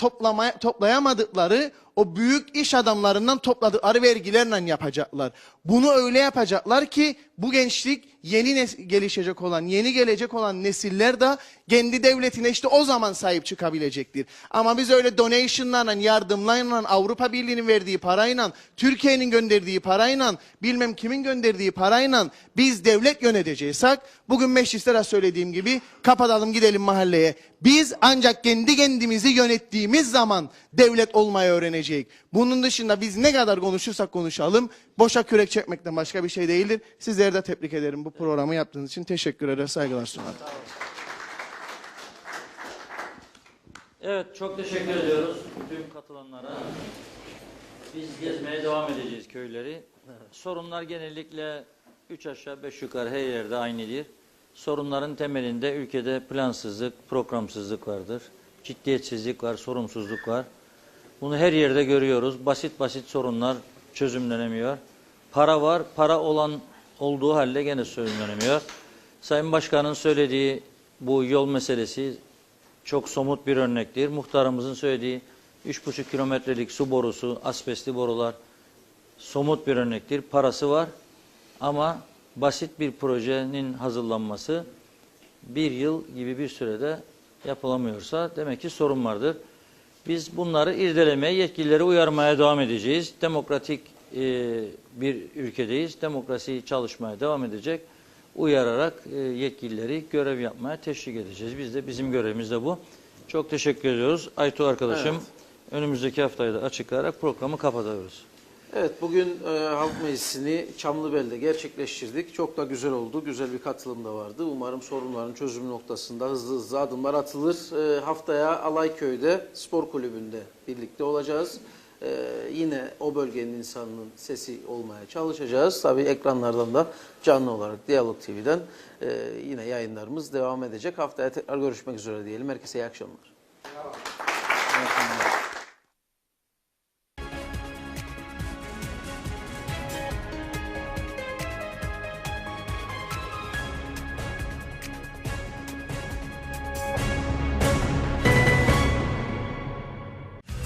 toplayamadıkları o büyük iş adamlarından topladıkları vergilerle yapacaklar. Bunu öyle yapacaklar ki bu gençlik yeni gelişecek olan, yeni gelecek olan nesiller de kendi devletine işte o zaman sahip çıkabilecektir. Ama biz öyle donation'larla, yardımlarla, Avrupa Birliği'nin verdiği parayla, Türkiye'nin gönderdiği parayla, bilmem kimin gönderdiği parayla biz devlet yöneteceksek, bugün mecliste de söylediğim gibi kapatalım gidelim mahalleye. Biz ancak kendi kendimizi yönettiğimiz zaman devlet olmayı öğreneceğiz. Bunun dışında biz ne kadar konuşursak konuşalım boşa kürek çekmekten başka bir şey değildir. Sizleri de tebrik ederim bu programı yaptığınız için. Teşekkür ederim. Saygılar sunarım. Evet, çok teşekkür ediyoruz tüm katılanlara. Biz gezmeye devam edeceğiz köyleri. Sorunlar genellikle 3 aşağı 5 yukarı her yerde aynıdır. Sorunların temelinde ülkede plansızlık, programsızlık vardır. Ciddiyetsizlik var, sorumsuzluk var. Bunu her yerde görüyoruz. Basit basit sorunlar çözümlenemiyor. Para var, para olduğu halde gene çözümlenemiyor. Sayın Başkan'ın söylediği bu yol meselesi çok somut bir örnektir. Muhtarımızın söylediği 3,5 kilometrelik su borusu, asbestli borular somut bir örnektir. Parası var ama basit bir projenin hazırlanması 1 yıl gibi bir sürede yapılamıyorsa demek ki sorun vardır. Biz bunları irdelemeye, yetkilileri uyarmaya devam edeceğiz. Demokratik bir ülkedeyiz. Demokrasi çalışmaya devam edecek. Uyararak yetkilileri görev yapmaya teşvik edeceğiz. Bizim görevimiz de bu. Çok teşekkür ediyoruz. Aytu arkadaşım, önümüzdeki haftayı da açıklayarak programı kapatıyoruz. Evet, bugün Halk Meclisi'ni Çamlıbel'de gerçekleştirdik. Çok da güzel oldu. Güzel bir katılım da vardı. Umarım sorunların çözümü noktasında hızlı adımlar atılır. Haftaya Alayköy'de spor kulübünde birlikte olacağız. Yine o bölgenin insanının sesi olmaya çalışacağız. Tabii ekranlardan da canlı olarak Diyalog TV'den yine yayınlarımız devam edecek. Haftaya tekrar görüşmek üzere diyelim. Herkese iyi akşamlar. İyi akşamlar.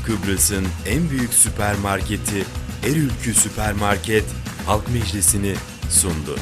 Kıbrıs'ın en büyük süpermarketi Erülkü Süpermarket Halk Meclisi'ni sundu.